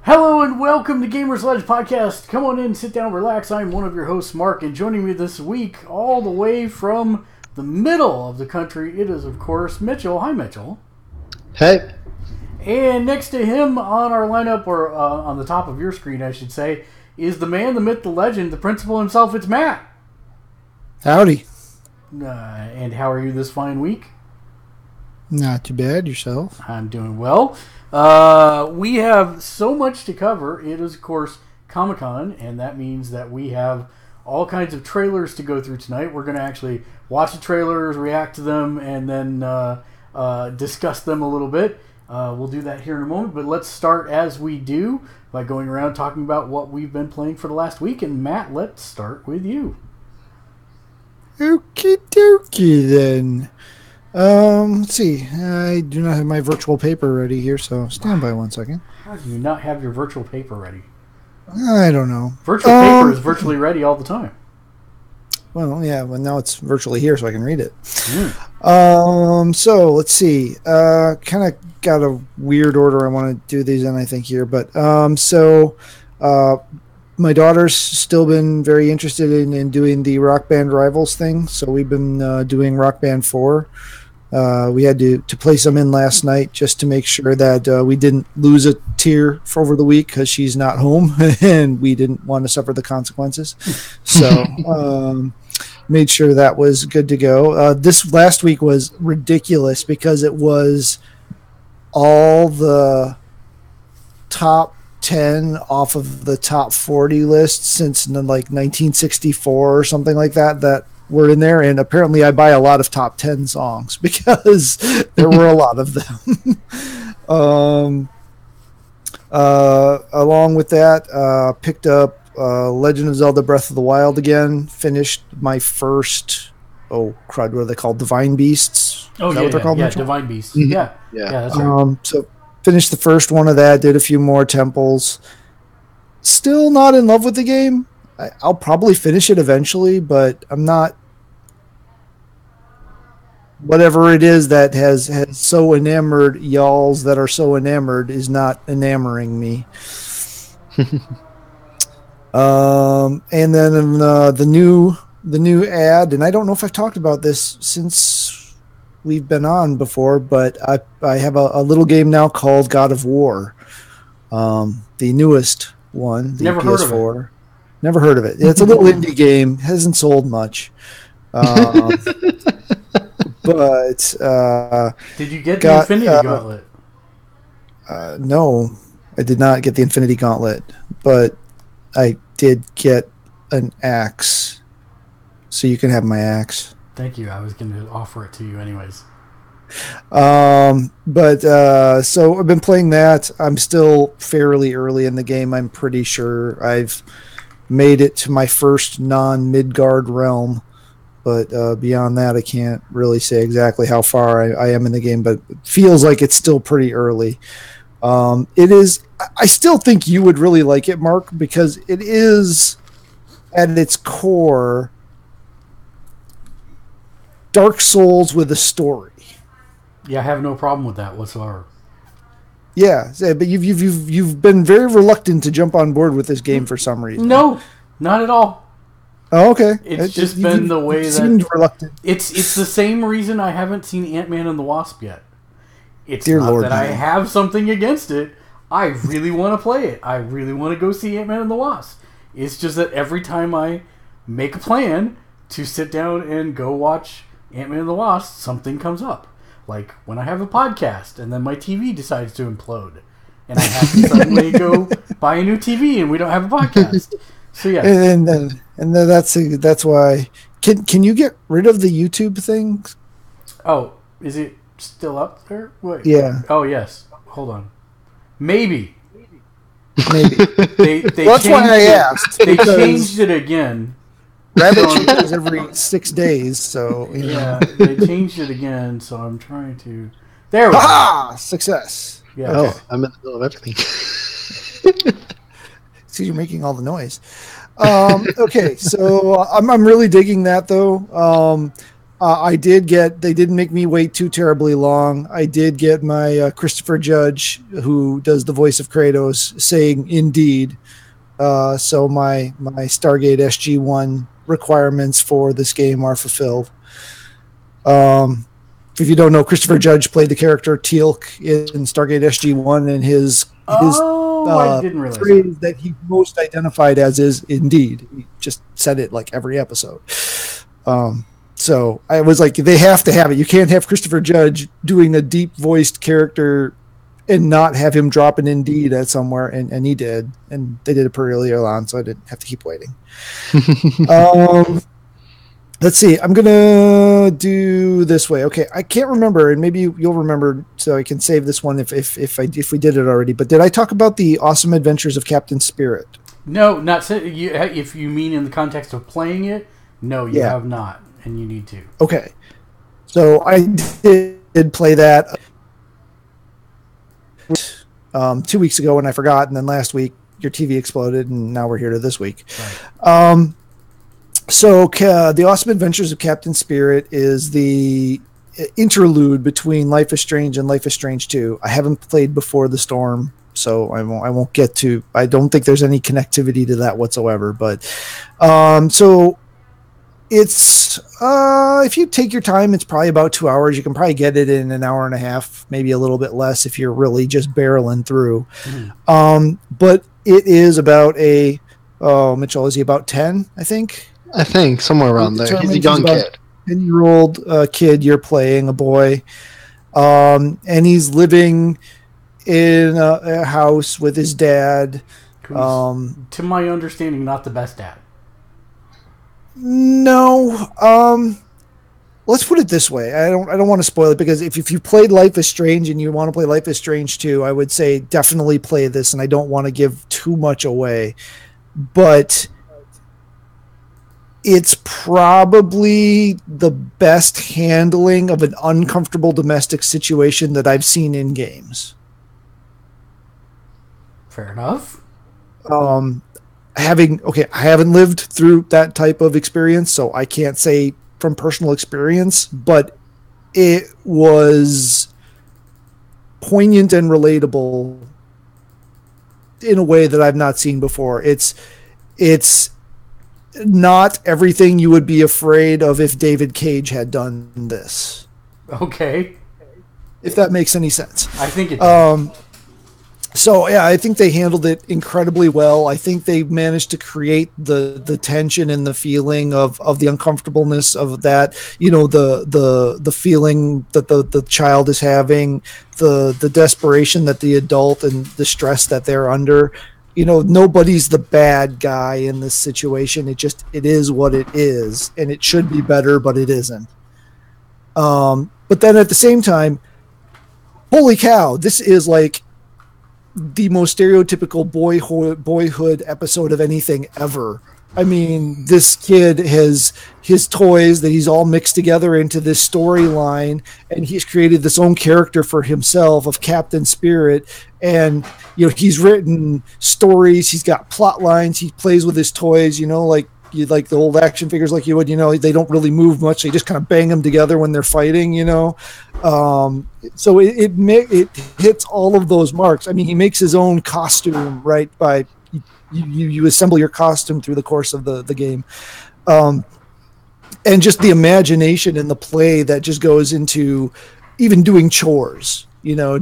Hello and welcome to Gamersledge Podcast. Come on in, sit down, relax. I'm one of your hosts, Mark, and joining me this week, all the way from the middle of the country, it is, of course, Mitchell. Hi, Mitchell. Hey. And next to him on our lineup, or on the top of your screen, I should say, is the man, the myth, the legend, the principal himself. It's Matt. Howdy. And how are you this fine week? Not too bad. Yourself? I'm doing well. We have so much to cover. It is, of course, Comic-Con, and that means that we have all kinds of trailers to go through tonight. We're going to actually watch the trailers, react to them, and then discuss them a little bit. We'll do that here in a moment, but let's start as we do by going around talking about what we've been playing for the last week. And Matt, let's start with you. Okie dokie then. Let's see. I do not have my virtual paper ready here, so stand by 1 second. How do you not have your virtual paper ready? I don't know. Virtual paper is virtually ready all the time. Well, yeah, well, now it's virtually here, so I can read it. So, let's see. Kind of got a weird order I want to do these in, I think, here. But, my daughter's still been very interested in doing the Rock Band Rivals thing, so we've been doing Rock Band 4. We had to play some in last night just to make sure that we didn't lose a tier for over the week because she's not home and we didn't want to suffer the consequences. So made sure that was good to go. This last week was ridiculous because it was all the top 10 off of the top 40 list since like 1964 or something like that were in there, and apparently I buy a lot of top 10 songs because there were a lot of them. Along with that, picked up Legend of Zelda Breath of the Wild again, finished my first, what are they called? Divine Beasts? Oh, yeah, what they're called? Yeah, Divine Beasts. Mm-hmm. Yeah, that's right. So finished the first one of that, did a few more temples. Still not in love with the game. I'll probably finish it eventually, but I'm not. Whatever it is that has so enamored y'alls that are so enamored is not enamoring me. And then the new ad, and I don't know if I've talked about this since we've been on before, but I have a little game now called God of War, the newest one, the Never PS4. heard of it. Never heard of it. It's a little indie game, hasn't sold much. But did you get the Infinity Gauntlet? No, I did not get the Infinity Gauntlet, but I did get an axe, so you can have my axe. Thank you. I was going to offer it to you anyways. So I've been playing that. I'm still fairly early in the game. I'm pretty sure I've made it to my first non-Midgard realm. But beyond that, I can't really say exactly how far I am in the game, but it feels like it's still pretty early. It is. I still think you would really like it, Mark, because it is, at its core, Dark Souls with a story. Yeah, I have no problem with that whatsoever. Yeah, but you've been very reluctant to jump on board with this game for some reason. No, not at all. Oh, okay. It's just been the way that seemed reluctant. It's the same reason I haven't seen Ant-Man and the Wasp yet. It's Dear not Lord, that I have something against it. I really want to play it. I really want to go see Ant-Man and the Wasp. It's just that every time I make a plan to sit down and go watch Ant-Man and the Wasp, something comes up. Like when I have a podcast and then my TV decides to implode. And I have to suddenly go buy a new TV and we don't have a podcast. So yeah. And then that's why. Can you get rid of the YouTube thing? Oh, is it still up there? Wait. Yeah. Oh yes. Hold on. Maybe. They That's why I asked. They changed it again. Rabbit changes every 6 days, so yeah, they changed it again. So I'm trying to. There we go. Success. Yeah. Okay. I'm in the middle of everything. See, you're making all the noise. Okay, so I'm really digging that though. I did get. They didn't make me wait too terribly long. I did get my Christopher Judge, who does the voice of Kratos, saying "indeed." So my Stargate SG-1 requirements for this game are fulfilled. If you don't know, Christopher Judge played the character Teal'c in Stargate SG-1, and his I didn't realize phrase that he most identified as is "indeed." He just said it like every episode. So I was like, they have to have it. You can't have Christopher Judge doing a deep voiced character and not have him drop an "indeed" at somewhere, and he did, and they did it pretty early on, so I didn't have to keep waiting. Let's see. I'm gonna do this way. Okay, I can't remember, and maybe you'll remember, so I can save this one if we did it already. But did I talk about the Awesome Adventures of Captain Spirit? No, not if you mean in the context of playing it. No, you have not, and you need to. Okay, so I did play that 2 weeks ago, and I forgot, and then last week your TV exploded, and now we're here to this week. Right. So the Awesome Adventures of Captain Spirit is the interlude between Life is Strange and Life is Strange 2. I haven't played Before the Storm, so I won't get to. I don't think there's any connectivity to that whatsoever. But so it's if you take your time, it's probably about 2 hours. You can probably get it in an hour and a half, maybe a little bit less if you're really just barreling through. But it is about Mitchell, is he about 10? I think somewhere around there. He's a young kid. 10-year-old kid you're playing, a boy. And he's living in a house with his dad. To my understanding, not the best dad. No. Let's put it this way. I don't want to spoil it, because if you played Life is Strange and you want to play Life is Strange 2, I would say definitely play this, and I don't want to give too much away. But it's probably the best handling of an uncomfortable domestic situation that I've seen in games. Fair enough. I haven't lived through that type of experience, so I can't say from personal experience, but it was poignant and relatable in a way that I've not seen before. It's not everything you would be afraid of if David Cage had done this. Okay. If that makes any sense. I think it does. So, yeah, I think they handled it incredibly well. I think they managed to create the tension and the feeling of the uncomfortableness of that, the feeling that the child is having, the desperation that the adult and the stress that they're under. Nobody's the bad guy in this situation. It is what it is, and it should be better, but it isn't. But then at the same time, holy cow, this is like the most stereotypical boyhood episode of anything ever. I mean, this kid has his toys that he's all mixed together into this storyline, and he's created this own character for himself of Captain Spirit. And, he's written stories, he's got plot lines, he plays with his toys, like the old action figures like you would, they don't really move much. They just kind of bang them together when they're fighting, So it hits all of those marks. I mean, he makes his own costume, right? By you assemble your costume through the course of the game. And just the imagination and the play that just goes into even doing chores,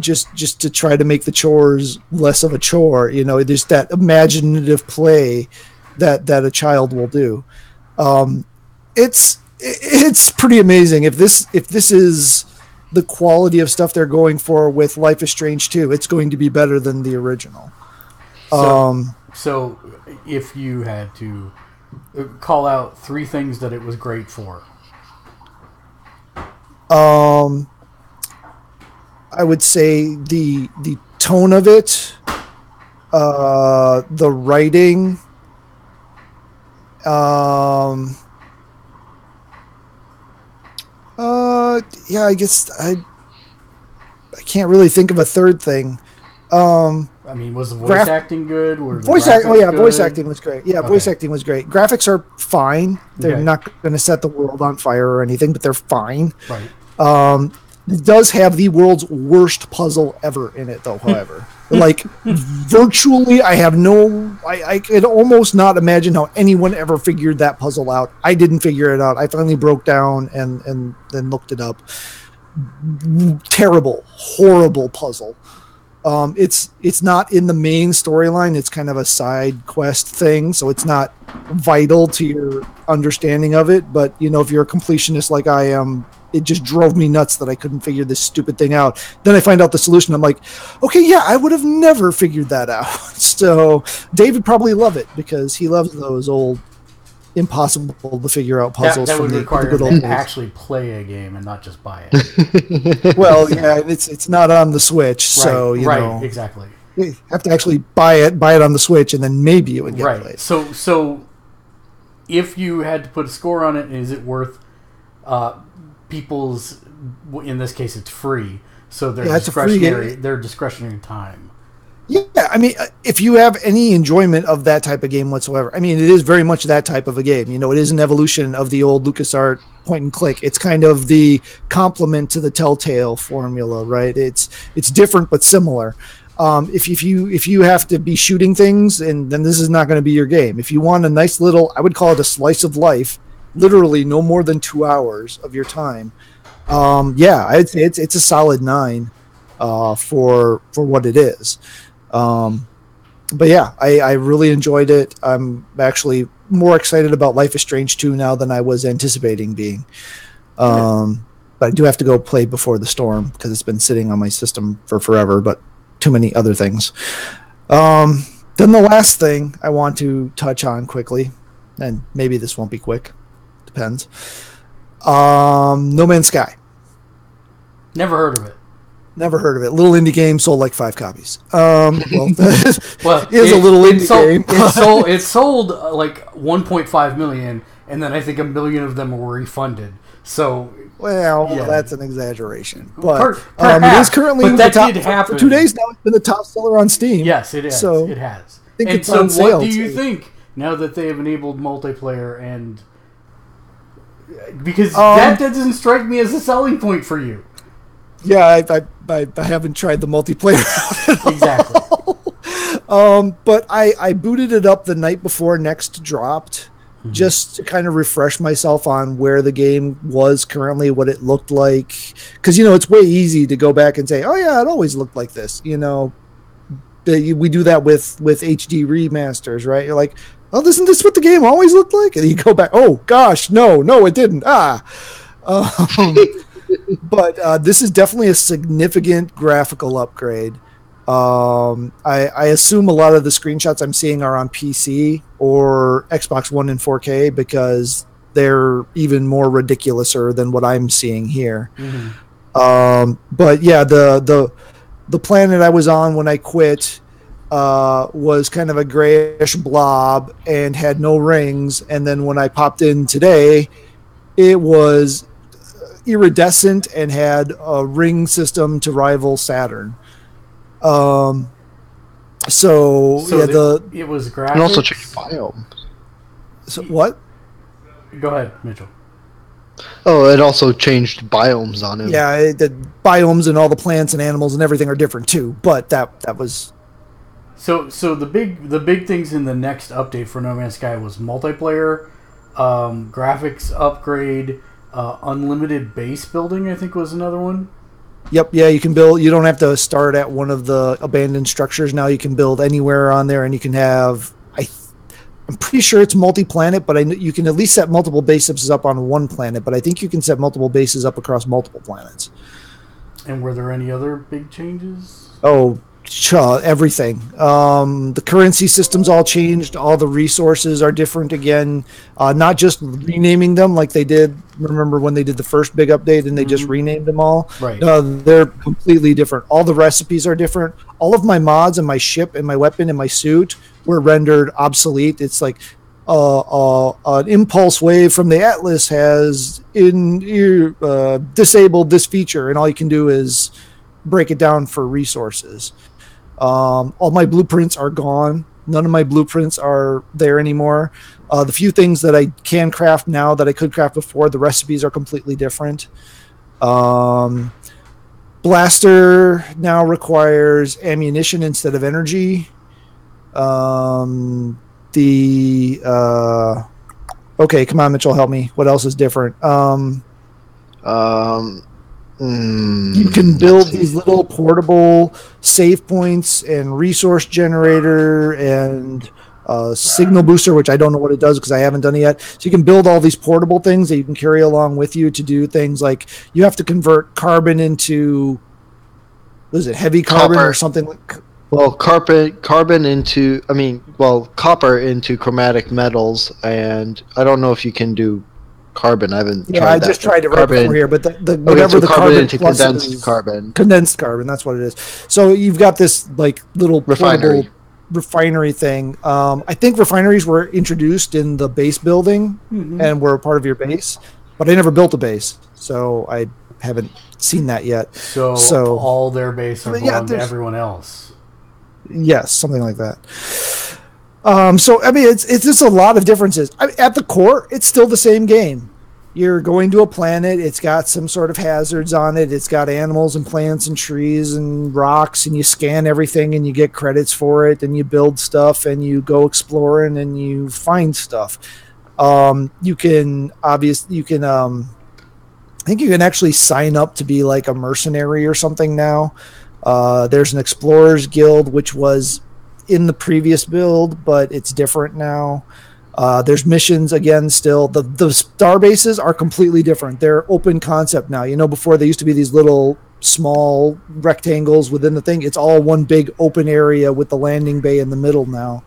just to try to make the chores less of a chore. There's that imaginative play that a child will do. It's pretty amazing. If this is the quality of stuff they're going for with Life is Strange 2, it's going to be better than the original. So if you had to call out 3 things that it was great for. I would say the tone of it, the writing, I guess I can't really think of a third thing. I I mean, was the voice acting good? Voice acting was great. Yeah, voice acting was great. Graphics are fine. They're not going to set the world on fire or anything, but they're fine. Right. It does have the world's worst puzzle ever in it, though, however. Like, virtually, I could almost not imagine how anyone ever figured that puzzle out. I didn't figure it out. I finally broke down and then looked it up. Terrible, horrible puzzle. It's not in the main storyline. It's kind of a side quest thing, so it's not vital to your understanding of it. But, if you're a completionist like I am, it just drove me nuts that I couldn't figure this stupid thing out. Then I find out the solution. I'm like, okay, yeah, I would have never figured that out. So David probably love it because he loves those old impossible to figure out puzzles. That would require him to actually play a game and not just buy it. Well, yeah, it's not on the Switch, so you know exactly. You have to actually buy it on the Switch, and then maybe it would get played. So if you had to put a score on it, is it worth people's? In this case, it's free, so their discretionary time. Yeah, I mean, if you have any enjoyment of that type of game whatsoever, I mean, it is very much that type of a game. It is an evolution of the old LucasArts point and click. It's kind of the complement to the Telltale formula, right? It's different but similar. If you have to be shooting things, and then this is not going to be your game. If you want a nice little, I would call it a slice of life, literally no more than 2 hours of your time. I'd say it's a solid 9 for what it is. But yeah, I really enjoyed it. I'm actually more excited about Life is Strange 2 now than I was anticipating being. But I do have to go play Before the Storm because it's been sitting on my system for forever, but too many other things. Then the last thing I want to touch on quickly, and maybe this won't be quick, depends. No Man's Sky. Never heard of it. Never heard of it. Little indie game, sold like 5 copies. Well, it is a little indie game. It sold like 1.5 million, and then I think 1 million of them were refunded. So, that's an exaggeration. But perhaps, it is currently for 2 days now. It's been the top seller on Steam. Yes, it is. So it has. I think it's on sale. What do you think now that they have enabled multiplayer and because that doesn't strike me as a selling point for you. Yeah, I haven't tried the multiplayer out exactly. But I booted it up the night before Next dropped, just to kind of refresh myself on where the game was currently, what it looked like. Because it's way easy to go back and say, oh yeah, it always looked like this. We do that with HD remasters, right? You're like, oh, isn't this what the game always looked like? And you go back, oh gosh, no, it didn't. But this is definitely a significant graphical upgrade. I assume a lot of the screenshots I'm seeing are on PC or Xbox One in 4K because they're even more ridiculouser than what I'm seeing here. But yeah, the planet I was on when I quit was kind of a grayish blob and had no rings. And then when I popped in today, it was iridescent and had a ring system to rival Saturn. It was graphics. And also changed biome. So what? Go ahead, Mitchell. Oh, it also changed biomes on him. Yeah, the biomes and all the plants and animals and everything are different too. But that was. So the big things in the next update for No Man's Sky was multiplayer, graphics upgrade. Unlimited base building, I think, was another one. Yep, yeah, you can build. You don't have to start at one of the abandoned structures. Now you can build anywhere on there, and you can have. I'm pretty sure it's multi-planet, but you can at least set multiple bases up on one planet. But I think you can set multiple bases up across multiple planets. And were there any other big changes? Oh, everything. The currency system's all changed. All the resources are different again. Not just renaming them like they did. Remember when they did the first big update and they just renamed them all? Right. They're completely different. All the recipes are different. All of my mods and my ship and my weapon and my suit were rendered obsolete. It's like an impulse wave from the Atlas has disabled this feature, and all you can do is break it down for resources. All my blueprints are gone. None of my blueprints are there anymore. The few things that I can craft now that I could craft before, the recipes are completely different. Blaster now requires ammunition instead of energy. Okay, come on, Mitchell, help me. What else is different? You can build these little portable save points and resource generator and signal booster, which I don't know what it does because I haven't done it yet. So you can build all these portable things that you can carry along with you to do things like you have to convert carbon into, what is it, heavy carbon or something like. Well, copper into chromatic metals, and I don't know if you can do carbon. I haven't tried that. I just tried it right before here, but whatever the carbon into condensed carbon. Condensed carbon, that's what it is. So you've got this like little refinery thing. I think refineries were introduced in the base building and were a part of your base, but I never built a base, so I haven't seen that yet. So all their base are belong to everyone else. Yes, something like that. So I mean, it's just a lot of differences. At the core, it's still the same game. You're going to a planet. It's got some sort of hazards on it. It's got animals and plants and trees and rocks, and you scan everything and you get credits for it, and you build stuff and you go exploring and you find stuff. You can I think you can actually sign up to be like a mercenary or something now. There's an explorers guild, which was in the previous build, but it's different now. There's missions again still. The star bases are completely different. They're open concept now. You know, before they used to be these little small rectangles within the thing. It's all one big open area with the landing bay in the middle now.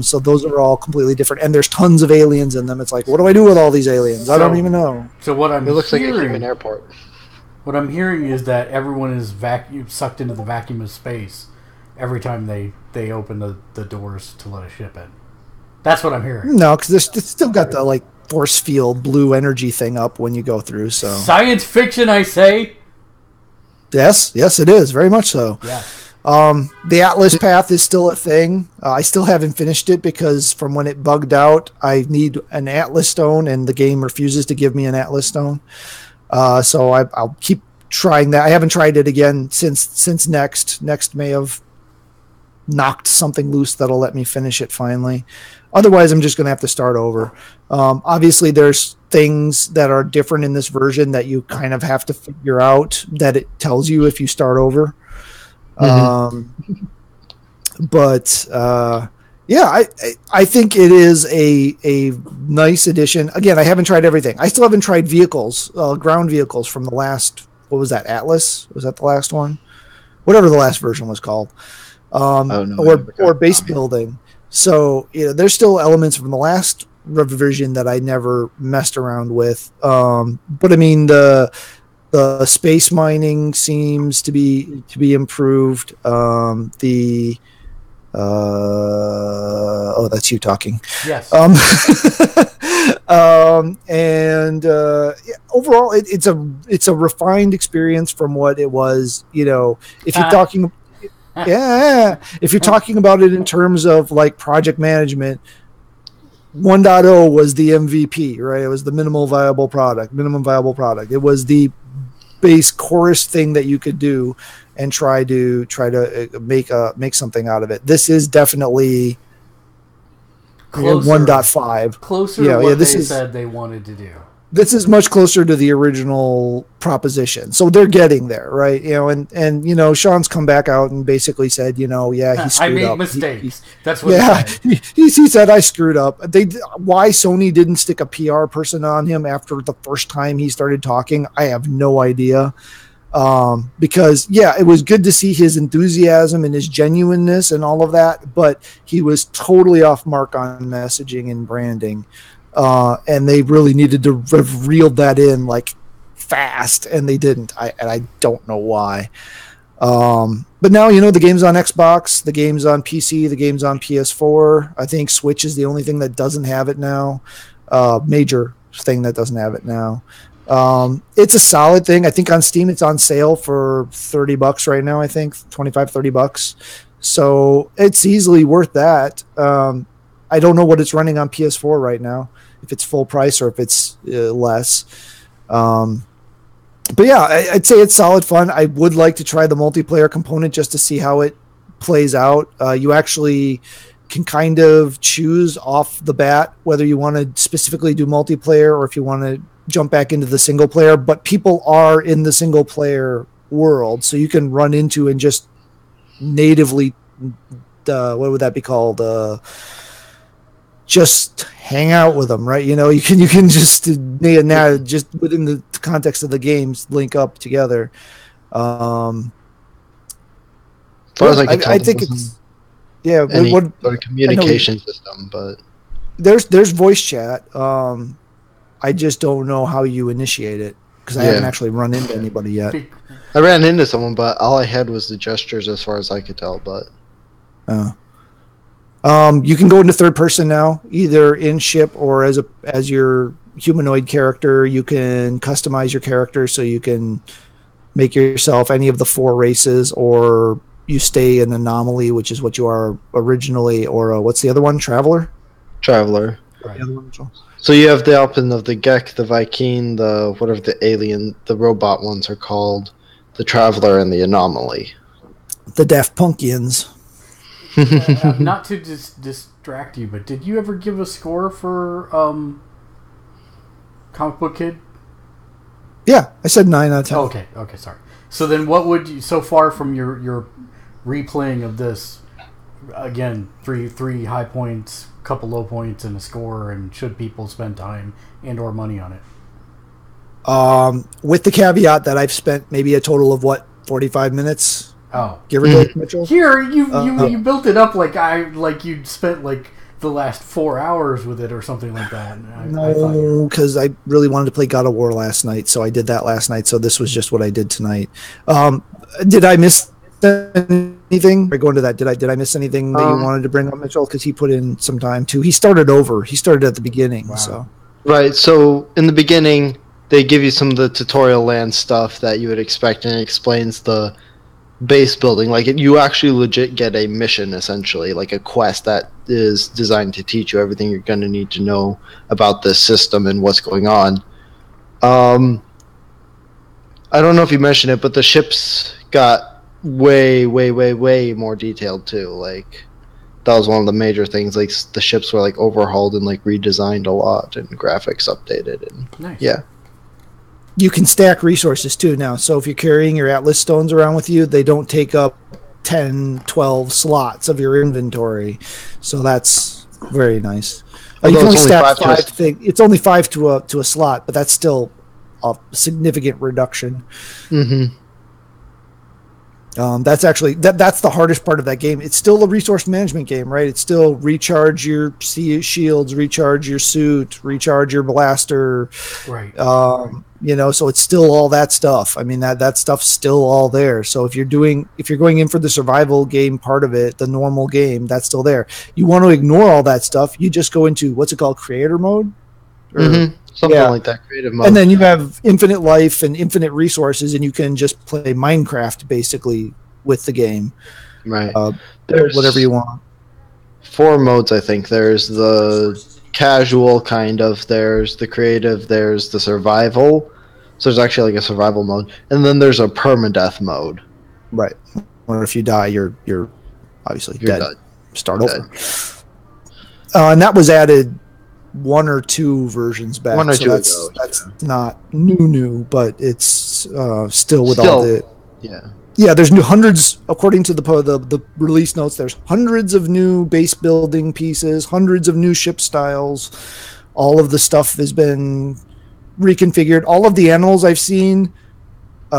So those are all completely different. And there's tons of aliens in them. It's like, what do I do with all these aliens? I don't even know. So what it looks like a human airport. What I'm hearing is that everyone is sucked into the vacuum of space every time they open the doors to let a ship in. That's what I'm hearing. No, because it's still got the like force field blue energy thing up when you go through. So science fiction, I say. Yes, it is very much so. Yeah. The Atlas path is still a thing. I still haven't finished it because from when it bugged out, I need an Atlas stone, and the game refuses to give me an Atlas stone. So I'll keep trying that. I haven't tried it again since next may have knocked something loose that'll let me finish it finally. Otherwise, I'm just going to have to start over. Obviously, there's things that are different in this version that you kind of have to figure out that it tells you if you start over. But yeah, I think it is a nice addition. Again, I haven't tried everything. I still haven't tried vehicles, ground vehicles from the last, what was that, Atlas? Was that the last one? Whatever the last version was called. Or base building. So there's still elements from the last revision that I never messed around with. But I mean the space mining seems to be improved. That's you talking. Yes. Overall, it's a refined experience from what it was. If you're talking. Yeah, if you're talking about it in terms of like project management, 1.0 was the MVP, right? It was the minimum viable product. It was the base chorus thing that you could do and try to make something out of it. This is definitely closer, 1.5. Closer to what they said they wanted to do. This is much closer to the original proposition. So they're getting there, right? And Sean's come back out and basically said, he screwed up. I made mistakes. That's what he said. He said, I screwed up. Why Sony didn't stick a PR person on him after the first time he started talking, I have no idea. Because it was good to see his enthusiasm and his genuineness and all of that, but he was totally off mark on messaging and branding. And they really needed to have reeled that in like fast, and they didn't. I don't know why. But now the game's on Xbox, the game's on PC, the game's on PS4. I think Switch is the only thing that doesn't have it now. Major thing that doesn't have it now. It's a solid thing. I think on Steam it's on sale for $30 right now. I think $25-$30. So it's easily worth that. I don't know what it's running on PS4 right now, if it's full price or if it's less. But yeah, I'd say it's solid fun. I would like to try the multiplayer component just to see how it plays out. You actually can kind of choose off the bat whether you want to specifically do multiplayer or if you want to jump back into the single player, but people are in the single player world, so you can run into and just natively what would that be called, just hang out with them, right? You can just now just within the context of the games link up together. As far as I think it's any sort of communication system, but there's voice chat. I just don't know how you initiate it because I haven't actually run into anybody yet. I ran into someone, but all I had was the gestures as far as I could tell. But you can go into third person now, either in ship or as your humanoid character. You can customize your character so you can make yourself any of the 4 races, or you stay an anomaly, which is what you are originally, or what's the other one? Traveler. Right. So you have the option of the Gek, the Viking, the whatever the alien, the robot ones are called, the Traveler, and the Anomaly. The Daft Punkians. Not to distract you, but did you ever give a score for Comic Book Kid? Yeah, I said 9 out of 10. Okay, sorry. So then what would you, so far from your replaying of this, again, three high points, couple low points, and a score, and should people spend time and or money on it? With the caveat that I've spent maybe a total of 45 minutes. Oh, give or take, Mitchell. Here you built it up like you'd spent like the last 4 hours with it or something like that. No, because I really wanted to play God of War last night, so I did that last night. So this was just what I did tonight. Did I miss anything? Or going to that, did I miss anything that you wanted to bring up, Mitchell? Because he put in some time too. He started over. He started at the beginning. Wow. So right. So in the beginning, they give you some of the tutorial land stuff that you would expect, and it explains the base building. Like you actually legit get a mission, essentially, like a quest that is designed to teach you everything you're going to need to know about this system and what's going on. I don't know if you mentioned it, but the ships got way more detailed too. Like that was one of the major things. Like the ships were like overhauled and like redesigned a lot, and graphics updated. And nice. Yeah. You can stack resources too now. So if you're carrying your Atlas stones around with you, they don't take up 10, 12 slots of your inventory. So that's very nice. You can only stack 5 things. It's only 5 to a slot, but that's still a significant reduction. Mm-hmm. That's actually that's the hardest part of that game. It's still a resource management game, right? It's still recharge your shields, recharge your suit, recharge your blaster, right? So it's still all that stuff. I mean that stuff's still all there. So if you're going in for the survival game part of it, the normal game, that's still there. You want to ignore all that stuff, you just go into what's it called, creator mode, something like that, creative mode. And then you have infinite life and infinite resources, and you can just play Minecraft basically with the game. Right. There's whatever you want. 4 modes, I think. There's the casual kind of, there's the creative, there's the survival. So there's actually like a survival mode, and then there's a permadeath mode. Right. Or if you die, you're obviously dead. Start over. And that was added 1 or 2 versions back. 1 or 2 ago. That's not new, but it's still with all the there's hundreds, according to the release notes. There's hundreds of new base building pieces, hundreds of new ship styles. All of the stuff has been reconfigured. All of the animals I've seen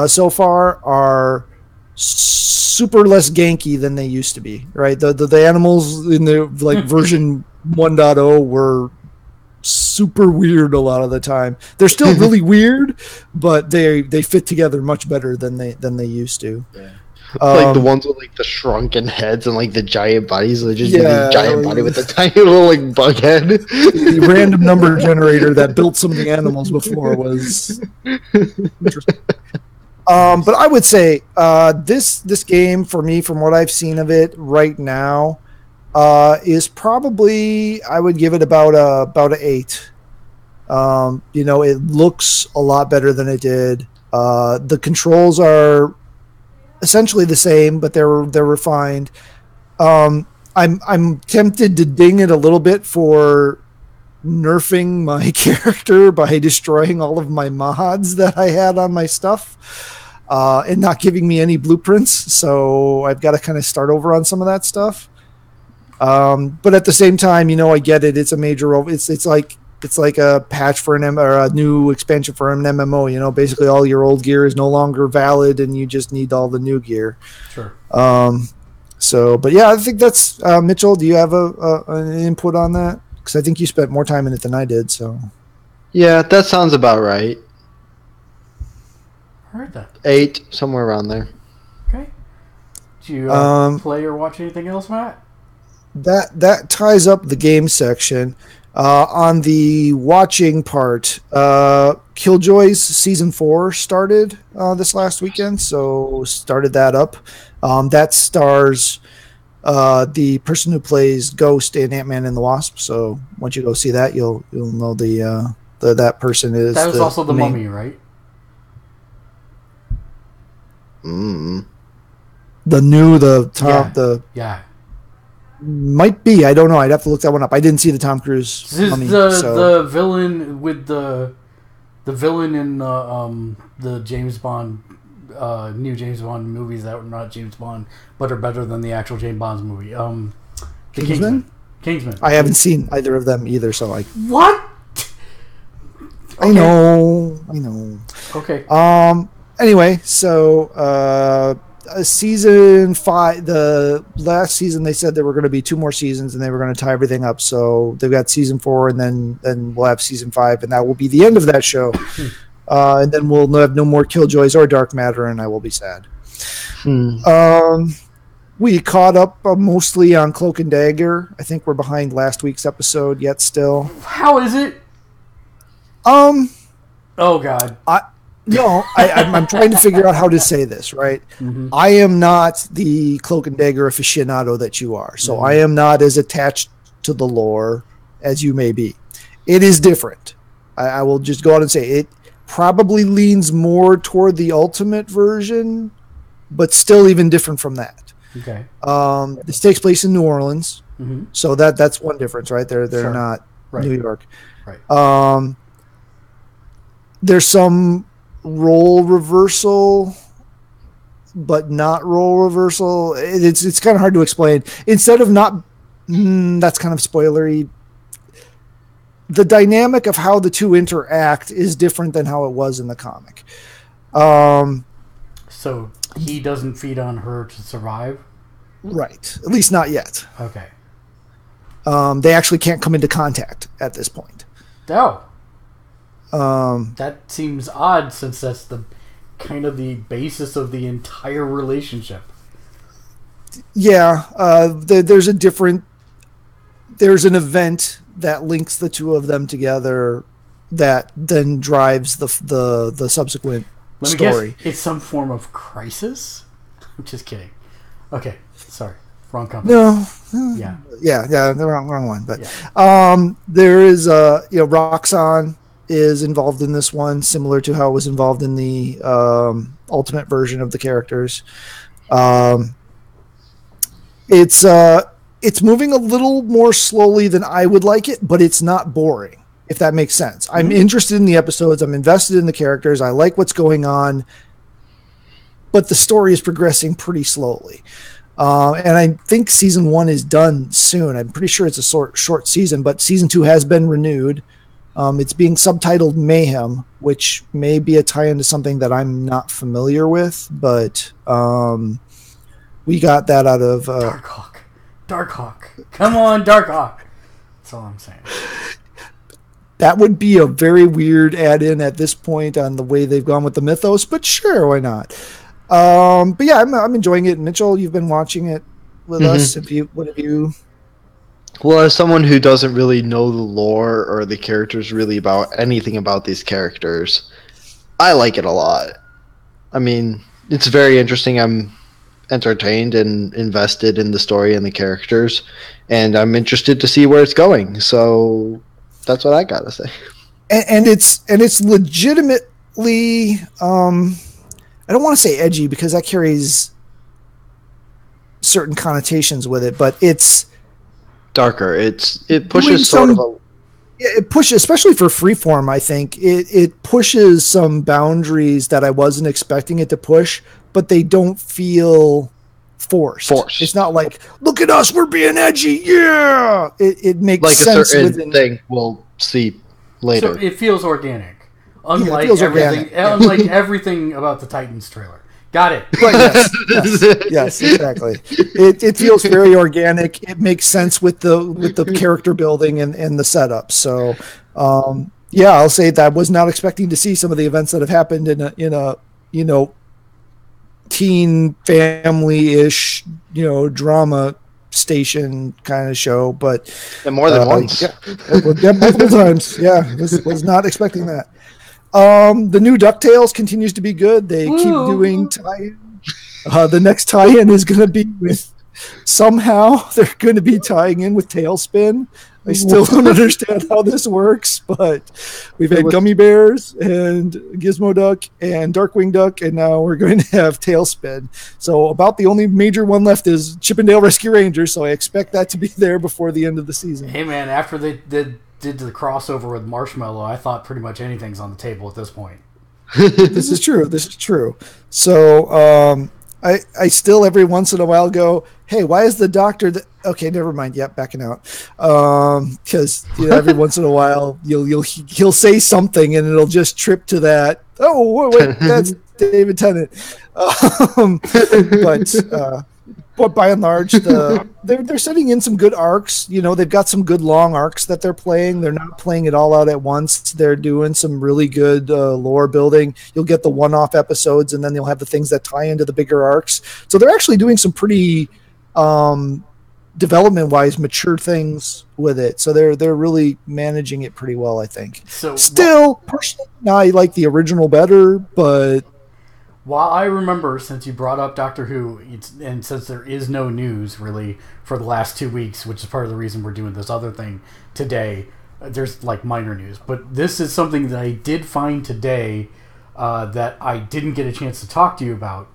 so far are super less ganky than they used to be. Right, the animals in the version 1.0 were super weird a lot of the time. They're still really weird, but they fit together much better than they used to. Yeah. Like the ones with like the shrunken heads and like the giant bodies. They just this giant body with a tiny little like bug head. The random number generator that built some of the animals before was interesting. But I would say this game for me, from what I've seen of it right now, is probably, I would give it about an 8. It looks a lot better than it did. The controls are essentially the same, but they're refined. I'm tempted to ding it a little bit for nerfing my character by destroying all of my mods that I had on my stuff, and not giving me any blueprints. So I've got to kind of start over on some of that stuff. But at the same time, I get it. It's a major. It's like a patch for or a new expansion for an MMO. Basically all your old gear is no longer valid, and you just need all the new gear. Sure. But yeah, I think that's Mitchell. Do you have an input on that? Because I think you spent more time in it than I did. So. Yeah, that sounds about right. I heard that. 8, somewhere around there. Okay. Did you play or watch anything else, Matt? That ties up the game section. On the watching part, Killjoys Season 4 started this last weekend, so started that up. That stars the person who plays Ghost in Ant-Man and the Wasp, so once you go see that, you'll know that person is... That was also the Mummy, right? Yeah. Might be. I don't know. I'd have to look that one up. I didn't see the Tom Cruise. The villain with the villain in the James Bond new James Bond movies that were not James Bond but are better than the actual James Bond movie. Kingsman. Kingsman. I haven't seen either of them either. So what? Okay. I know. Okay. Anyway, so season 5, the last season, they said there were going to be 2 more seasons and they were going to tie everything up. So they've got season 4, and then we'll have season 5, and that will be the end of that show. And then we'll have no more Killjoys or Dark Matter, and I will be sad. We caught up mostly on Cloak and Dagger. I think we're behind last week's episode yet still. How is it? Oh God. I'm trying to figure out how to say this, right? Mm-hmm. I am not the Cloak and Dagger aficionado that you are, so I am not as attached to the lore as you may be. It is different. I will just go out and say it probably leans more toward the ultimate version, but still even different from that. Okay. This takes place in New Orleans, so that's one difference, right? They're sure. not New York. Right. There's some role reversal, but not role reversal. It's kind of hard to explain. Instead of not, that's kind of spoilery. The dynamic of how the two interact is different than how it was in the comic. So he doesn't feed on her to survive? Right. At least not yet. Okay. They actually can't come into contact at this point. Oh. That seems odd, since that's the kind of the basis of the entire relationship. Yeah. There's an event that links the two of them together that then drives the subsequent story. Guess it's some form of crisis? I'm just kidding. Okay, sorry. Wrong company. No. Yeah, the wrong one. But there is Roxanne is involved in this one, similar to how it was involved in the ultimate version of the characters. It's moving a little more slowly than I would like it, but it's not boring, if that makes sense. I'm interested in the episodes. I'm invested in the characters. I like what's going on, but the story is progressing pretty slowly. And I think season 1 is done soon. I'm pretty sure it's a short season, but season 2 has been renewed. It's being subtitled Mayhem, which may be a tie-in to something that I'm not familiar with, but we got that out of... Darkhawk. Come on, Darkhawk. That's all I'm saying. That would be a very weird add-in at this point on the way they've gone with the mythos, but sure, why not? But yeah, I'm enjoying it. Mitchell, you've been watching it with us. What have you? Well, as someone who doesn't really know the lore or the characters really about anything about these characters, I like it a lot. I mean, it's very interesting. I'm entertained and invested in the story and the characters, and I'm interested to see where it's going. So that's what I gotta say. And it's legitimately. I don't want to say edgy because that carries certain connotations with it, but it's Darker. It pushes sort of a. It pushes, especially for freeform. I think it pushes some boundaries that I wasn't expecting it to push, but they don't feel forced. It's not like, look at us, we're being edgy. Yeah, it makes like sense. A certain thing we'll see later. So it feels organic, unlike it feels everything. organic. Unlike everything about the Titans trailer. Got it. Yes, exactly. It feels very organic. It makes sense with the character building and the setup. So, yeah, I'll say that I was not expecting to see some of the events that have happened in a teen family-ish drama station kind of show, but and more than once. Yeah, multiple times. Yeah, was not expecting that. The new DuckTales continues to be good. They keep doing tie-in. The next tie-in is going to be with, somehow they're going to be tying in with Tailspin. I still don't understand how this works, but we've had Gummy Bears and Gizmo Duck and Darkwing Duck, and now we're going to have Tailspin. So about the only major one left is Chippendale Rescue Rangers, so I expect that to be there before the end of the season. Hey man, after they did the crossover with Marshmallow, I thought pretty much anything's on the table at this point. This is true. So I still every once in a while go, hey, why is the doctor okay, never mind. Yep, backing out. Because every once in a while he'll say something and it'll just trip to that. Oh wait, that's David Tennant. But by and large, they're setting in some good arcs. They've got some good long arcs that they're playing. They're not playing it all out at once. They're doing some really good lore building. You'll get the one-off episodes, and then you'll have the things that tie into the bigger arcs. So they're actually doing some pretty development-wise mature things with it. So they're really managing it pretty well, I think. So still, personally, I like the original better, but. While I remember, since you brought up Doctor Who, and since there is no news, really, for the last 2 weeks, which is part of the reason we're doing this other thing today, there's, minor news. But this is something that I did find today that I didn't get a chance to talk to you about.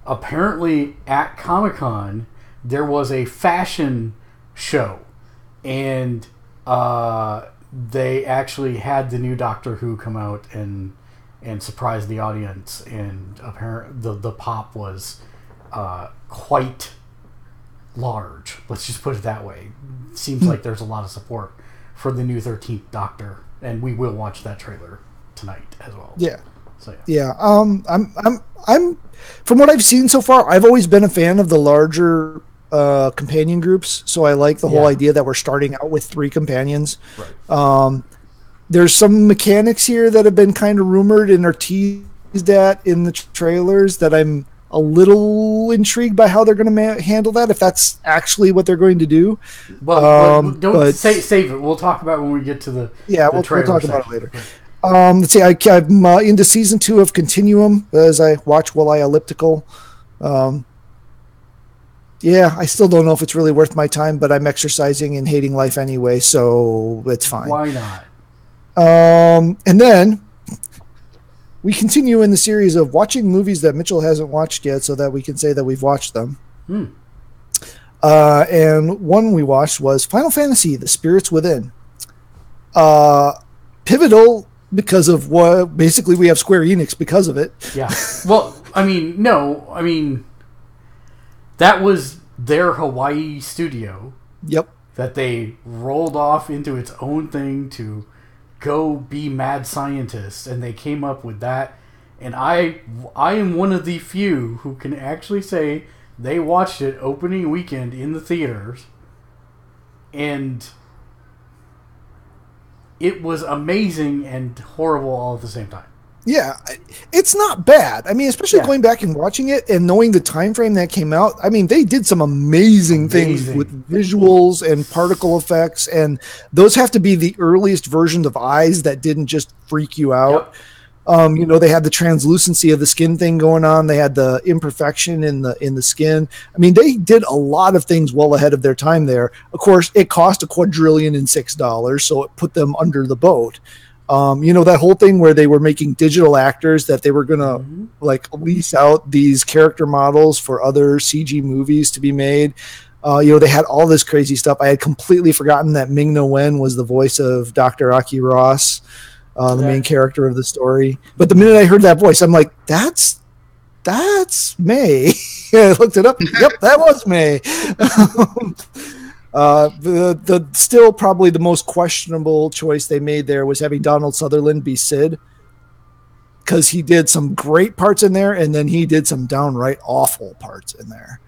Apparently, at Comic-Con, there was a fashion show, and they actually had the new Doctor Who come out and surprise the audience, and apparently the pop was quite large. Let's just put it that way. Seems like there's a lot of support for the new 13th Doctor, and we will watch that trailer tonight as well. Yeah. So yeah. I'm from what I've seen so far, I've always been a fan of the larger companion groups, so I like the whole idea that we're starting out with 3 companions. Right. There's some mechanics here that have been kind of rumored and are teased at in the trailers that I'm a little intrigued by how they're going to handle that, if that's actually what they're going to do. Well, don't save it. We'll talk about it when we get to the we'll talk about it later. Let's see. I'm into season 2 of Continuum as I watch while I elliptical. I still don't know if it's really worth my time, but I'm exercising and hating life anyway, so it's fine. Why not? And then we continue in the series of watching movies that Mitchell hasn't watched yet so that we can say that we've watched them. And one we watched was Final Fantasy, The Spirits Within. Pivotal because of what basically we have Square Enix because of it. Yeah. Well, that was their Hawaii studio. Yep. That they rolled off into its own thing to go be mad scientists, and they came up with that. And I am one of the few who can actually say they watched it opening weekend in the theaters, and it was amazing and horrible all at the same time. Yeah, it's not bad. I mean, especially going back and watching it and knowing the time frame that came out. I mean, they did some amazing things with visuals and particle effects, and those have to be the earliest versions of eyes that didn't just freak you out. Yep. They had the translucency of the skin thing going on. They had the imperfection in the skin. I mean, they did a lot of things well ahead of their time there. Of course, it cost $2,600,000,000, so it put them under the boat. That whole thing where they were making digital actors that they were going to like lease out these character models for other CG movies to be made. They had all this crazy stuff. I had completely forgotten that Ming-Na Wen was the voice of Dr. Aki Ross, the main character of the story. But the minute I heard that voice, I'm like, that's May. I looked it up. Yep, that was May. The still probably the most questionable choice they made there was having Donald Sutherland be Sid, because he did some great parts in there, and then he did some downright awful parts in there.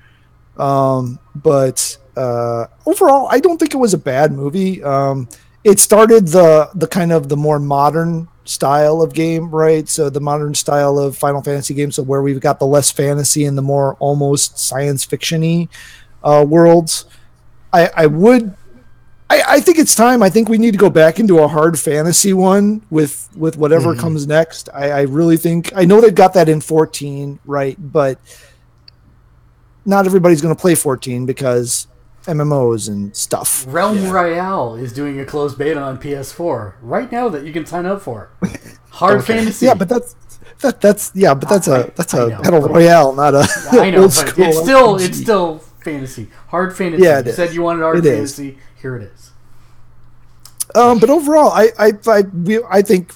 But overall, I don't think it was a bad movie. It started the kind of the more modern style of game, right? So the modern style of Final Fantasy games, so where we've got the less fantasy and the more almost science fiction-y worlds. I think it's time. I think we need to go back into a hard fantasy one with whatever comes next. I really think, I know they've got that in 14, right? But not everybody's going to play 14 because MMOs and stuff. Realm Royale is doing a closed beta on PS4 right now that you can sign up for. Hard fantasy. Yeah, but that's a battle royale, not a I know, old but school it's still fantasy. Hard fantasy. Yeah, you said you wanted hard fantasy. Here it is. But overall, I think,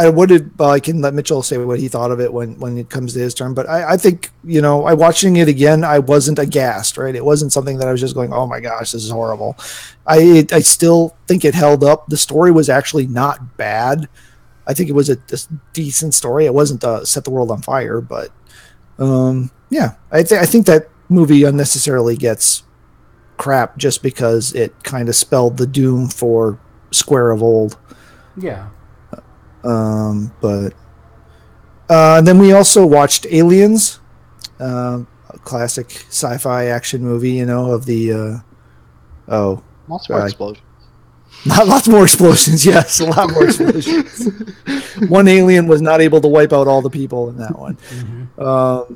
I would I can let Mitchell say what he thought of it when it comes to his turn. But I think, I watching it again, I wasn't aghast, right? It wasn't something that I was just going, oh my gosh, this is horrible. I still think it held up. The story was actually not bad. I think it was a decent story. It wasn't set the world on fire, but I think that movie unnecessarily gets crap just because it kind of spelled the doom for Square of old. Yeah. But then we also watched Aliens, a classic sci-fi action movie, of the lots more explosions. Lots more explosions, yes, a lot more explosions. One alien was not able to wipe out all the people in that one. Mm-hmm.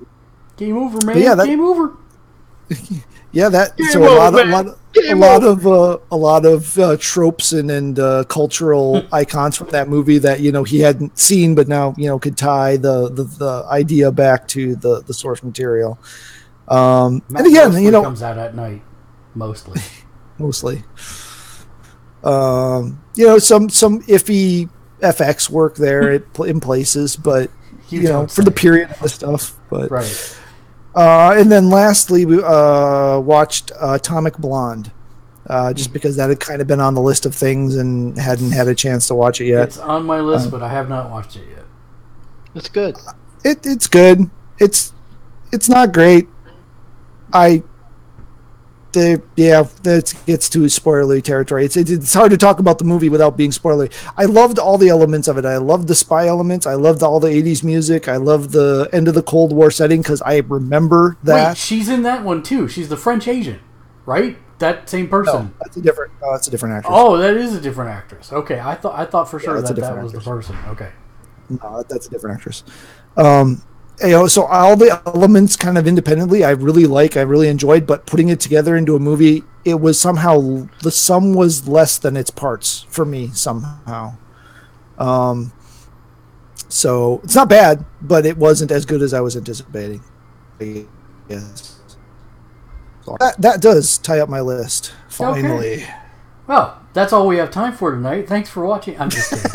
Game over, man. Game over. Yeah, a lot of tropes and cultural icons from that movie that he hadn't seen, but now could tie the idea back to the source material. And again, comes out at night, mostly. Some iffy FX work there in places, but for the period of the stuff, but right. And then lastly, we watched Atomic Blonde, just because that had kind of been on the list of things and hadn't had a chance to watch it yet. It's on my list, but I have not watched it yet. It's good. It's good. It's not great. That gets to spoilery territory. It's hard to talk about the movie without being spoilery. I loved all the elements of it. I loved the spy elements. I loved all the 80s music. I loved the end of the Cold War setting because I remember that. Wait, she's in that one too. She's the French agent, right? That same person. No, that's a different actress. Oh, that is a different actress. Okay, I thought for sure that was the person. Okay. No, that's a different actress. So all the elements kind of independently, I really enjoyed, but putting it together into a movie, it was somehow, the sum was less than its parts for me somehow. So it's not bad, but it wasn't as good as I was anticipating. Yes. So that does tie up my list, finally. Okay. Well, that's all we have time for tonight. Thanks for watching. I'm just kidding.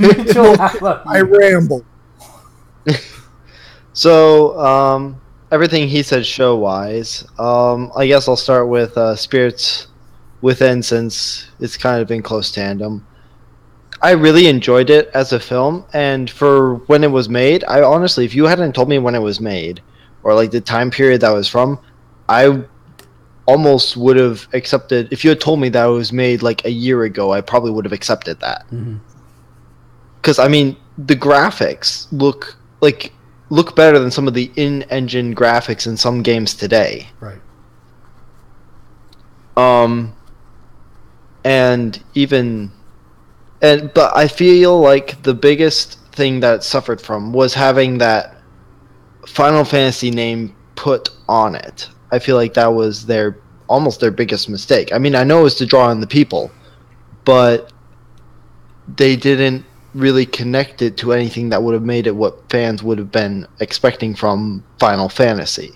Mitchell, I ramble. So, everything he said show-wise. I guess I'll start with Spirits Within, since it's kind of in close tandem. I really enjoyed it as a film, and for when it was made, I honestly, if you hadn't told me when it was made, or like the time period that was from, I almost would have accepted. If you had told me that it was made like a year ago, I probably would have accepted that. Because I mean, the graphics look better than some of the in-engine graphics in some games today. Right. But I feel like the biggest thing that it suffered from was having that Final Fantasy name put on it. I feel like that was almost their biggest mistake. I mean, I know it was to draw in the people, but they didn't really connect it to anything that would have made it what fans would have been expecting from Final Fantasy.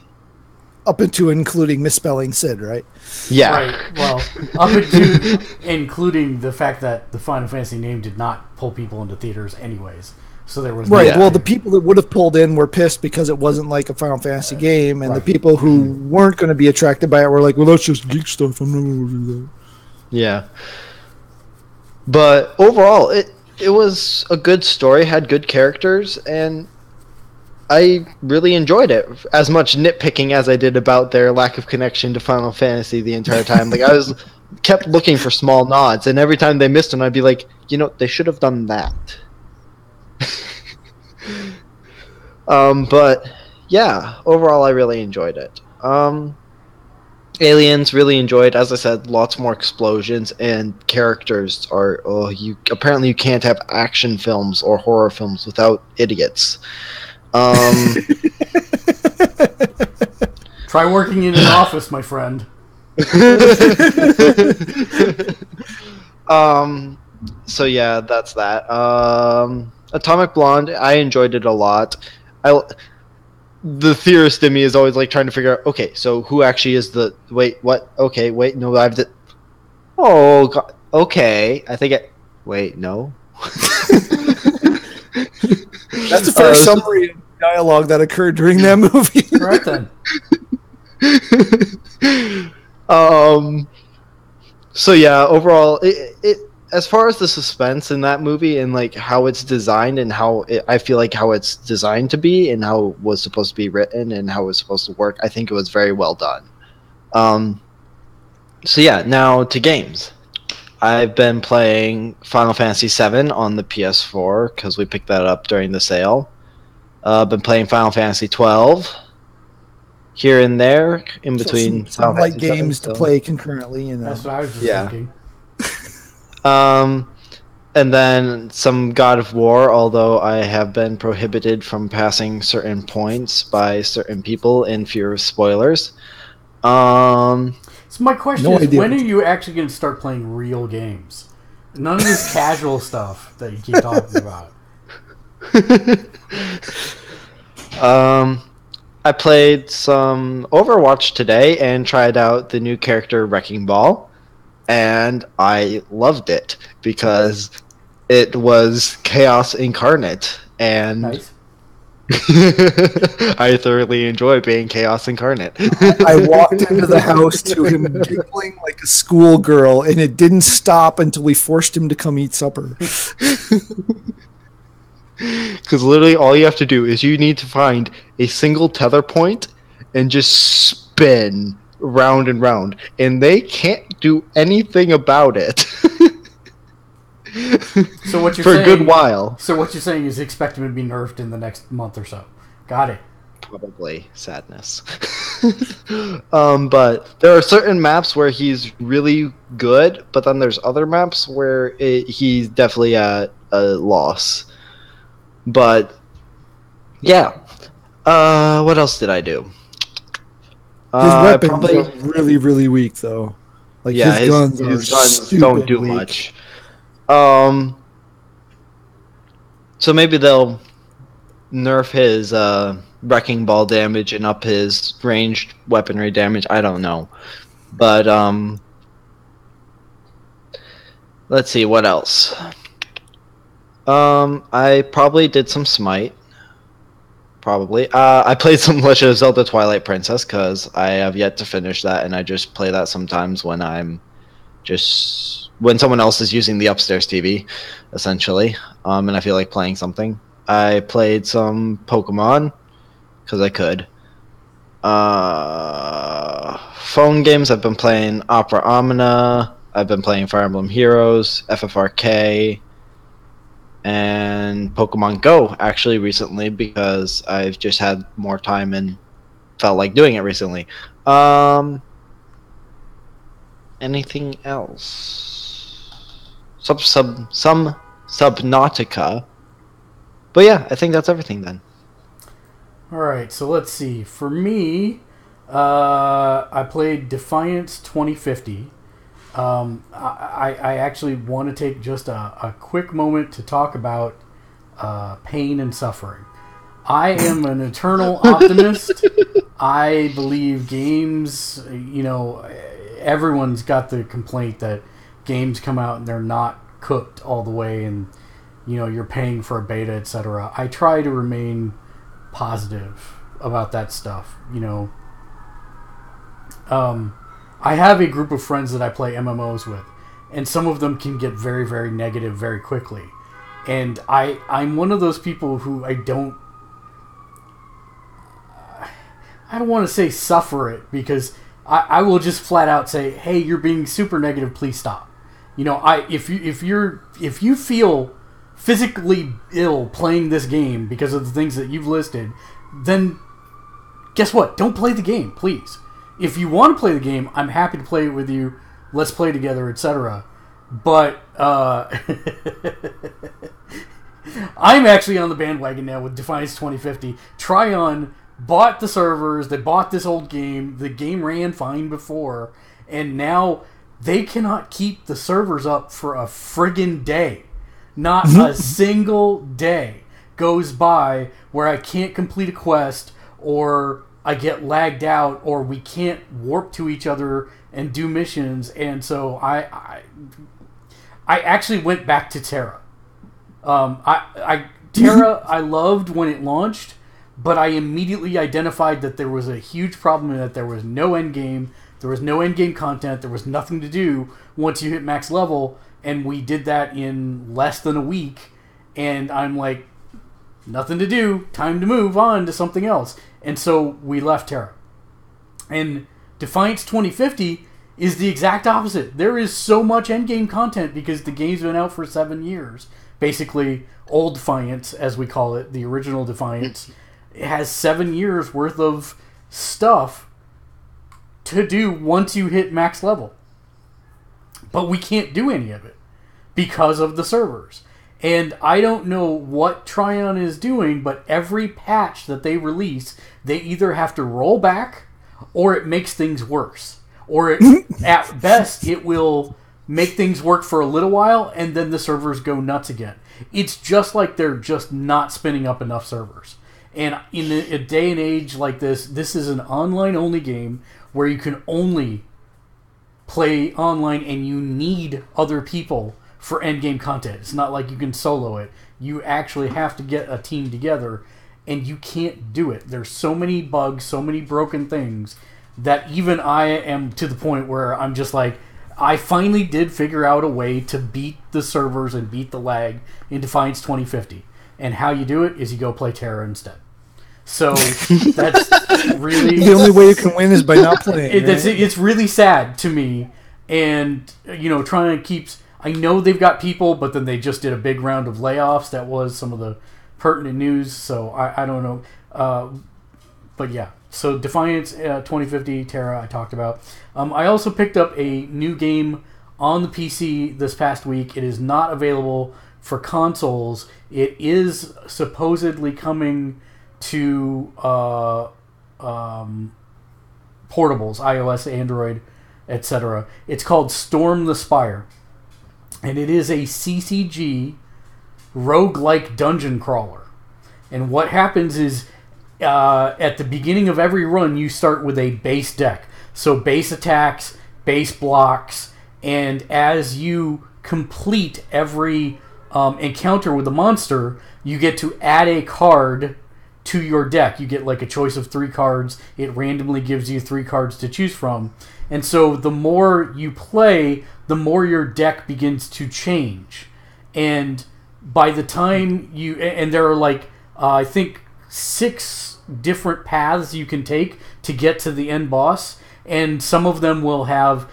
Up into including misspelling Sid, right? Yeah. Right. Well, up into including the fact that the Final Fantasy name did not pull people into theaters anyways. So there was right. Yeah. Well, the people that would have pulled in were pissed because it wasn't like a Final Fantasy game, and the people who weren't going to be attracted by it were like, "Well, that's just geek stuff. I'm not going to do that." Yeah. But overall, it was a good story, had good characters, and I really enjoyed it. As much nitpicking as I did about their lack of connection to Final Fantasy the entire time. Like, I kept looking for small nods, and every time they missed one, I'd be like, they should have done that. But yeah, overall I really enjoyed it. Aliens, really enjoyed. As I said, lots more explosions, and characters are apparently you can't have action films or horror films without idiots. Try working in an office, my friend. So yeah, that's that. Atomic Blonde, I enjoyed it a lot. The theorist in me is always like trying to figure out, okay, so who actually is the what? Okay, wait, no, oh God, okay, I think wait, no. That's a fair summary of dialogue that occurred during that movie. Right then. So yeah, overall, it as far as the suspense in that movie and like how it's designed and I feel like how it's designed to be and how it was supposed to be written and how it was supposed to work, I think it was very well done. So yeah, now to games. I've been playing Final Fantasy VII on the PS4 because we picked that up during the sale. Been playing Final Fantasy 12 here and there in between. Some light games to play concurrently. That's what I was just thinking. And then some God of War, although I have been prohibited from passing certain points by certain people in fear of spoilers. So my question is, when are you actually going to start playing real games? None of this casual stuff that you keep talking about. I played some Overwatch today and tried out the new character Wrecking Ball, and I loved it because it was chaos incarnate, and Nice. I thoroughly enjoy being chaos incarnate. I walked into the house to him giggling like a schoolgirl, and it didn't stop until we forced him to come eat supper. Because literally all you have to do is you need to find a single tether point and just spin round and round, and they can't do anything about it. So what you're for saying, a good while. So what you're saying is expect him to be nerfed in the next month or so. Got it. Probably sadness. But there are certain maps where he's really good, but then there's other maps where he's definitely at a loss. But yeah, what else did I do? His weapons are really, really weak, though. Like his guns don't do weak. much. So maybe they'll nerf his wrecking ball damage and up his ranged weaponry damage. I don't know, but let's see what else. I probably did some Smite. Probably. I played some Legend of Zelda Twilight Princess because I have yet to finish that, and I just play that sometimes when when someone else is using the upstairs TV, essentially, and I feel like playing something. I played some Pokemon because I could. phone games, I've been playing Opera Omnia. I've been playing Fire Emblem Heroes, FFRK, and Pokemon Go, actually, recently, because I've just had more time and felt like doing it recently. Anything else? Some Subnautica. But yeah, I think that's everything then. Alright, so let's see. For me, I played Defiance 2050. I actually want to take just a quick moment to talk about pain and suffering. I am an eternal optimist. I believe games, everyone's got the complaint that games come out and they're not cooked all the way and, you're paying for a beta, etc. I try to remain positive about that stuff, I have a group of friends that I play MMOs with, and some of them can get very, very negative very quickly. And I'm one of those people who I don't want to say suffer it, because I will just flat out say, hey, you're being super negative, please stop. If you feel physically ill playing this game because of the things that you've listed, then guess what? Don't play the game, please. If you want to play the game, I'm happy to play it with you. Let's play together, etc. But I'm actually on the bandwagon now with Defiance 2050. Tryon bought the servers. They bought this old game. The game ran fine before. And now they cannot keep the servers up for a friggin' day. Not a single day goes by where I can't complete a quest, or I get lagged out, or we can't warp to each other and do missions. And so I actually went back to Terra. Terra I loved when it launched, but I immediately identified that there was a huge problem, and that there was no end game. There was no end game content. There was nothing to do once you hit max level, and we did that in less than a week. And I'm like, nothing to do. Time to move on to something else. And so we left Terra. And Defiance 2050 is the exact opposite. There is so much endgame content because the game's been out for 7 years. Basically, old Defiance, as we call it, the original Defiance, it has 7 years worth of stuff to do once you hit max level. But we can't do any of it because of the servers. And I don't know what Tryon is doing, but every patch that they release, they either have to roll back, or it makes things worse. Or at best, it will make things work for a little while, and then the servers go nuts again. It's just like they're just not spinning up enough servers. And in a day and age like this, this is an online-only game where you can only play online, and you need other people for endgame content. It's not like you can solo it. You actually have to get a team together, and you can't do it. There's so many bugs, so many broken things, that even I am to the point where I'm just like, I finally did figure out a way to beat the servers and beat the lag in Defiance 2050. And how you do it is you go play Terra instead. So that's really... The only way you can win is by not playing. It's really sad to me. And, Tryon keeps... I know they've got people, but then they just did a big round of layoffs. That was some of the pertinent news, so I don't know. But yeah, so Defiance 2050, Terra, I talked about. I also picked up a new game on the PC this past week. It is not available for consoles. It is supposedly coming to portables, iOS, Android, etc. It's called Storm the Spire. And it is a CCG roguelike dungeon crawler. And what happens is, at the beginning of every run, you start with a base deck. So base attacks, base blocks, and as you complete every encounter with a monster, you get to add a card to your deck. You get like a choice of 3 cards. It randomly gives you 3 cards to choose from. And so the more you play, the more your deck begins to change. And by the time you... And there are like, I think, 6 different paths you can take to get to the end boss. and some of them will have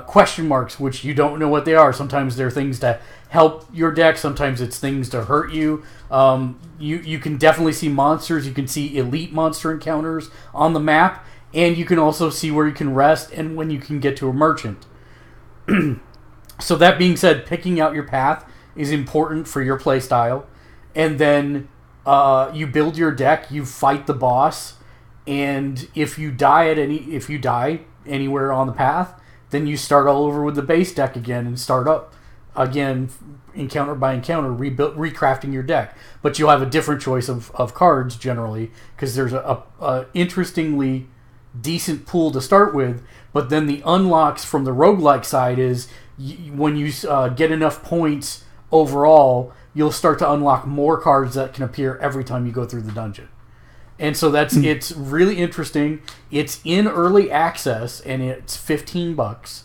question marks, which you don't know what they are. Sometimes they're things to help your deck. Sometimes it's things to hurt you. You can definitely see monsters. You can see elite monster encounters on the map, and you can also see where you can rest and when you can get to a merchant. So that being said, picking out your path is important for your playstyle, and then you build your deck, you fight the boss, and if you die anywhere on the path, then you start all over with the base deck again and start up again, encounter by encounter, recrafting your deck. But you'll have a different choice of cards generally, because there's a interestingly decent pool to start with. But then the unlocks from the roguelike side is when you get enough points overall, you'll start to unlock more cards that can appear every time you go through the dungeon. And so it's really interesting. It's in early access, and it's $15.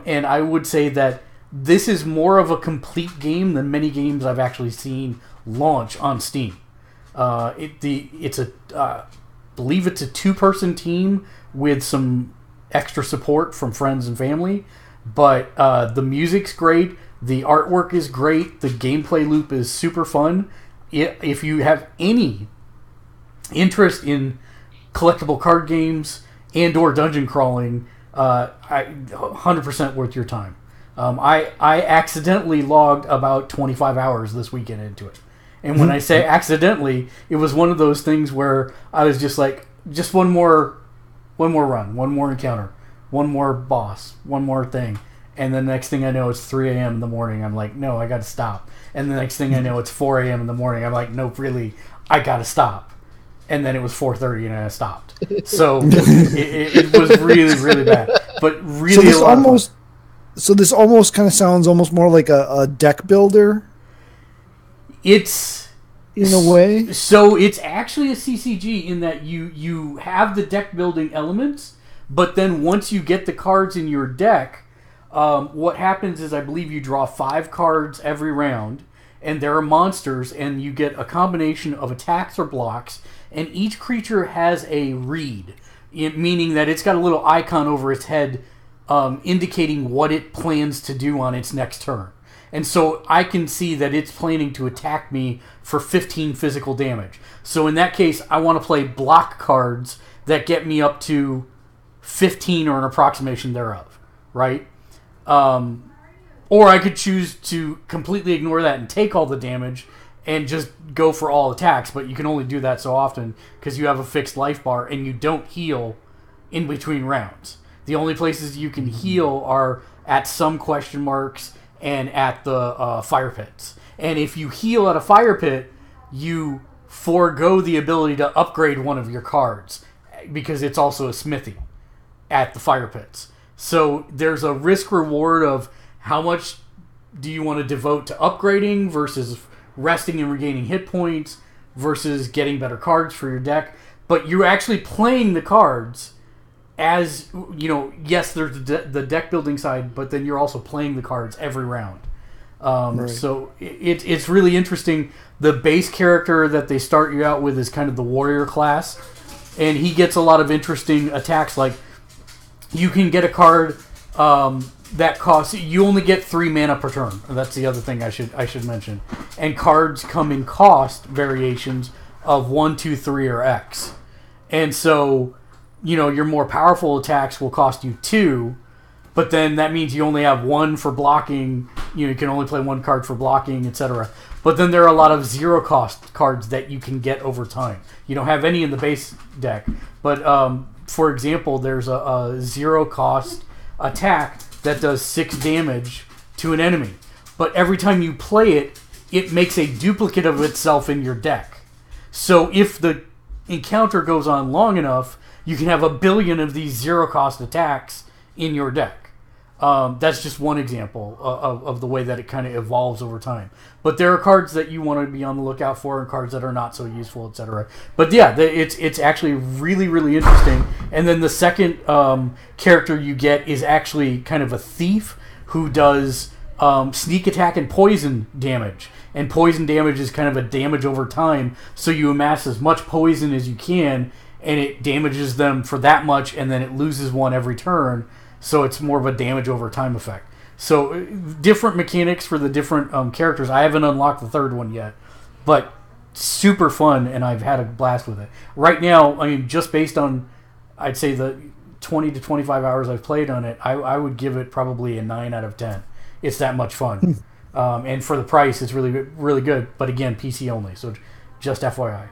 And I would say that this is more of a complete game than many games I've actually seen launch on Steam. Believe it's a 2-person team with some extra support from friends and family. But the music's great, the artwork is great, the gameplay loop is super fun. If you have any interest in collectible card games and or dungeon crawling, 100% worth your time. I accidentally logged about 25 hours this weekend into it. And when I say accidentally, it was one of those things where I was just like, just one more run, one more encounter, one more boss, one more thing. And the next thing I know, it's 3 a.m. in the morning. I'm like, no, I got to stop. And the next thing I know, it's 4 a.m. in the morning. I'm like, no, really, I got to stop. And then it was 4:30 and I stopped. So it was really, really bad. But really a lot of fun. So this almost kind of sounds almost more like a deck builder. It's in a way. So it's actually a CCG in that you have the deck building elements, but then once you get the cards in your deck, what happens is I believe you draw 5 cards every round, and there are monsters, and you get a combination of attacks or blocks, and each creature has a read, meaning that it's got a little icon over its head indicating what it plans to do on its next turn. And so I can see that it's planning to attack me for 15 physical damage. So in that case, I want to play block cards that get me up to 15 or an approximation thereof, right? Or I could choose to completely ignore that and take all the damage and just go for all attacks, but you can only do that so often because you have a fixed life bar and you don't heal in between rounds. The only places you can heal are at some question marks and at the fire pits. And if you heal at a fire pit, you forego the ability to upgrade one of your cards because it's also a smithy at the fire pits. So there's a risk reward of how much do you want to devote to upgrading versus resting and regaining hit points versus getting better cards for your deck. But you're actually playing the cards as, you know, yes, there's the deck building side, but then you're also playing the cards every round. Right. So it's really interesting. The base character that they start you out with is kind of the warrior class, and he gets a lot of interesting attacks. Like, you can get a card that costs, you only get 3 mana per turn. That's the other thing I should mention. And cards come in cost variations of 1, 2, 3, or X. And so, you know, your more powerful attacks will cost you 2, but then that means you only have 1 for blocking. You can only play 1 card for blocking, etc. But then there are a lot of zero cost cards that you can get over time. You don't have any in the base deck, but for example, there's a 0 cost attack that does 6 damage to an enemy. But every time you play it, it makes a duplicate of itself in your deck. So if the encounter goes on long enough, you can have 1 billion of these 0 cost attacks in your deck. That's just one example of the way that it kind of evolves over time. But there are cards that you want to be on the lookout for and cards that are not so useful, etc. But yeah, it's actually really, really interesting. And then the second character you get is actually kind of a thief who does sneak attack and poison damage. And poison damage is kind of a damage over time, so you amass as much poison as you can, and it damages them for that much, and then it loses one every turn, so it's more of a damage over time effect. So different mechanics for the different characters. I haven't unlocked the third one yet, but super fun, and I've had a blast with it. Right now, I mean, just based on, I'd say the 20 to 25 hours I've played on it, I would give it probably a 9 out of 10. It's that much fun. And for the price, it's really, really good. But again, PC only, so just FYI.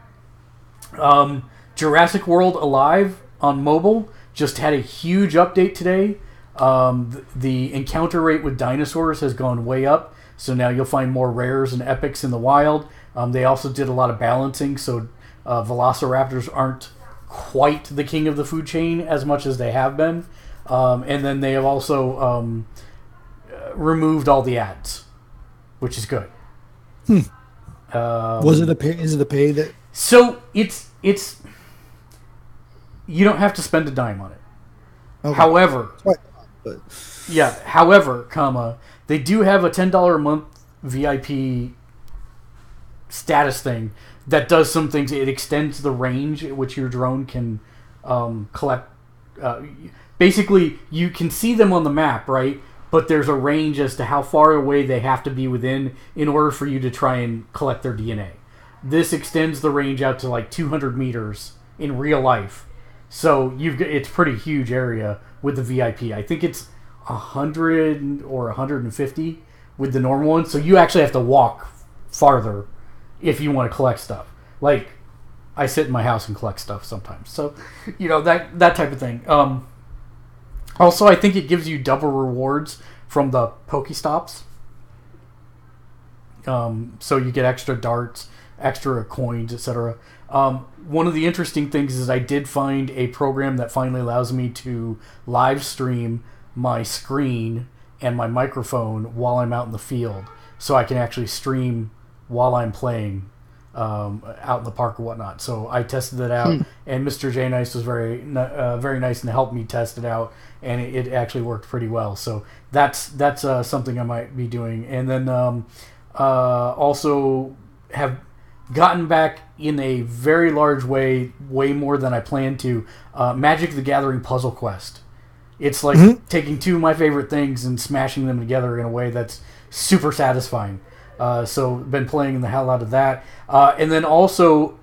Jurassic World Alive on mobile just had a huge update today. The encounter rate with dinosaurs has gone way up, so now you'll find more rares and epics in the wild. They also did a lot of balancing, so velociraptors aren't quite the king of the food chain as much as they have been. And then they have also removed all the ads, which is good. Was it a pay? Is it a pay that? So it's you don't have to spend a dime on it. Okay. However, But they do have a $10 a month VIP status thing that does some things. It extends the range at which your drone can collect. Basically, you can see them on the map, right? But there's a range as to how far away they have to be within in order for you to try and collect their DNA. This extends the range out to like 200 meters in real life. So it's a pretty huge area with the VIP. I think it's 100 or 150 with the normal one. So you actually have to walk farther if you want to collect stuff. Like, I sit in my house and collect stuff sometimes. So, that type of thing. Also, I think it gives you double rewards from the Pokestops. So you get extra darts, extra coins, etc. One of the interesting things is I did find a program that finally allows me to live stream my screen and my microphone while I'm out in the field. So I can actually stream while I'm playing out in the park or whatnot. So I tested it out, and Mr. J Nice was very nice and helped me test it out, and it actually worked pretty well. So that's something I might be doing. And then also have gotten back in a very large way more than I planned to, Magic the Gathering Puzzle Quest. It's like taking two of my favorite things and smashing them together in a way that's super satisfying. So been playing the hell out of that. And then also,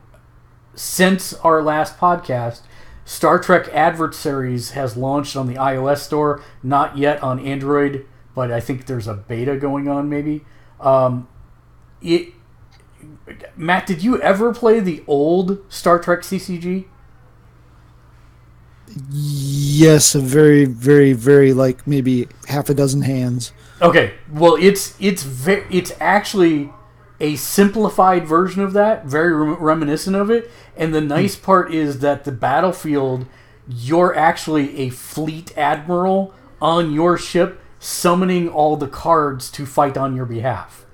since our last podcast, Star Trek Adversaries has launched on the iOS store, not yet on Android, but I think there's a beta going on maybe. Matt, did you ever play the old Star Trek CCG? Yes, a very, very, very, like maybe half a dozen hands. Okay, well, it's actually a simplified version of that, very reminiscent of it. And the nice part is that the battlefield, you're actually a fleet admiral on your ship, summoning all the cards to fight on your behalf.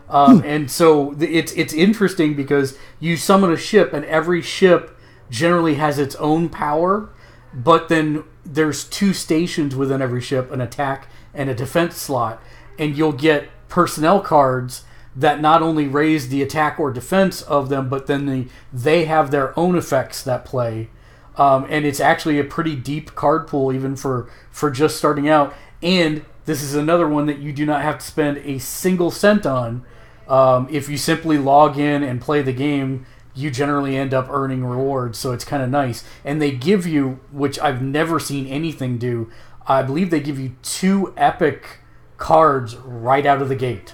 And so it's interesting because you summon a ship, and every ship generally has its own power, but then there's two stations within every ship, an attack and a defense slot, and you'll get personnel cards that not only raise the attack or defense of them, but then they have their own effects that play. And it's actually a pretty deep card pool even for just starting out. And this is another one that you do not have to spend a single cent on. If you simply log in and play the game, you generally end up earning rewards, so it's kind of nice. And they give you, which I've never seen anything do, I believe they give you 2 epic cards right out of the gate.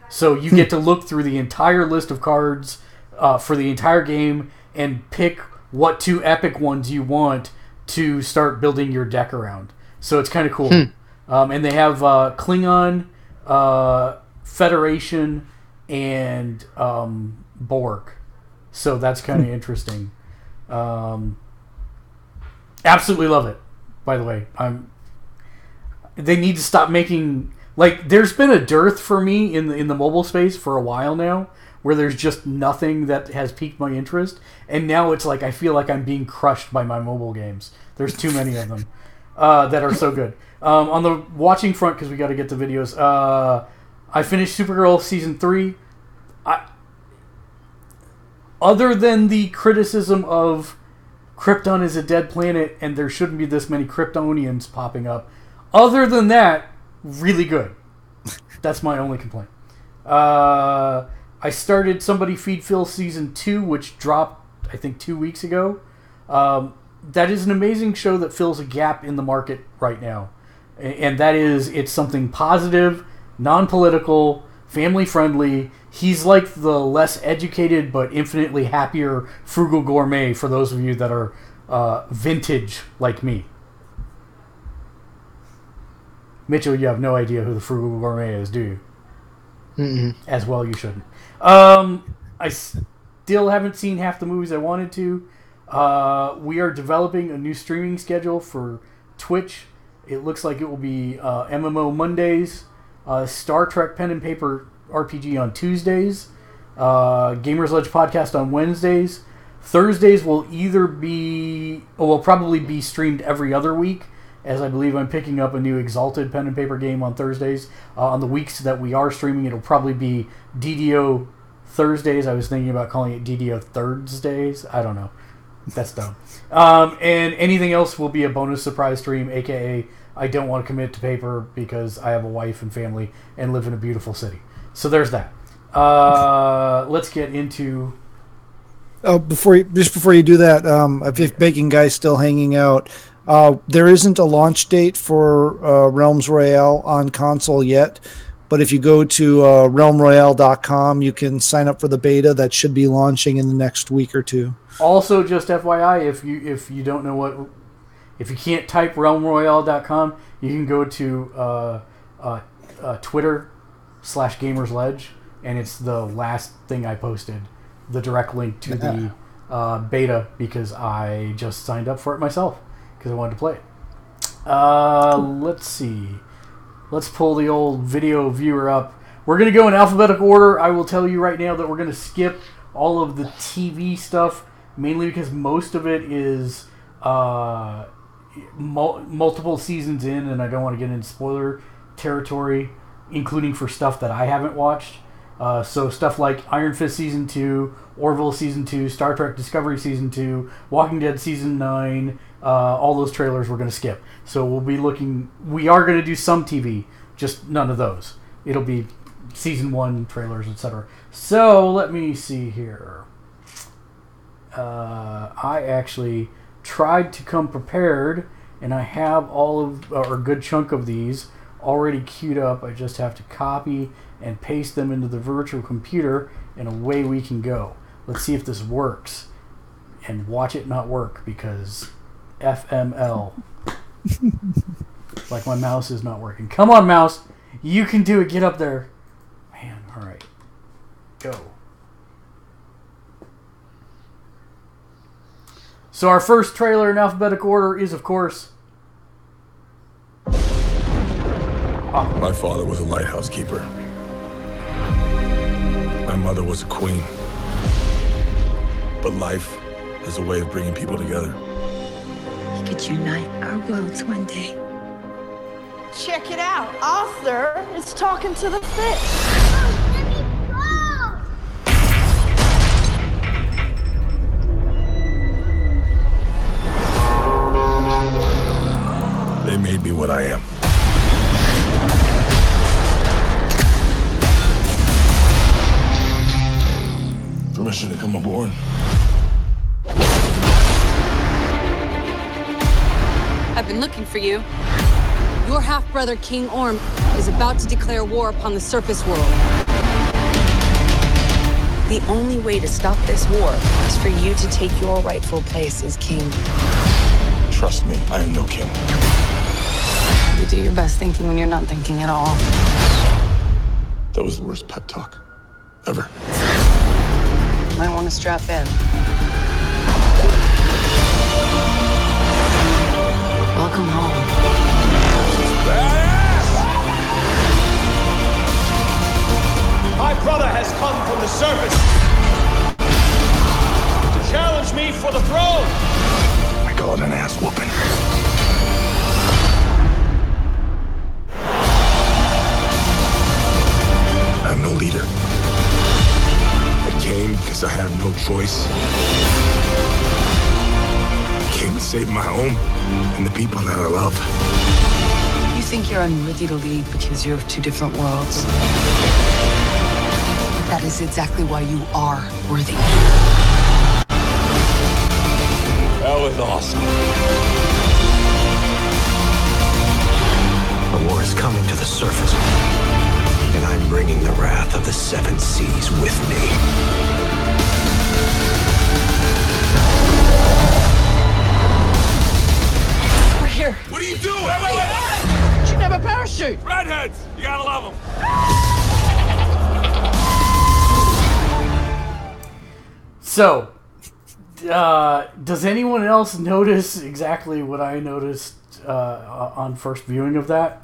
So you get to look through the entire list of cards for the entire game and pick what 2 epic ones you want to start building your deck around. So it's kind of cool. And they have Klingon, Federation, and Borg. So that's kind of interesting. Absolutely love it, by the way. They need to stop making... Like, there's been a dearth for me in the mobile space for a while now, where there's just nothing that has piqued my interest. And now it's like I feel like I'm being crushed by my mobile games. There's too many of them that are so good. On the watching front, because we got to get the videos, I finished Supergirl Season 3. Other than the criticism of Krypton is a dead planet and there shouldn't be this many Kryptonians popping up. Other than that, really good. That's my only complaint. I started Somebody Feed Phil Season 2, which dropped, I think, 2 weeks ago. That is an amazing show that fills a gap in the market right now. And that is, it's something positive, non-political, family-friendly. He's like the less educated but infinitely happier frugal gourmet for those of you that are vintage like me. Mitchell, you have no idea who the frugal gourmet is, do you? Mm-mm. As well, you shouldn't. I still haven't seen half the movies I wanted to. We are developing a new streaming schedule for Twitch. It looks like it will be MMO Mondays, Star Trek Pen and Paper RPG on Tuesdays, Gamersledge Podcast on Wednesdays. Thursdays will probably be streamed every other week, as I believe I'm picking up a new Exalted Pen and Paper game on Thursdays. On the weeks that we are streaming, it'll probably be DDO Thursdays. I was thinking about calling it DDO Thursdays. I don't know. That's dumb. And anything else will be a bonus surprise stream, aka I don't want to commit to paper because I have a wife and family and live in a beautiful city. So there's that. Let's get into... Oh, before you do that, if Baking Guy's still hanging out, there isn't a launch date for Realms Royale on console yet, but if you go to realmroyale.com, you can sign up for the beta that should be launching in the next week or two. Also, just FYI, if you don't know if you can't type realmroyale.com, you can go to Twitter/Gamersledge, and it's the last thing I posted, the direct link to the beta, because I just signed up for it myself because I wanted to play it. Let's see. Let's pull the old video viewer up. We're going to go in alphabetical order. I will tell you right now that we're going to skip all of the TV stuff, mainly because most of it is multiple seasons in, and I don't want to get into spoiler territory, including for stuff that I haven't watched. So stuff like Iron Fist Season 2, Orville Season 2, Star Trek Discovery Season 2, Walking Dead Season 9, all those trailers we're going to skip. So we are going to do some TV, just none of those. It'll be Season 1 trailers, etc. So let me see here. I actually tried to come prepared, and I have a good chunk of these already queued up. I just have to copy and paste them into the virtual computer, and away we can go. Let's see if this works, and watch it not work, because FML. Like my mouse is not working. Come on, mouse. You can do it. Get up there. Man, alright. Go. So our first trailer in alphabetical order is, of course... My father was a lighthouse keeper. My mother was a queen. But life is a way of bringing people together. We could unite our worlds one day. Check it out. Arthur is talking to the fish. They made me what I am. Permission to come aboard. I've been looking for you. Your half-brother, King Orm, is about to declare war upon the surface world. The only way to stop this war is for you to take your rightful place as king. Trust me, I am no king. You do your best thinking when you're not thinking at all. That was the worst pep talk ever. Might want to strap in. Welcome home. My brother has come from the surface to challenge me for the throne. I call it an ass whooping. I'm no leader. I came because I have no choice. save my home and the people that I love. You think you're unworthy to lead because you're of two different worlds. That is exactly why you are worthy. That was awesome. The war is coming to the surface, and I'm bringing the wrath of the seven seas with me. We're here. What are you doing? Wait. You should have a parachute. Redheads! You gotta love them. So, does anyone else notice exactly what I noticed on first viewing of that?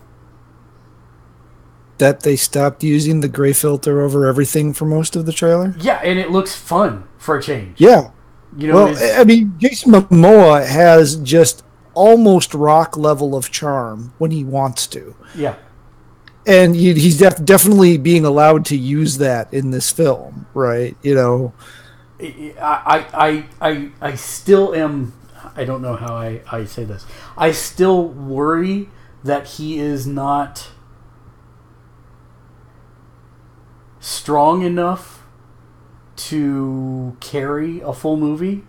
That they stopped using the gray filter over everything for most of the trailer? Yeah, and it looks fun for a change. Yeah. You know, Well, I mean, Jason Momoa has just almost rock level of charm when he wants to. Yeah. And he's definitely being allowed to use that in this film, right? You know, I still am. I don't know how I say this. I still worry that he is not strong enough to carry a full movie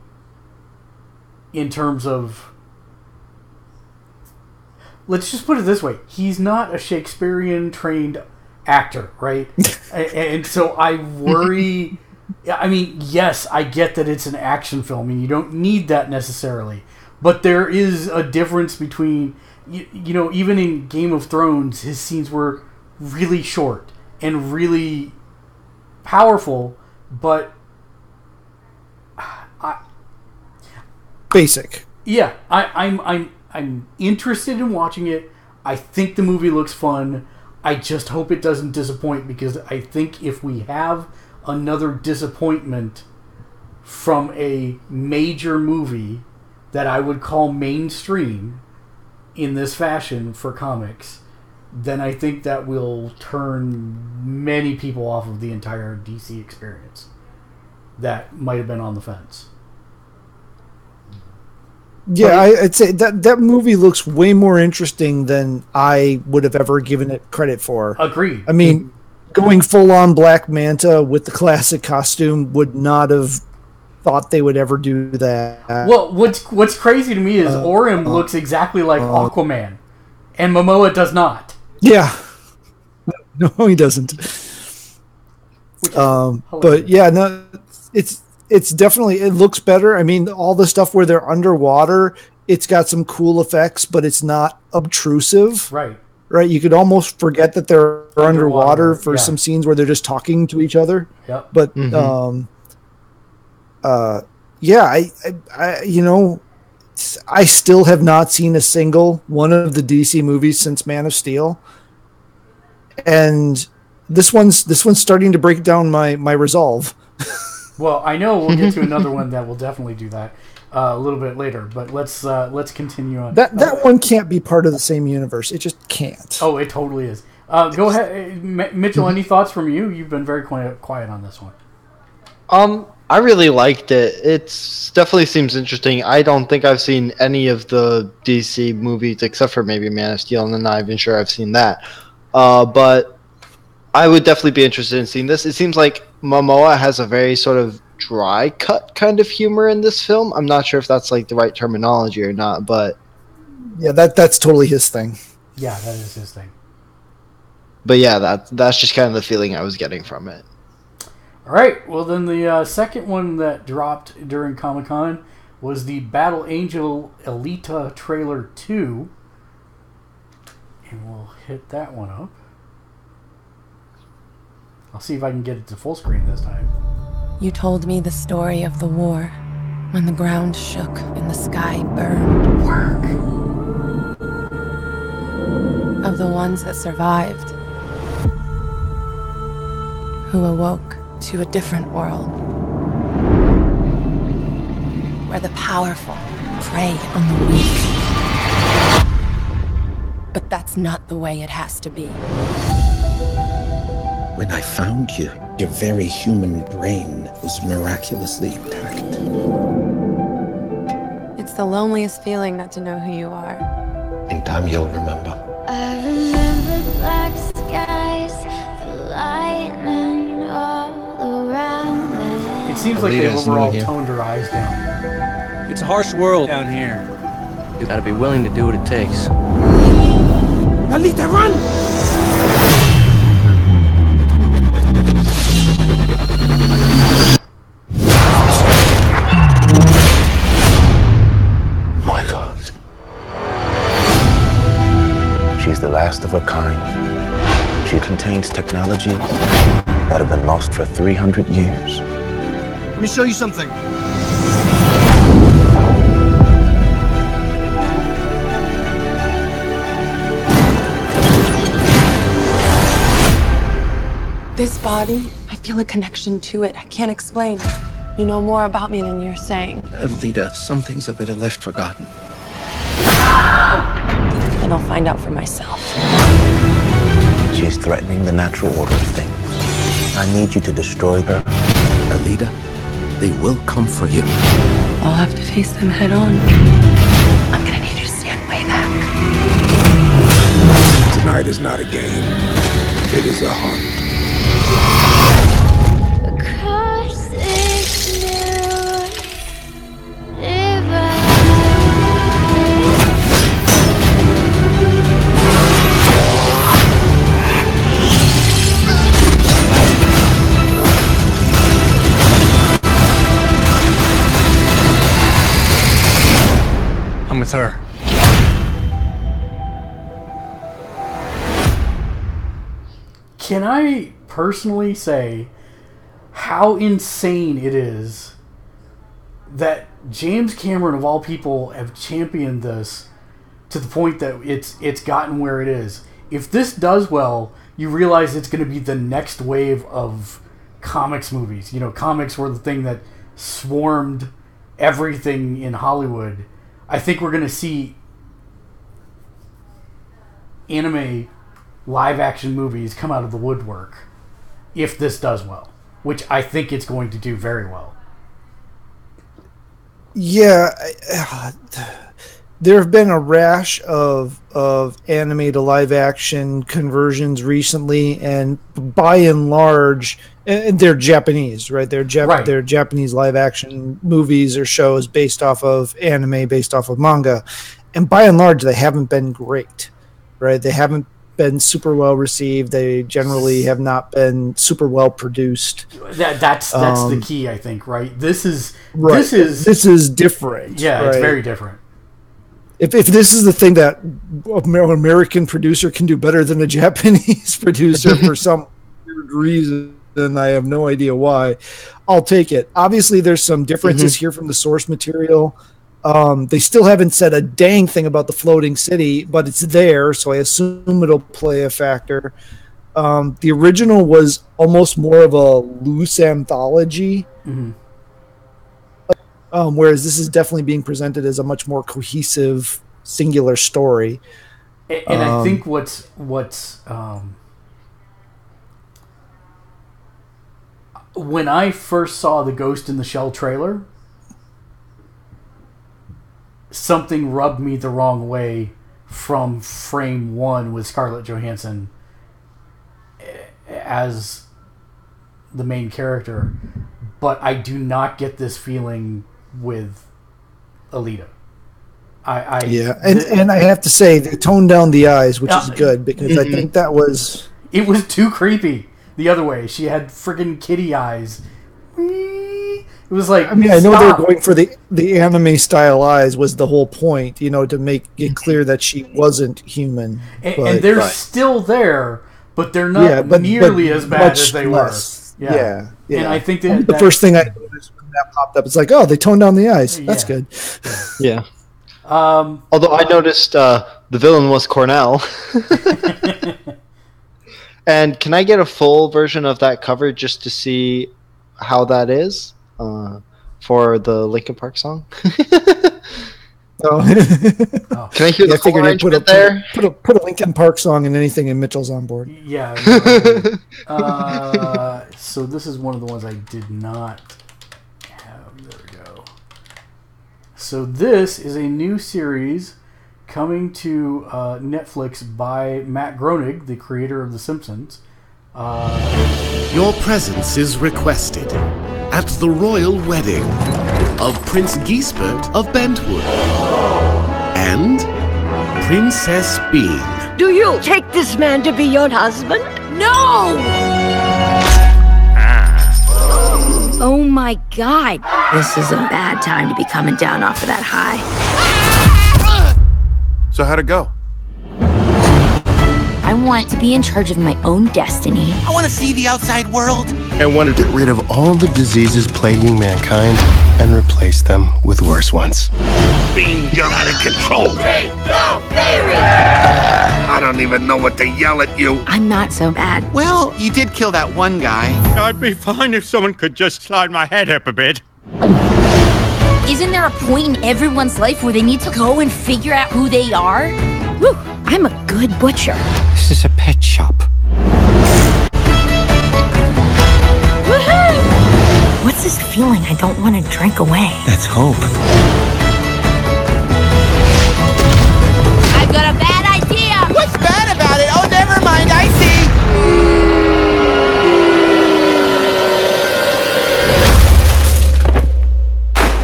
in terms of. Let's just put it this way. He's not a Shakespearean trained actor, right? and so I worry. I mean, yes, I get that it's an action film and you don't need that necessarily. But there is a difference between, you know, even in Game of Thrones, his scenes were really short and really powerful, but basic. Yeah, I'm interested in watching it. I think the movie looks fun. I just hope it doesn't disappoint, because I think if we have another disappointment from a major movie that I would call mainstream in this fashion for comics, then I think that will turn many people off of the entire DC experience that might have been on the fence. Yeah, I'd say that movie looks way more interesting than I would have ever given it credit for. Agreed. I mean, going full on Black Manta with the classic costume would not have thought they would ever do that. Well, what's crazy to me is Orem looks exactly like Aquaman, and Momoa does not. Yeah. No, he doesn't. But yeah, no, it's definitely, it looks better. I mean, all the stuff where they're underwater, it's got some cool effects, but it's not obtrusive. Right. Right. You could almost forget that they're underwater for some scenes where they're just talking to each other. Yep. But, yeah, I you know, I still have not seen a single one of the DC movies since Man of Steel. And this one's starting to break down my resolve. Well, I know we'll get to another one that will definitely do that a little bit later, but let's continue on. That one can't be part of the same universe. It just can't. Oh, it totally is. Go ahead, Mitchell. Any thoughts from you? You've been very quiet on this one. I really liked it. It definitely seems interesting. I don't think I've seen any of the DC movies except for maybe Man of Steel, and I'm not even sure I've seen that. But I would definitely be interested in seeing this. It seems like Momoa has a very sort of dry cut kind of humor in this film. I'm not sure if that's like the right terminology or not, but yeah, that's totally his thing. Yeah, that is his thing. But yeah, that's just kind of the feeling I was getting from it. All right. Well, then the second one that dropped during Comic-Con was the Battle Angel Alita trailer 2. And we'll hit that one up. I'll see if I can get it to full screen this time. You told me the story of the war, when the ground shook and the sky burned. Work. Of the ones that survived, who awoke to a different world, where the powerful prey on the weak. But that's not the way it has to be. When I found you, your very human brain was miraculously intact. It's It's the loneliest feeling not to know who you are. In time, you'll remember. I remember black skies, the lightning all around me. It seems like they've overall toned her eyes down. It's a harsh world down here. You gotta be willing to do what it takes. Alita, run! My God. She's the last of her kind. She contains technologies that have been lost for 300 years. Let me show you something. This body, I feel a connection to it. I can't explain. You know more about me than you're saying. Alita, some things are better left forgotten. And I'll find out for myself. She's threatening the natural order of things. I need you to destroy her. Alita, they will come for you. I'll have to face them head on. I'm gonna need you to stand way back. Tonight is not a game. It is a hunt. Across this new divide. I'm with her. Can I personally say how insane it is that James Cameron, of all people, have championed this to the point that it's gotten where it is? If this does well, you realize it's going to be the next wave of comics movies. You know, comics were the thing that swarmed everything in Hollywood. I think we're going to see anime live action movies come out of the woodwork if this does well, which I think it's going to do very well. Yeah, there have been a rash of anime to live action conversions recently, and by and large, and they're Japanese, right? They're Japanese live action movies or shows based off of anime, based off of manga, and by and large, they haven't been great, right? They haven't been super well received. They generally have not been super well produced. That's the key, I think. Right? This is different. Yeah, right? It's very different. If this is the thing that an American producer can do better than a Japanese producer for some weird reason, then I have no idea why, I'll take it. Obviously, there's some differences here from the source material. They still haven't said a dang thing about the floating city, but it's there, so I assume it'll play a factor. The original was almost more of a loose anthology, whereas this is definitely being presented as a much more cohesive, singular story. And I think what's when I first saw the Ghost in the Shell trailer, something rubbed me the wrong way from frame one with Scarlett Johansson as the main character, but I do not get this feeling with Alita. And I have to say they toned down the eyes, which is good, because I think that was... It was too creepy the other way. She had friggin' kitty eyes. It was like, I mean, I know they're going for the anime style eyes was the whole point, to make it clear that she wasn't human. And they're still there, but they're not nearly as bad as they were. Yeah. And I think that the first thing I noticed when that popped up, it's like, oh, they toned down the eyes. That's good. Yeah. Although I noticed the villain was Cornell. And can I get a full version of that cover just to see how that is for the Linkin Park song? Oh. Can I hear the full arrangement there? Put a Linkin Park song in anything and Mitchell's on board. Yeah. So this is one of the ones I did not have. There we go. So this is a new series coming to Netflix by Matt Groening, the creator of The Simpsons. Your presence is requested at the royal wedding of Prince Giesbert of Bentwood and Princess Bean. Do you take this man to be your husband? No! Oh my god. This is a bad time to be coming down off of that high. So how'd it go? I want to be in charge of my own destiny. I want to see the outside world. I want to get rid of all the diseases plaguing mankind and replace them with worse ones. Being you're out of control. I don't even know what to yell at you. I'm not so bad. Well, you did kill that one guy. I'd be fine if someone could just slide my head up a bit. Isn't there a point in everyone's life where they need to go and figure out who they are? Whew, I'm a good butcher. This is a pet shop. Woohoo! What's this feeling I don't want to drink away? That's hope. I've got a bad idea! What's bad about it? Oh, never mind, I see.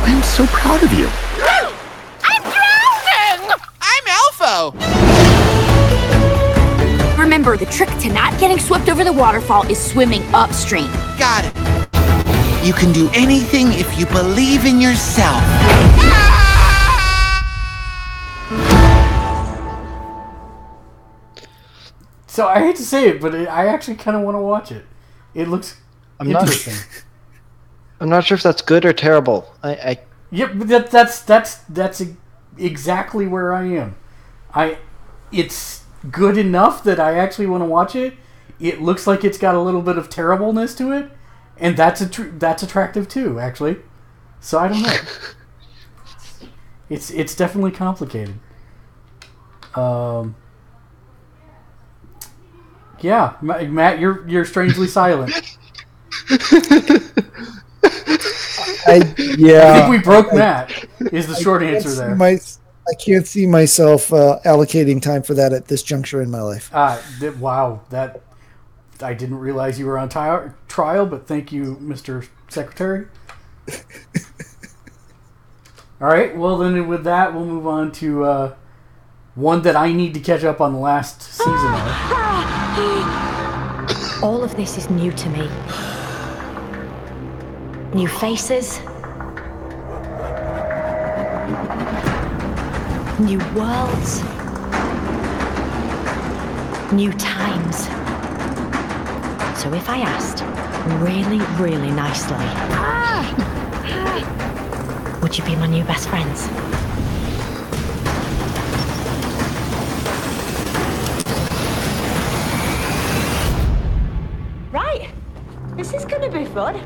I'm so proud of you. I'm drowning! I'm Alpha. Remember, the trick to not getting swept over the waterfall is swimming upstream. Got it. You can do anything if you believe in yourself. So I hate to say it, but I actually kind of want to watch it. It looks interesting. I'm not sure if that's good or terrible. Yeah, but that's exactly where I am. It's good enough that I actually want to watch it. It looks like it's got a little bit of terribleness to it, and that's attractive too, actually. So I don't know. It's definitely complicated. Yeah, Matt, you're strangely silent. I think we broke Matt. Is the short answer there? I can't see myself allocating time for that at this juncture in my life. Wow, that I didn't realize you were on trial, but thank you, Mr. Secretary. All right, well then with that, we'll move on to one that I need to catch up on the last season of. All of this is new to me. New faces. New worlds. New times. So if I asked really, really nicely, would you be my new best friends? Right. This is gonna be fun.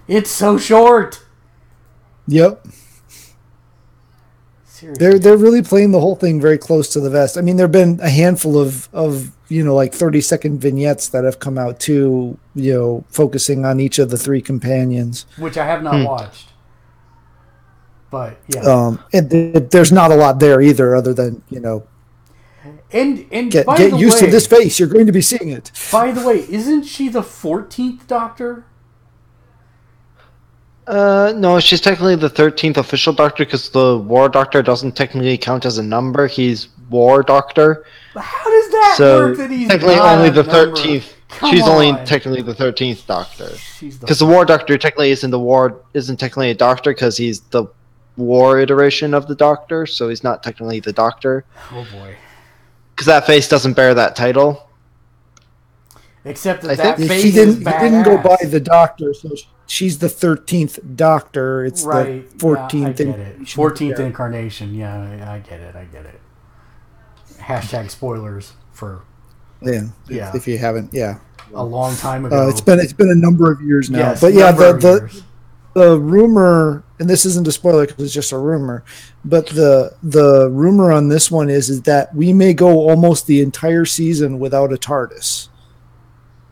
It's so short. Yep. Seriously. They're really playing the whole thing very close to the vest. I mean, there've been a handful of like 30-second vignettes that have come out too, focusing on each of the three companions, which I have not watched. But yeah. And there's not a lot there either, other than And get by the used way, to this face. You're going to be seeing it. By the way, isn't she the 14th Doctor? No, she's technically the 13th official Doctor because the War Doctor doesn't technically count as a number. He's War Doctor. But how does that work? That he's technically not only the number? 13th. Come She's on. only technically the 13th Doctor. Because the War Doctor technically isn't technically a Doctor because he's the War iteration of the Doctor, so he's not technically the Doctor. Oh boy. Because that face doesn't bear that title. Except that face he is didn't go badass. by the Doctor, so she's the 13th Doctor. It's Right. the 14th. Yeah, I get it. 14th incarnation. Yeah, I get it. Hashtag spoilers for. Yeah. Yeah. If you haven't, yeah. A long time ago. It's been a number of years now. Yes, but yeah, number of years. the rumor, and this isn't a spoiler because it's just a rumor, but the rumor on this one is that we may go almost the entire season without a TARDIS,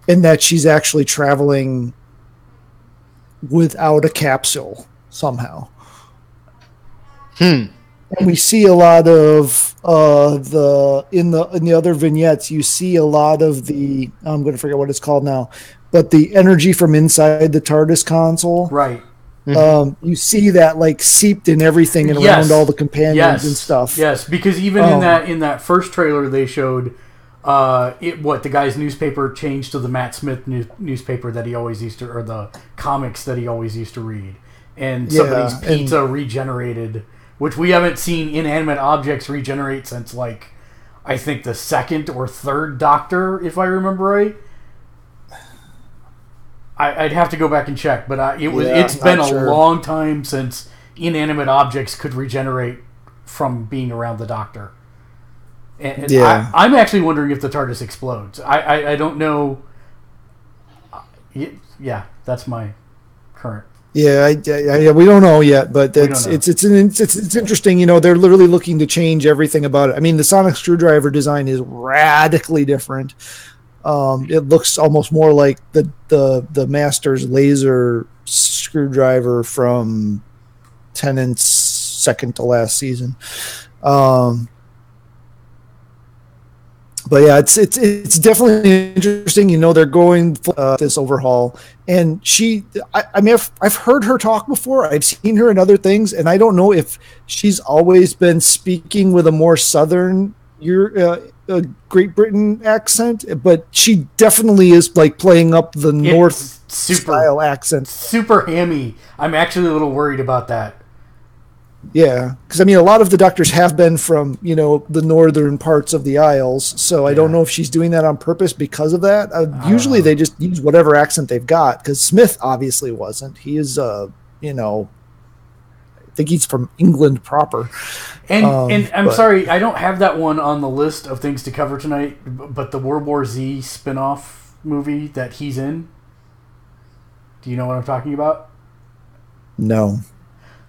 and that she's actually traveling without a capsule somehow. And we see a lot of in the other vignettes. You see a lot of the I'm going to forget what it's called now, but the energy from inside the TARDIS console. Right. You see that like seeped in everything and around all the companions and stuff. Yes, because even in that first trailer they showed the guy's newspaper changed to the Matt Smith newspaper that he always used to, or the comics that he always used to read, and somebody's pizza regenerated, which we haven't seen inanimate objects regenerate since like I think the second or third Doctor, if I remember right. I'd have to go back and check, but it's been a long time since inanimate objects could regenerate from being around the Doctor. And I'm actually wondering if the TARDIS explodes. I don't know. Yeah, that's my current. Yeah, we don't know yet, but it's interesting. You know, they're literally looking to change everything about it. I mean, the sonic screwdriver design is radically different. It looks almost more like the Master's laser screwdriver from Tennant's second to last season. But yeah, it's definitely interesting. You know, they're going for this overhaul, and I've heard her talk before. I've seen her in other things, and I don't know if she's always been speaking with a more southern Great Britain accent, but she definitely is like playing up the North style accent. Super hammy. I'm actually a little worried about that. Yeah, because I mean, a lot of the Doctors have been from, you know, the northern parts of the Isles, so I don't know if she's doing that on purpose because of that. Usually they just use whatever accent they've got, because Smith obviously wasn't. He is, you know, I think he's from England proper. And I'm sorry, I don't have that one on the list of things to cover tonight, but the World War Z spin-off movie that he's in, do you know what I'm talking about? No.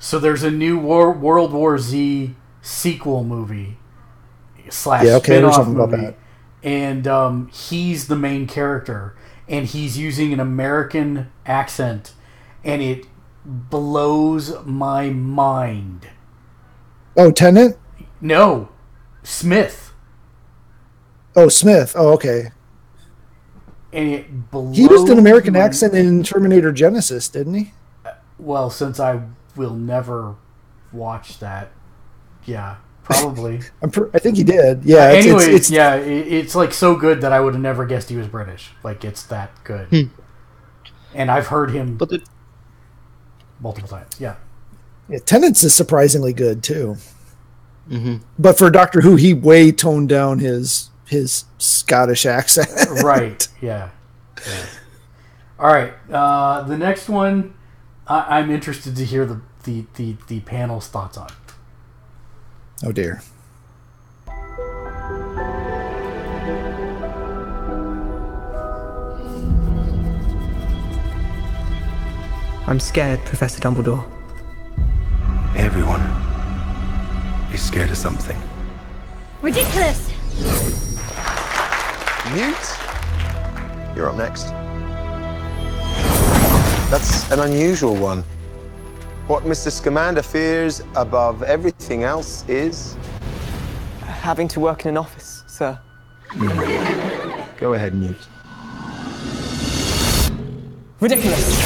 So there's a new World War Z sequel movie / spin-off movie, about that. And he's the main character, and he's using an American accent, and it blows my mind. Oh, Tennant? No, Smith. Oh, Smith. Oh, okay. And it blows. He used an American accent in Terminator Genesis, didn't he? Well, since I will never watch that. Yeah, probably. I think he did. Yeah. Anyways, it's like so good that I would have never guessed he was British. Like, it's that good. And I've heard him multiple times. Yeah. Tennant's is surprisingly good too. But for Doctor Who, he way toned down his Scottish accent. Right. Yeah. All right. The next one, I'm interested to hear the panel's thoughts on. Oh dear. I'm scared, Professor Dumbledore. Everyone is scared of something. Ridiculous! Newt, you're up next. That's an unusual one. What Mr. Scamander fears above everything else is... having to work in an office, sir. Go ahead, Newt. Ridiculous!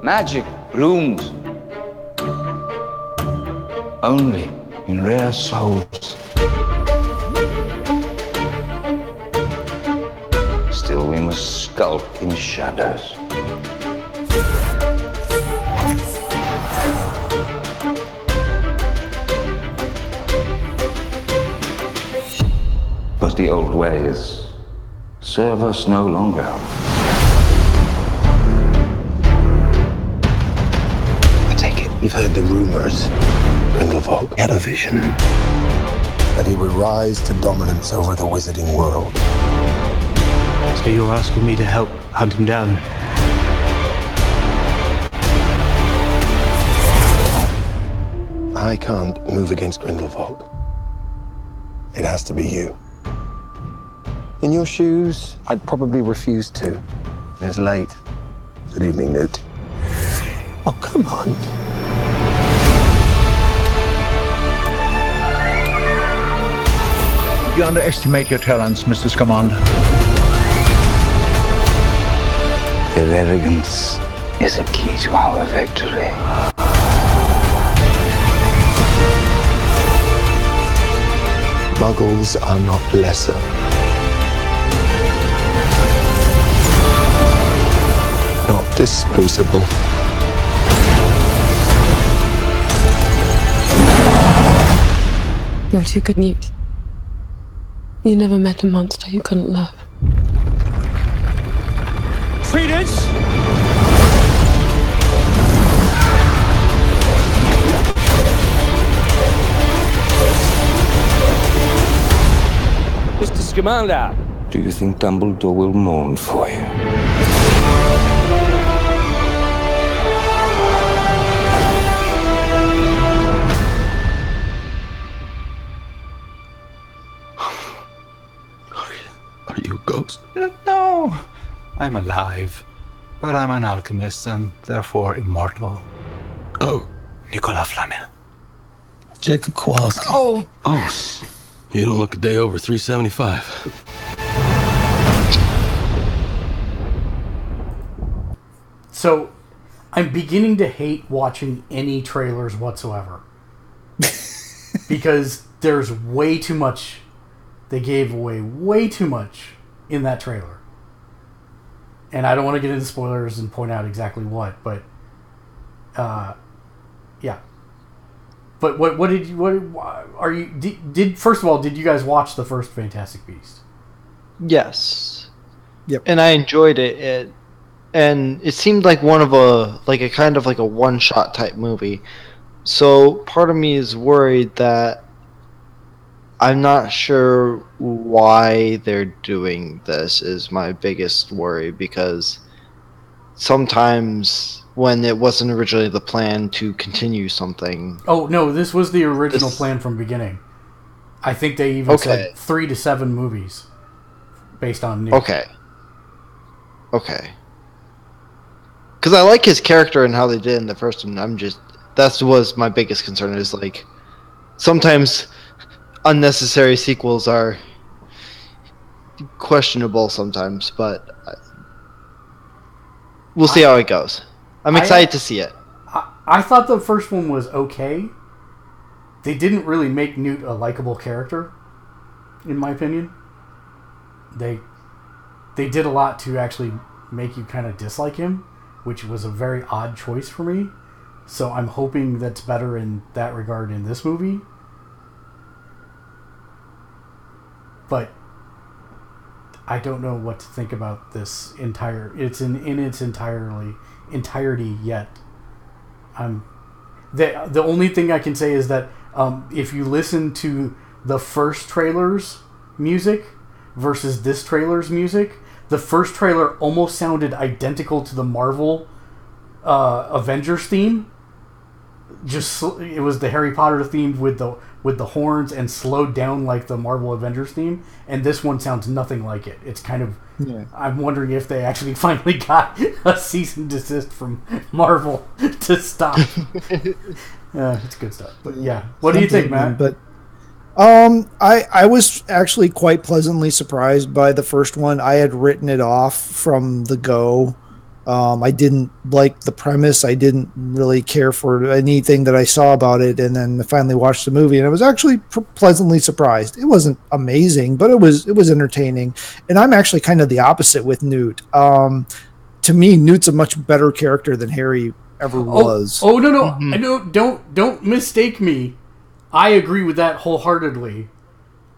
Magic blooms only in rare souls. Still, we must skulk in shadows. But the old ways serve us no longer. You've heard the rumors. Grindelwald had a vision That he would rise to dominance over the wizarding world. So you're asking me to help hunt him down? I can't move against Grindelwald. It has to be you. In your shoes, I'd probably refuse to. It's late. Good evening, Newt. Oh, come on. You underestimate your talents, Mr. Scamander. Their arrogance is a key to our victory. Muggles are not lesser. Not disposable. You're too good, Newt. You never met a monster you couldn't love. Credence! Mr. Scamander! Do you think Dumbledore will mourn for you? Are you a ghost? No, I'm alive. But I'm an alchemist and therefore immortal. Oh. Nicola Flamel. Jacob Kowalski. Oh! Oh, you don't look a day over 375. So, I'm beginning to hate watching any trailers whatsoever. Because there's way too much. They gave away way too much in that trailer. And I don't want to get into spoilers and point out exactly what, but yeah. But what did you first of all, did you guys watch the first Fantastic Beast? Yes. Yep. And I enjoyed it. And it seemed like a kind of like a one-shot type movie. So part of me is worried that I'm not sure why they're doing this is my biggest worry, because sometimes when it wasn't originally the plan to continue something... Oh, no, this was the original plan from the beginning. I think they even said 3 to 7 movies based on Newt. Okay. Because I like his character and how they did in the first one. That was my biggest concern, is like sometimes unnecessary sequels are questionable sometimes, but we'll see how it goes. I'm excited to see it. I thought the first one was okay. They didn't really make Newt a likable character, in my opinion. They did a lot to actually make you kind of dislike him, which was a very odd choice for me. So I'm hoping that's better in that regard in this movie. But I don't know what to think about this it's in its entirety yet. The only thing I can say is that if you listen to the first trailer's music versus this trailer's music, the first trailer almost sounded identical to the Marvel Avengers theme. It was the Harry Potter theme with the horns and slowed down like the Marvel Avengers theme, and this one sounds nothing like it. It's kind of... Yeah. I'm wondering if they actually finally got a cease and desist from Marvel to stop. It's good stuff. But yeah, what do you think, Matt? But I was actually quite pleasantly surprised by the first one. I had written it off from the go. I didn't like the premise. I didn't really care for anything that I saw about it, and then I finally watched the movie, and I was actually pleasantly surprised. It wasn't amazing, but it was entertaining. And I'm actually kind of the opposite with Newt. To me, Newt's a much better character than Harry ever was. Oh no, mm-hmm. No, don't mistake me. I agree with that wholeheartedly.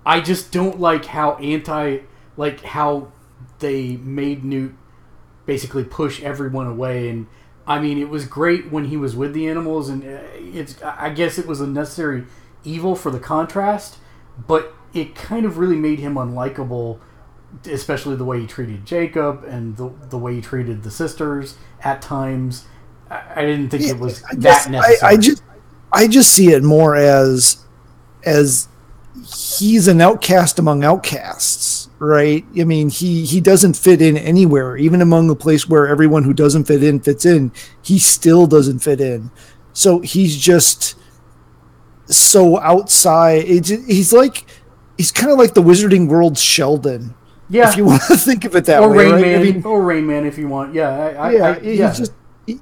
I just don't like how how they made Newt basically push everyone away. And I mean, it was great when he was with the animals, and I guess it was a necessary evil for the contrast, but it kind of really made him unlikable, especially the way he treated Jacob and the way he treated the sisters at times. I didn't think it was that necessary. I just see it more as he's an outcast among outcasts, right? I mean, he doesn't fit in anywhere, even among the place where everyone who doesn't fit in fits in. He still doesn't fit in. So he's just so outside. He's kind of like the Wizarding World's Sheldon. Yeah. If you want to think of it that or way, Rain right? Man, I mean, or Rain Man, if you want. Yeah,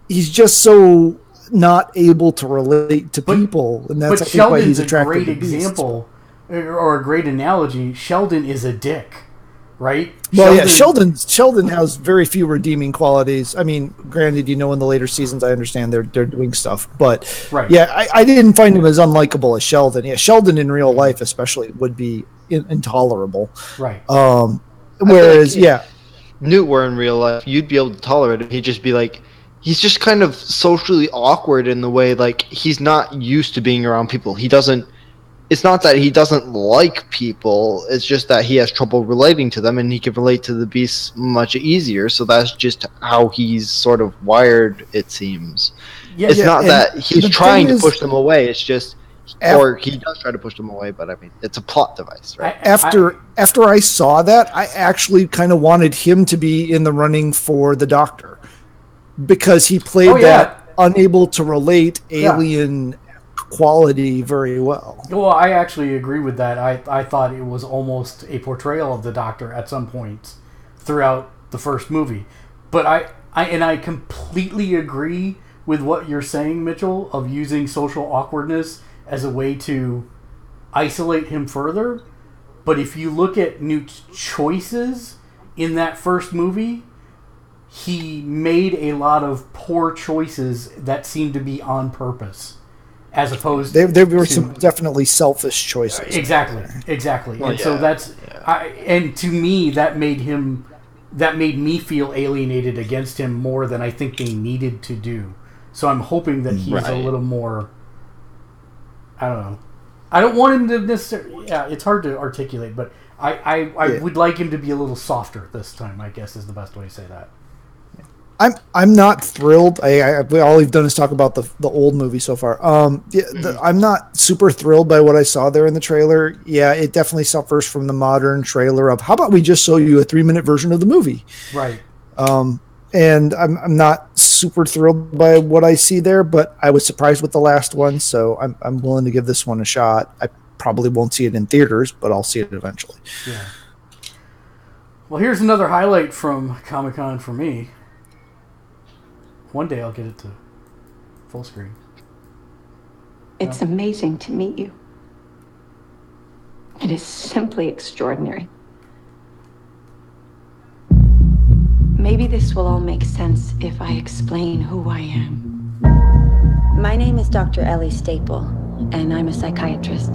he's just so not able to relate to people, and that's but I think why he's Sheldon's a attracted great to Beast. example, or a great analogy. Sheldon is a dick, right? Well, Sheldon has very few redeeming qualities. I mean, granted, in the later seasons, I understand they're doing stuff, but right. Yeah, I didn't find him as unlikable as Sheldon. Yeah, Sheldon in real life, especially, would be intolerable. Right. Whereas, Newt were in real life, you'd be able to tolerate him. He'd just be like, he's just kind of socially awkward in the way, like, he's not used to being around people. It's not that he doesn't like people, it's just that he has trouble relating to them, and he can relate to the Beast much easier, so that's just how he's sort of wired, it seems. It's not that he's trying to push them away, it's just... Or he does try to push them away, but I mean, it's a plot device, right? After I saw that, I actually kind of wanted him to be in the running for the Doctor, because he played that unable to relate alien quality very well. Well, I actually agree with that. I thought it was almost a portrayal of the Doctor at some points throughout the first movie. But I completely agree with what you're saying, Mitchell, of using social awkwardness as a way to isolate him further. But if you look at Newt's choices in that first movie, he made a lot of poor choices that seemed to be on purpose, as opposed there were some definitely selfish choices. Exactly. Well, and so that's and to me that made me feel alienated against him more than I think they needed to do. So I'm hoping that he's a little more, I don't know. I don't want him to necessarily... Yeah, it's hard to articulate, but I would like him to be a little softer this time, I guess is the best way to say that. I'm not thrilled. All we've done is talk about the old movie so far. I'm not super thrilled by what I saw there in the trailer. Yeah, it definitely suffers from the modern trailer of, how about we just show you a 3-minute version of the movie? Right. And I'm not super thrilled by what I see there, but I was surprised with the last one, so I'm willing to give this one a shot. I probably won't see it in theaters, but I'll see it eventually. Yeah. Well, here's another highlight from Comic-Con for me. One day I'll get it to full screen. It's amazing to meet you. It is simply extraordinary. Maybe this will all make sense if I explain who I am. My name is Dr. Ellie Staple, and I'm a psychiatrist.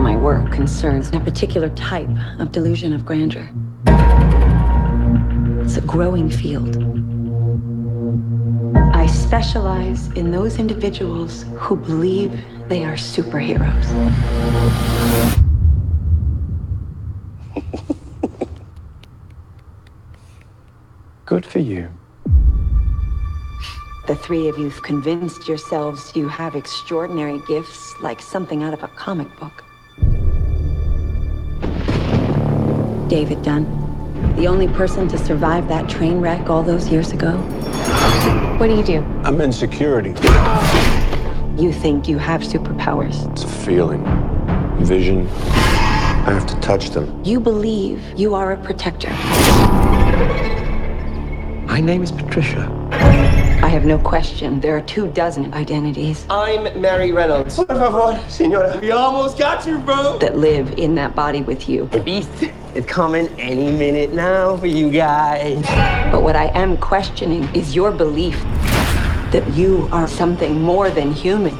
My work concerns a particular type of delusion of grandeur. It's a growing field. I specialize in those individuals who believe they are superheroes. Good for you. The three of you've convinced yourselves you have extraordinary gifts like something out of a comic book. David Dunn, the only person to survive that train wreck all those years ago. What do? I'm in security. You think you have superpowers. It's a feeling. Vision. I have to touch them. You believe you are a protector. My name is Patricia. I have no question. There are 24 identities. I'm Mary Reynolds. Por favor, señora. We almost got you, bro. That live in that body with you. The Beast is coming any minute now for you guys. But what I am questioning is your belief that you are something more than human.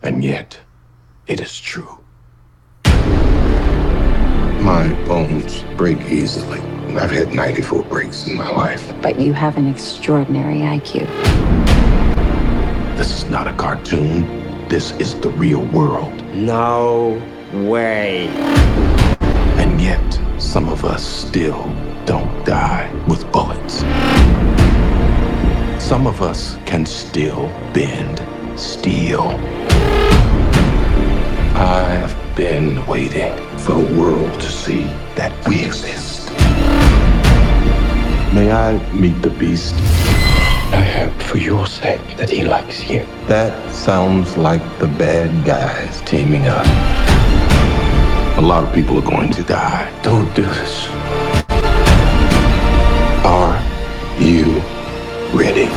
And yet, it is true. My bones break easily. I've had 94 breaks in my life. But you have an extraordinary IQ. This is not a cartoon. This is the real world. No way. And yet, some of us still don't die with bullets. Some of us can still bend steel. I've been waiting for the world to see that we exist. May I meet the beast? I hope for your sake that he likes you. That sounds like the bad guys teaming up. A lot of people are going to die. Don't do this. Are you ready?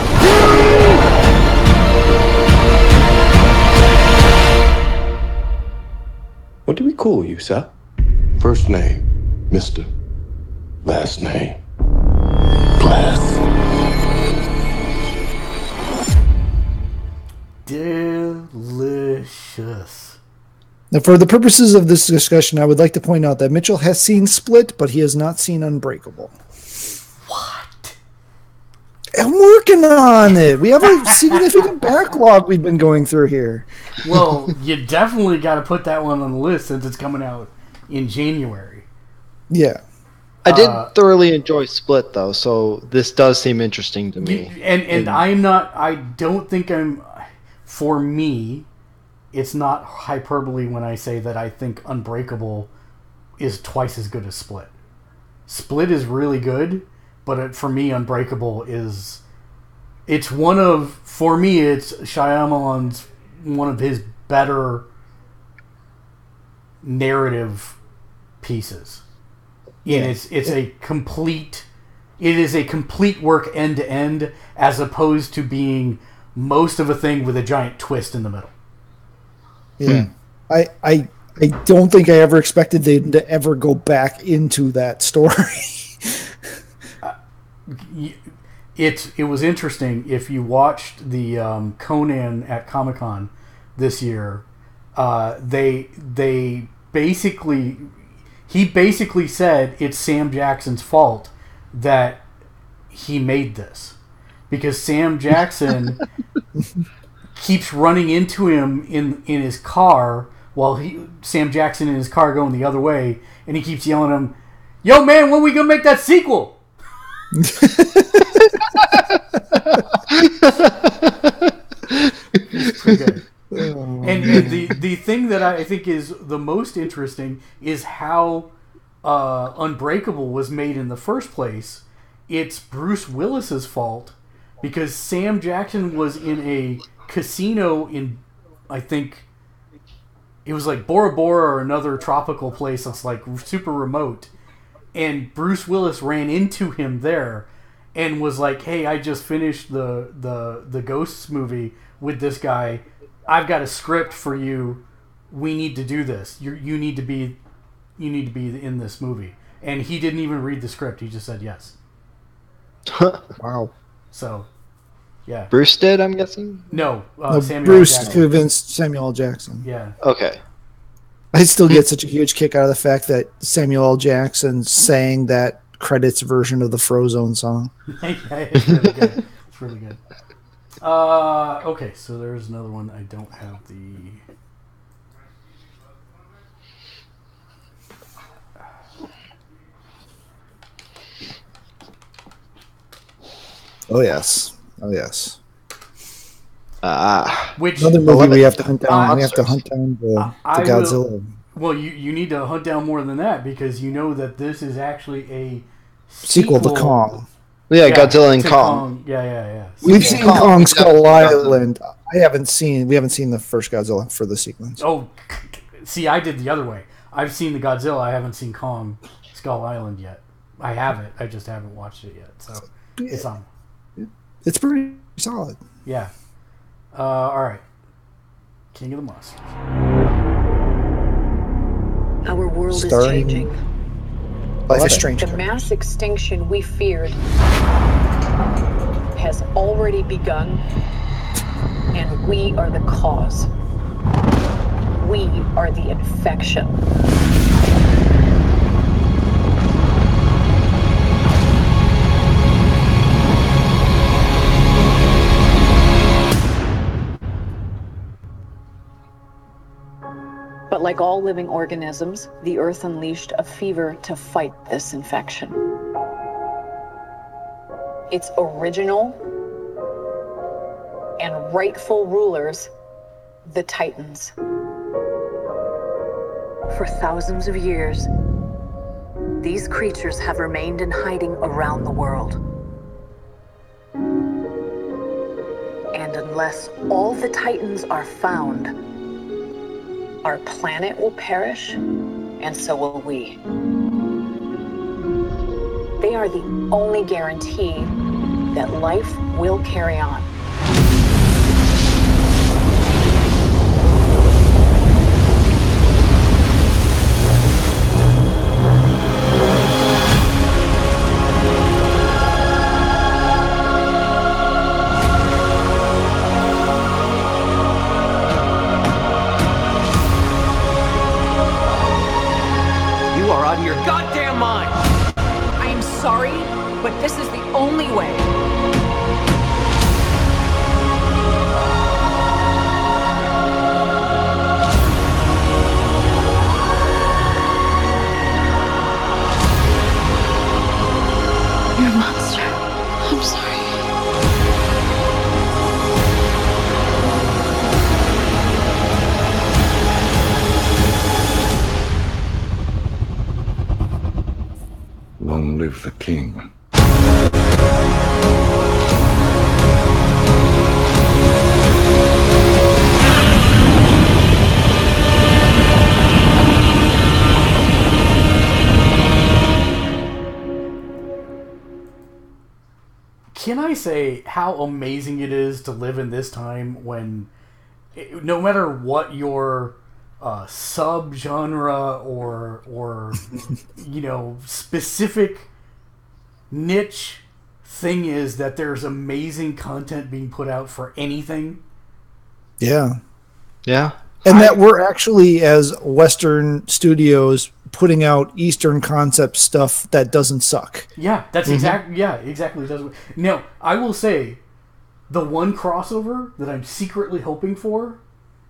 What do we call you, sir? First name, Mr. Last name, Glass. Delicious. Now, for the purposes of this discussion, I would like to point out that Mitchell has seen Split, but he has not seen Unbreakable. What? I'm working on it. We have a significant backlog we've been going through here. Well, you definitely got to put that one on the list since it's coming out in January. Yeah. I did thoroughly enjoy Split, though, so this does seem interesting to me. And I'm not... I don't think I'm... For me, it's not hyperbole when I say that I think Unbreakable is twice as good as Split. Split is really good, but for me, Unbreakable is... It's one of... For me, it's Shyamalan's one of his better narrative pieces. And it's a complete... It is a complete work end to end, as opposed to being most of a thing with a giant twist in the middle. Yeah. I don't think I ever expected them to ever go back into that story. It was interesting. If you watched the Conan at Comic-Con this year, he basically said it's Sam Jackson's fault that he made this, because Sam Jackson keeps running into him in his car while Sam Jackson in his car going the other way, and he keeps yelling at him, "Yo man, when we gonna make that sequel?" It's pretty good. And the thing that I think is the most interesting is how Unbreakable was made in the first place. It's Bruce Willis's fault, because Sam Jackson was in a casino in, I think it was like Bora Bora or another tropical place that's like super remote, and Bruce Willis ran into him there and was like, "Hey, I just finished the Ghosts movie with this guy. I've got a script for you. We need to do this. You need to be in this movie." And he didn't even read the script. He just said yes. Wow. So, yeah. Bruce did, I'm guessing? No, Samuel Bruce Jackson. convinced Samuel L. Jackson. Yeah. Okay. I still get such a huge kick out of the fact that Samuel L. Jackson sang that credits version of the Frozone song. Yeah, it's really good. It's really good. Okay, so there's another one. I don't have the... Oh yes. Oh yes. Which another movie we have to hunt down. We have to hunt down the Godzilla. Well, you need to hunt down more than that, because you know that this is actually a sequel to Kong. Yeah, Godzilla and Kong. Yeah. We've seen Kong Skull Island. We haven't seen the first Godzilla for the sequence. Oh, see, I did the other way. I've seen the Godzilla. I haven't seen Kong Skull Island yet. I have it. I just haven't watched it yet. So it's on. It's pretty solid. Yeah. All right. King of the Monsters. Our world is Starring changing. Life is Strange. The mass extinction we feared has already begun, and we are the cause. We are the infection. But like all living organisms, the Earth unleashed a fever to fight this infection. Its original and rightful rulers, the Titans. For thousands of years, these creatures have remained in hiding around the world. And unless all the Titans are found, our planet will perish, and so will we. They are the only guarantee that life will carry on. You are out of your goddamn mind! I am sorry, but this is the only way. You're a monster. I'm sorry. Long live the king. Can I say how amazing it is to live in this time when, no matter what your sub-genre or specific niche thing is, that there's amazing content being put out for anything? Yeah. Yeah. And that we're actually, as Western studios, putting out Eastern concept stuff that doesn't suck. Yeah, that's exactly exactly. Now, I will say, the one crossover that I'm secretly hoping for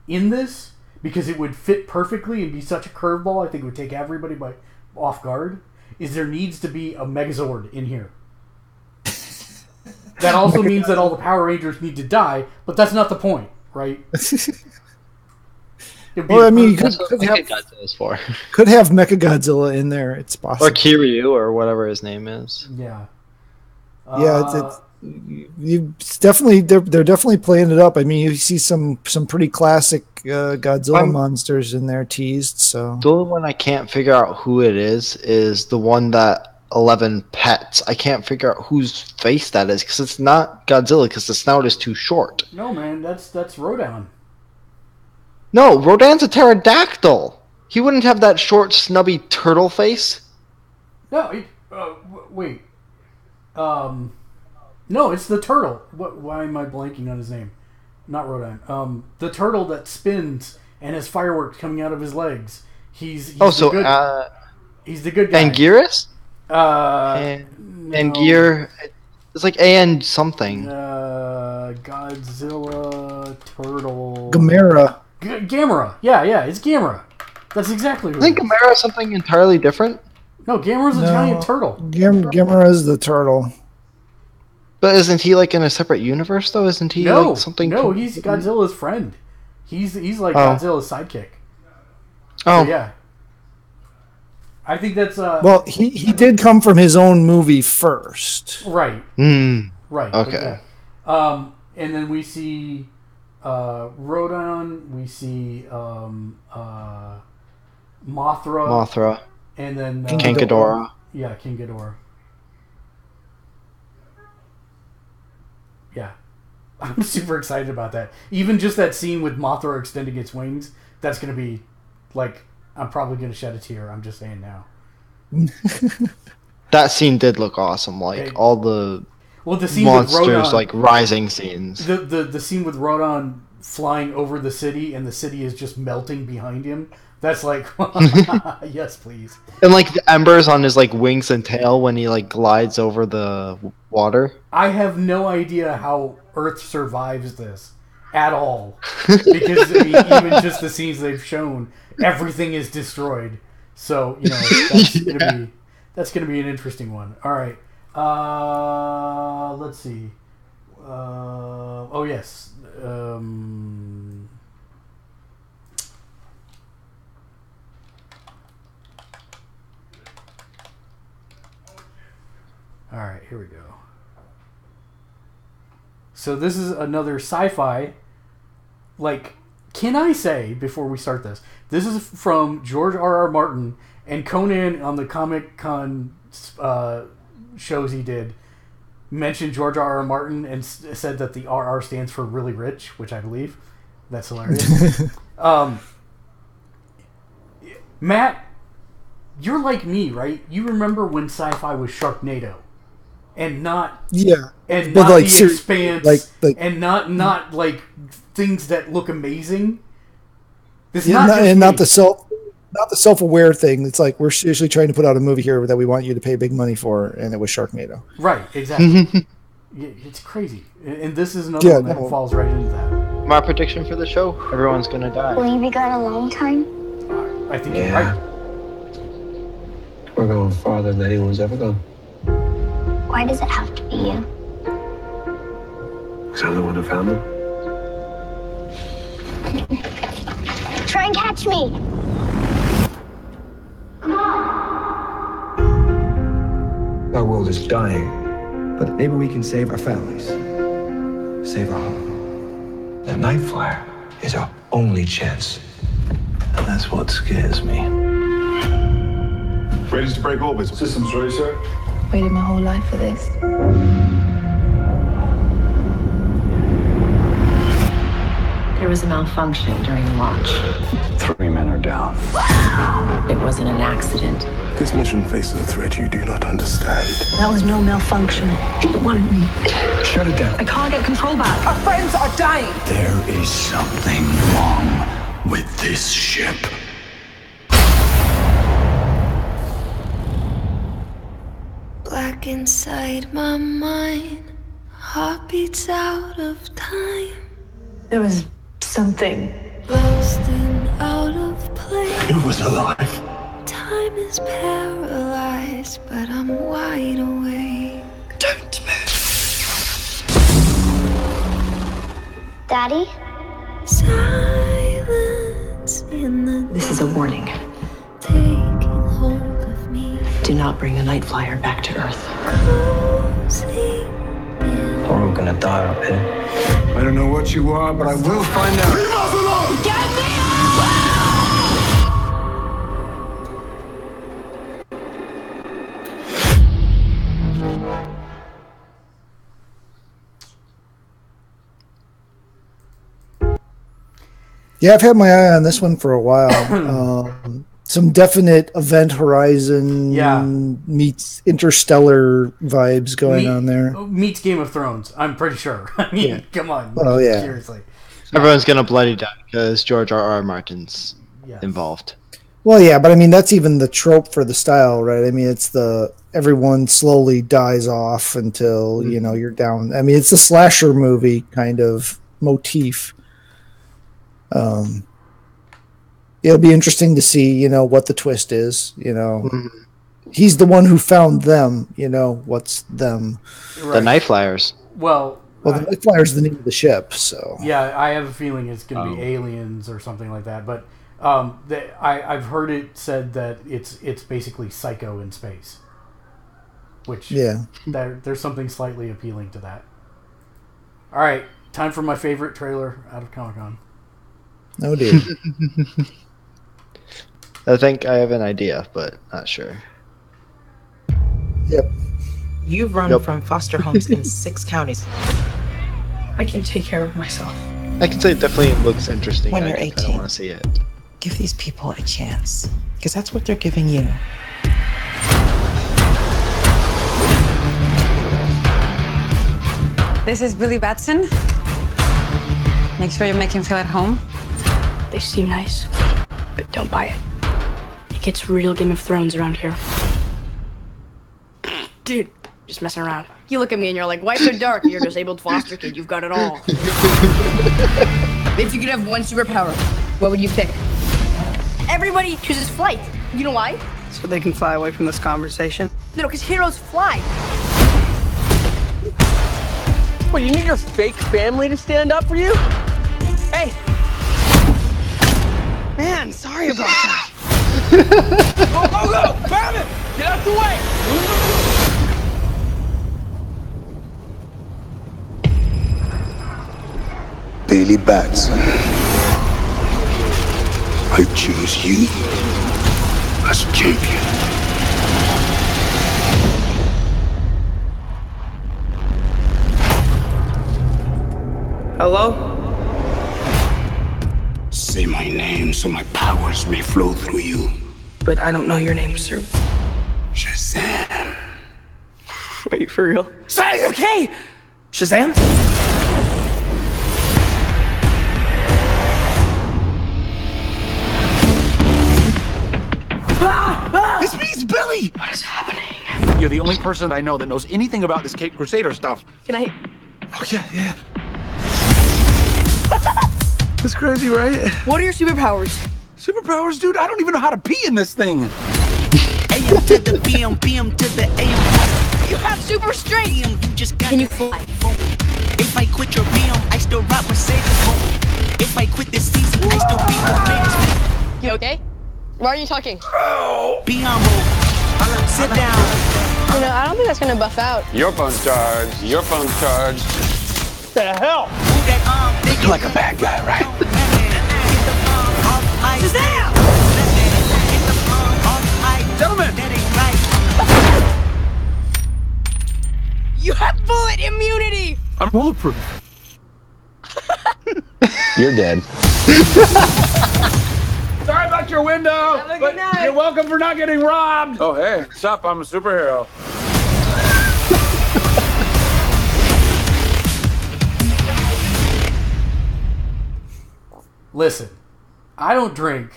in this, because it would fit perfectly and be such a curveball, I think it would take everybody by off guard, is there needs to be a Megazord in here. That also means that all the Power Rangers need to die, but that's not the point, right? Well, I mean, you could have Godzilla's for. Could have Mechagodzilla in there. It's possible. Or Kiryu, or whatever his name is. Yeah. It's definitely they're definitely playing it up. I mean, you see some pretty classic Godzilla monsters in there teased. So the only one I can't figure out who it is the one that 11 pets. I can't figure out whose face that is, because it's not Godzilla, because the snout is too short. No, man, that's Rodan. No, Rodan's a pterodactyl. He wouldn't have that short, snubby turtle face. No, wait. No, it's the turtle. Why am I blanking on his name? Not Rodan. The turtle that spins and has fireworks coming out of his legs. He's the good guy. Anguirus? No. Anguir. It's like AN something. Godzilla turtle. Gamera. Gamera. Yeah, it's Gamera. That's exactly who I think Gamera is something entirely different. No, Gamera's a giant turtle. Gamera's the turtle. But isn't he like in a separate universe though? Isn't he like something? No, he's Godzilla's friend. He's like Godzilla's sidekick. Oh so, yeah. I think that's well, he did come from his own movie first. Right. Right. Okay. Yeah. And then we see Rodan, we see Mothra, and then King Ghidorah. Yeah, King Ghidorah. Yeah, I'm super excited about that. Even just that scene with Mothra extending its wings, that's going to be like, I'm probably going to shed a tear. I'm just saying now. That scene did look awesome. Like all the scene monsters, with Rodan, like rising scenes. The scene with Rodan flying over the city, and the city is just melting behind him. That's like, yes, please. And like the embers on his like wings and tail when he like glides over the water. I have no idea how Earth survives this at all, because I mean, even just the scenes they've shown, everything is destroyed. So that's gonna be an interesting one. All right, let's see. Oh yes. All right, here we go. So this is another sci-fi. Like, can I say, before we start this is from George R.R. Martin, and Conan on the Comic-Con shows he did mentioned George R.R. Martin and said that the RR stands for really rich, which I believe. That's hilarious. Matt, you're like me, right? You remember when sci-fi was Sharknado, and not and but not like, the Expanse, like and not like things that look amazing. This not the self-aware thing. It's like we're seriously trying to put out a movie here that we want you to pay big money for, and it was Sharknado. Right, exactly. It's crazy, and this is another one that falls right into that. My prediction for the show: everyone's gonna die. Will you be gone a long time? I think you're right. We're going farther than anyone's ever gone. Why does it have to be you? Because I'm the one who found them. Try and catch me. Our world is dying, but maybe we can save our families. Save our home. The Night Flyer is our only chance. And that's what scares me. Ready to break orbit. Systems ready, sir. Waited my whole life for this. There was a malfunction during the launch. 3 men are down. It wasn't an accident. This mission faces a threat you do not understand. That was no malfunction. It wanted me. Shut it down. I can't get control back. Our friends are dying. There is something wrong with this ship. Black inside my mind, heartbeats out of time. There was something. Lost and out of place. It was alive. Time is paralyzed, but I'm wide awake. Don't move. Daddy? Silence in the This is a warning. taking hold of me. Do not bring the Night Flyer back to Earth. Closing Or we're gonna die up here. I don't know what you are, but I will find out. Leave us alone! Get me Yeah, I've had my eye on this one for a while. Some definite Event Horizon meets Interstellar vibes going on there. Meets Game of Thrones, I'm pretty sure. I mean, come on. Oh, yeah. Seriously. Everyone's gonna bloody die because George R.R. Martin's involved. Well, yeah, but I mean, that's even the trope for the style, right? I mean, it's everyone slowly dies off until, you're down. I mean, it's a slasher movie kind of motif. It'll be interesting to see, what the twist is, He's the one who found them, what's them. Right. The Night Flyers. Well, the Night Flyer's the name of the ship, so. Yeah, I have a feeling it's going to be aliens or something like that, but I've heard it said that it's basically Psycho in space, which there's something slightly appealing to that. All right, time for my favorite trailer out of Comic-Con. Oh dear. I think I have an idea, but not sure. Yep. You've run from foster homes in 6 counties. I can take care of myself. I can say it definitely looks interesting. When I you're don't 18. want to see it. Give these people a chance, because that's what they're giving you. This is Billy Batson. Make sure you make him feel at home. They seem nice, but don't buy it. It gets real Game of Thrones around here. Dude, just messing around. You look at me and you're like, why so dark? You're a disabled foster kid. You've got it all. If you could have one superpower, what would you pick? Everybody chooses flight. You know why? So they can fly away from this conversation. No, because heroes fly. What, you need your fake family to stand up for you? Hey! Man, sorry about that. Go! Grab it! Get out the way! daily bats. I choose you as champion. Hello? Say my name so my powers may flow through you. But I don't know your name, sir. Shazam. Wait, for real? Say, okay! Shazam? This means Billy! What is happening? You're the only person I know that knows anything about this Cape Crusader stuff. Can I... Oh, yeah. That's crazy, right? What are your superpowers? Superpowers, dude? I don't even know how to pee in this thing. AM to the PM, PM to the AM. You have super strength! You just got Can you fly? If I quit your PM, I still rock Mercedes. If I quit this season, I still be the greatest. You okay? Why are you talking? Be humble. Sit down. You know, I don't think that's gonna buff out. Your phone's charged. Your phone's charged. The hell? You're like a bad guy, right? Shazam! Gentlemen! You have bullet immunity! I'm bulletproof. You're dead. Sorry about your window, but you're welcome for not getting robbed. Oh, hey. What's up? I'm a superhero. Listen, I don't drink,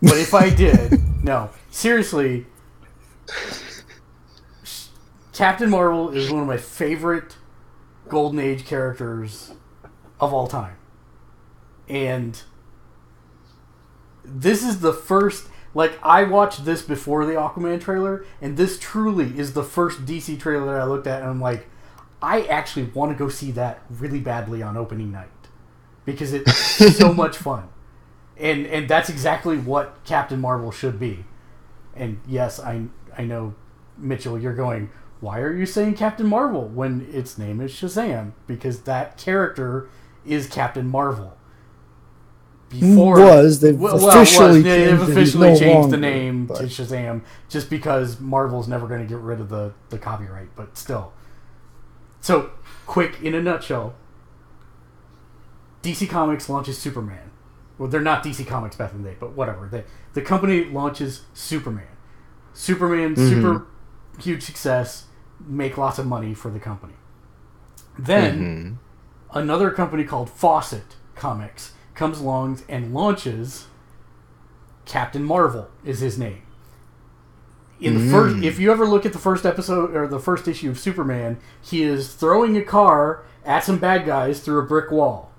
but if I did, no. Seriously, Captain Marvel is one of my favorite Golden Age characters of all time. And this is the first, like, I watched this before the Aquaman trailer, and this truly is the first DC trailer that I looked at, and I'm like, I actually want to go see that really badly on opening night. Because it's so much fun. And that's exactly what Captain Marvel should be. And yes, I know, Mitchell, you're going, why are you saying Captain Marvel when its name is Shazam? Because that character is Captain Marvel. Before they've officially changed the name to Shazam just because Marvel's never going to get rid of the copyright, but still. So, quick, in a nutshell, DC Comics launches Superman. Well, they're not DC Comics back in the day, but whatever. The company launches Superman. Superman, super huge success, make lots of money for the company. Then, another company called Fawcett Comics comes along and launches Captain Marvel is his name. In the first, if you ever look at the first episode or the first issue of Superman, he is throwing a car at some bad guys through a brick wall.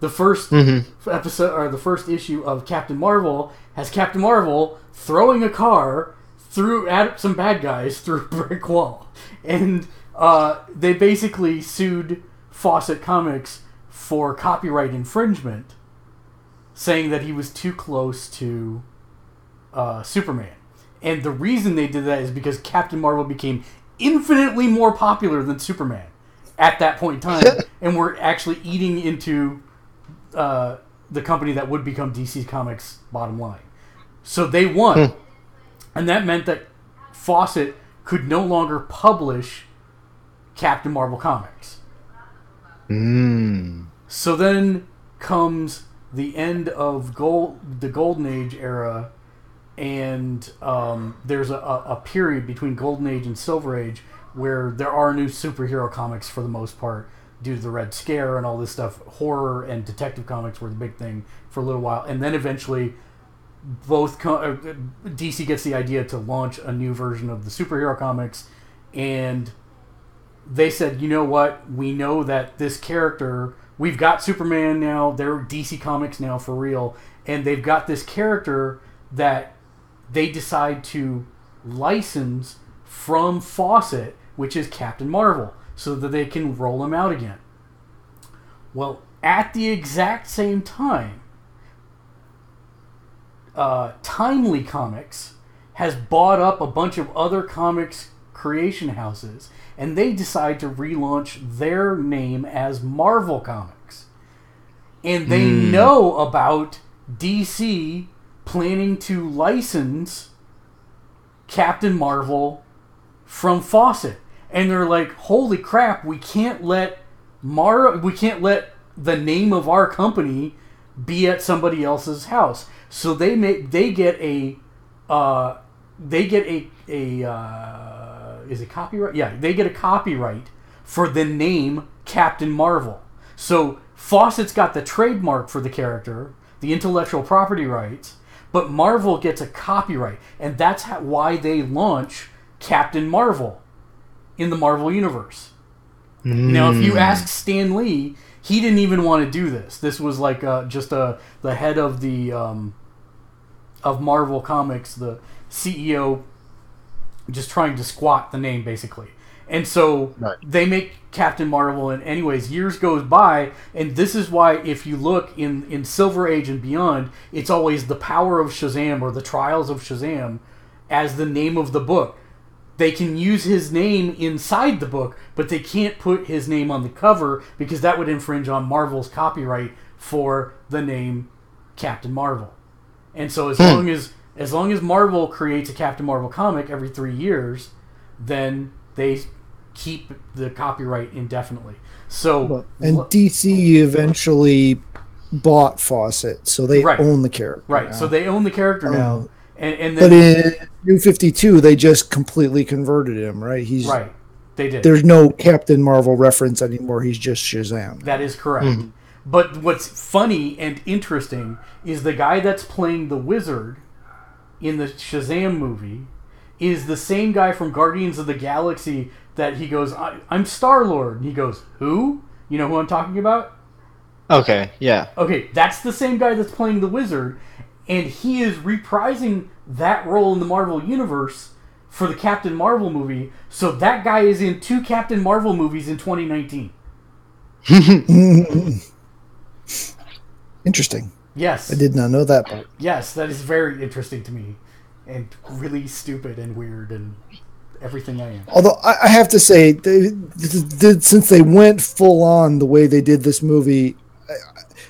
The first episode or the first issue of Captain Marvel has Captain Marvel throwing a car at some bad guys through a brick wall, and they basically sued Fawcett Comics for copyright infringement, saying that he was too close to Superman. And the reason they did that is because Captain Marvel became infinitely more popular than Superman at that point in time, and were actually eating into the company that would become DC Comics' bottom line. So they won. And that meant that Fawcett could no longer publish Captain Marvel comics. So then comes the end of the Golden Age era, and there's a period between Golden Age and Silver Age where there are new superhero comics for the most part, due to the Red Scare and all this stuff. Horror and detective comics were the big thing for a little while, and then eventually both DC gets the idea to launch a new version of the superhero comics, and they said, you know what, we know that this character, we've got Superman now, they're DC Comics now for real, and they've got this character that they decide to license from Fawcett, which is Captain Marvel, so that they can roll him out again. Well, at the exact same time, Timely Comics has bought up a bunch of other comics creation houses, and they decide to relaunch their name as Marvel Comics. And they know about DC planning to license Captain Marvel from Fawcett. And they're like, holy crap, we can't let the name of our company be at somebody else's house. So they get a is it copyright? Yeah, they get a copyright for the name Captain Marvel. So Fawcett's got the trademark for the character, the intellectual property rights, but Marvel gets a copyright, and that's why they launch Captain Marvel in the Marvel Universe. Now, if you ask Stan Lee, he didn't even want to do this. This was like the head of the of Marvel Comics, the CEO, just trying to squat the name, basically. And so they make Captain Marvel, and anyways, years goes by, and this is why if you look in Silver Age and beyond, it's always The Power of Shazam or The Trials of Shazam as the name of the book. They can use his name inside the book, but they can't put his name on the cover because that would infringe on Marvel's copyright for the name Captain Marvel. And so as long as Marvel creates a Captain Marvel comic every 3 years, then they keep the copyright indefinitely. So and DC eventually bought Fawcett, so they own the character. Right. Now. So they own the character now. And then, but in New 52, they just completely converted him, right? He's right. They did. There's no Captain Marvel reference anymore. He's just Shazam. That is correct. But what's funny and interesting is the guy that's playing the Wizard in the Shazam movie is the same guy from Guardians of the Galaxy that he goes, I'm Star-Lord. And he goes, who? You know who I'm talking about? Okay, yeah. Okay, that's the same guy that's playing the Wizard, and he is reprising that role in the Marvel Universe for the Captain Marvel movie, so that guy is in 2 Captain Marvel movies in 2019. Interesting. Yes. I did not know that part. Yes, that is very interesting to me, and really stupid and weird and everything I am. Although I have to say, since they went full on the way they did this movie,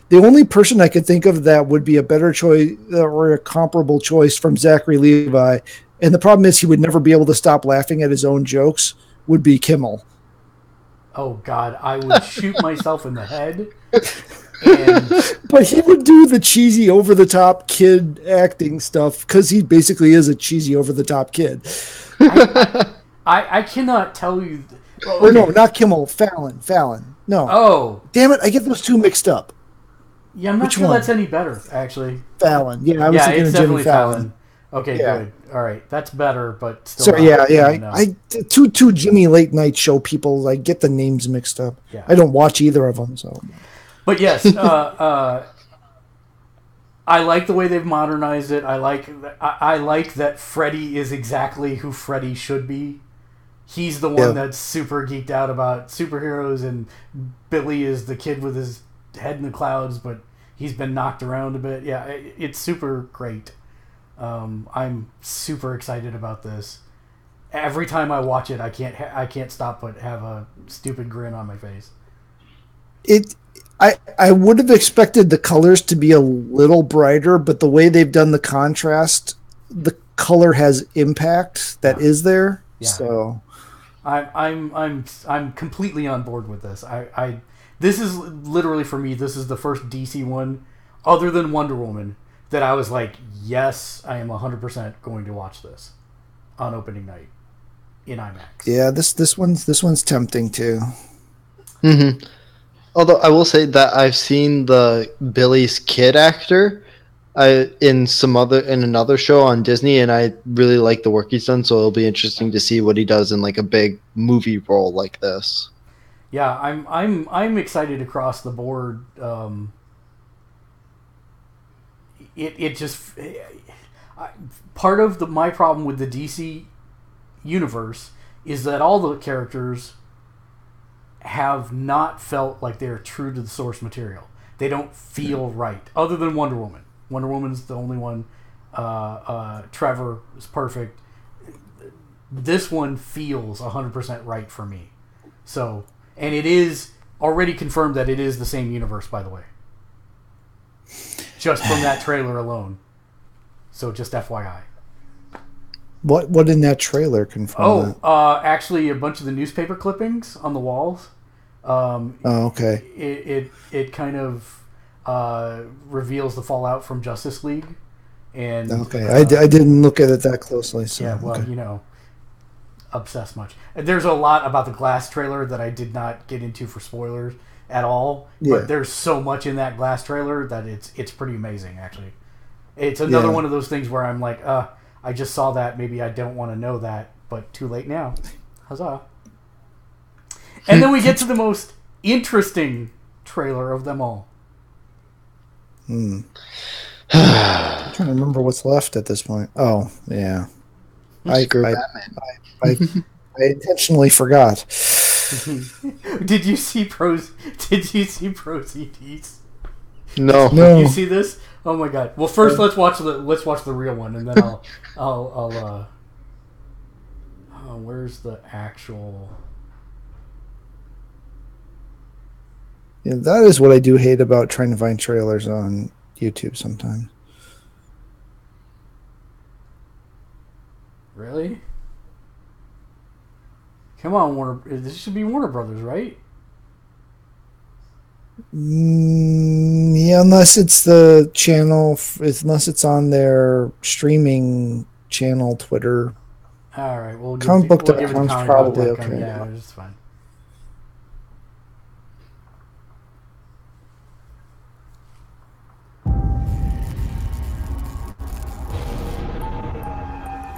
the only person I could think of that would be a better choice or a comparable choice from Zachary Levi, and the problem is he would never be able to stop laughing at his own jokes, would be Kimmel. Oh, God, I would shoot myself in the head. But he would do the cheesy, over-the-top kid acting stuff because he basically is a cheesy, over-the-top kid. I cannot tell you... Or no, not Kimmel, Fallon. No. Oh. Damn it, I get those two mixed up. Yeah, I'm not sure that's any better, actually. Fallon. Yeah, I was thinking it's of definitely Jimmy Fallon. Okay, good. All right, that's better, but still. So I two Jimmy late night show people, I get the names mixed up. Yeah. I don't watch either of them, so. But yes, I like the way they've modernized it. I like that Freddy is exactly who Freddy should be. He's the one that's super geeked out about superheroes, and Billy is the kid with his head in the clouds, but he's been knocked around a bit. Yeah, it's super great. I'm super excited about this. Every time I watch it, I can't stop but have a stupid grin on my face. I would have expected the colors to be a little brighter, but the way they've done the contrast, the color has impact that is there. Yeah. So I'm completely on board with this. This is literally, for me, this is the first DC one other than Wonder Woman that I was like, yes, I am 100% going to watch this on opening night in IMAX. Yeah, this one's tempting too. Mm-hmm. Although I will say that I've seen the Billy's kid actor in another show on Disney, and I really like the work he's done. So it'll be interesting to see what he does in like a big movie role like this. Yeah, I'm excited across the board. It just part of my problem with the DC universe is that all the characters have not felt like they're true to the source material. They don't feel right, other than Wonder Woman. Wonder Woman's the only one. Trevor is perfect. This one feels 100% right for me. So, and it is already confirmed that it is the same universe, by the way. just from that trailer alone. So just FYI. What in that trailer confirmed that? Actually, a bunch of the newspaper clippings on the walls. Okay. It kind of reveals the fallout from Justice League. And okay, I didn't look at it that closely. So, yeah, well, okay. Obsessed much. There's a lot about the Glass trailer that I did not get into for spoilers at all. Yeah. But there's so much in that Glass trailer that it's pretty amazing, actually. It's another one of those things where I'm like, I just saw that. Maybe I don't want to know that, but too late now. Huzzah. And then we get to the most interesting trailer of them all. I'm trying to remember what's left at this point. Oh, yeah. I intentionally forgot. Did you see Pro CDs? No. Did you see this? Oh my god. Well, first let's watch the real one, and then I'll where's the actual? Yeah, that is what I do hate about trying to find trailers on YouTube sometimes. Really? Come on, Warner. This should be Warner Brothers, right? Yeah, unless it's the channel, unless it's on their streaming channel, Twitter. All right, we'll give Comicbook.com's probably okay. Yeah, it's fine.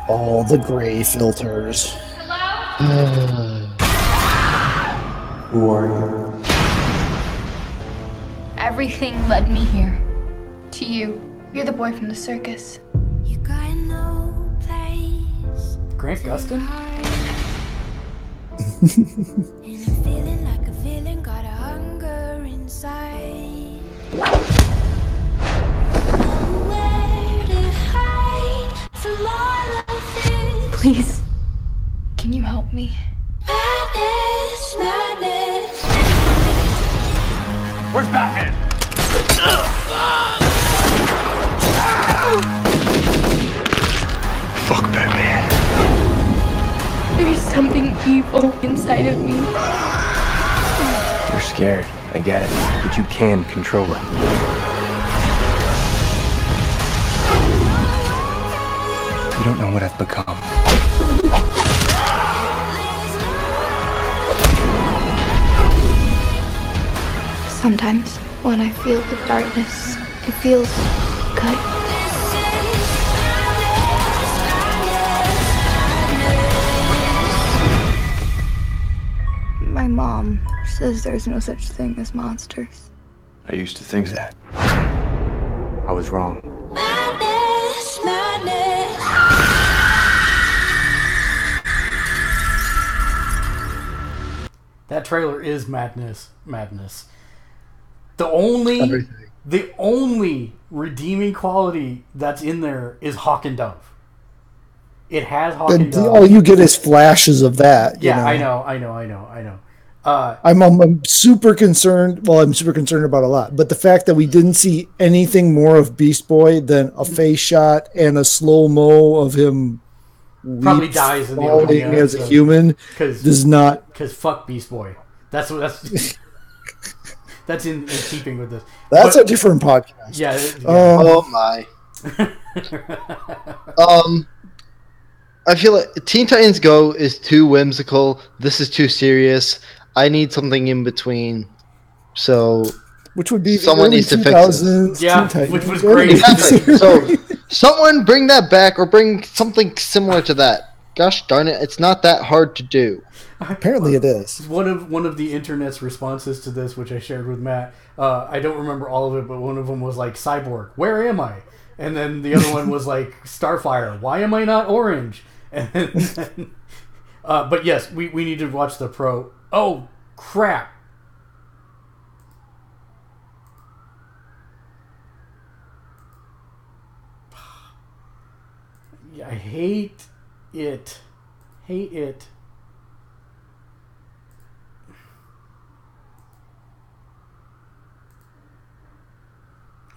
All the gray filters. Who are you? Everything led me here. To you. You're the boy from the circus. You got no place. Grant Gustin? And I'm feeling like a villain, got a hunger inside. Nowhere to hide from all of this. Please. Can you help me? Madness, madness. Where's Batman? Fuck Batman. There's something evil inside of me. You're scared. I get it. But you can control it. You don't know what I've become. Sometimes, when I feel the darkness, it feels good. My mom says there's no such thing as monsters. I used to think that. I was wrong. Madness, madness. That trailer is madness. The only redeeming quality that's in there is Hawk and Dove. It has Hawk and Dove. All you get is flashes of that. Yeah, you know? I know. I'm super concerned. Well, I'm super concerned about a lot, but the fact that we didn't see anything more of Beast Boy than a face shot and a slow mo of him probably dies in the opening as a human does not. Because fuck Beast Boy. That's that's in keeping with this. That's a different podcast. Yeah. Oh my. I feel like Teen Titans Go is too whimsical. This is too serious. I need something in between. So, which would be someone needs to fix it. Yeah, which was great. Exactly. So, someone bring that back or bring something similar to that. Gosh darn it, it's not that hard to do. Apparently it is. One of the internet's responses to this, which I shared with Matt, I don't remember all of it, but one of them was like, Cyborg, where am I? And then the other one was like, Starfire, why am I not orange? And then, but yes, we need to watch the pro. Oh, crap. I hate it. Hate it.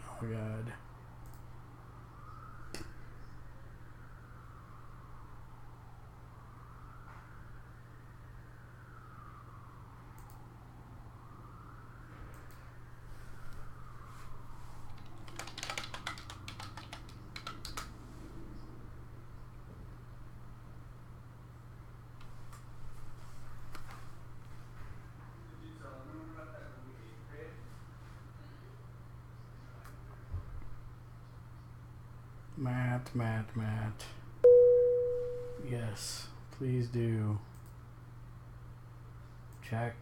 Oh, God. Matt. Yes, please do. Check.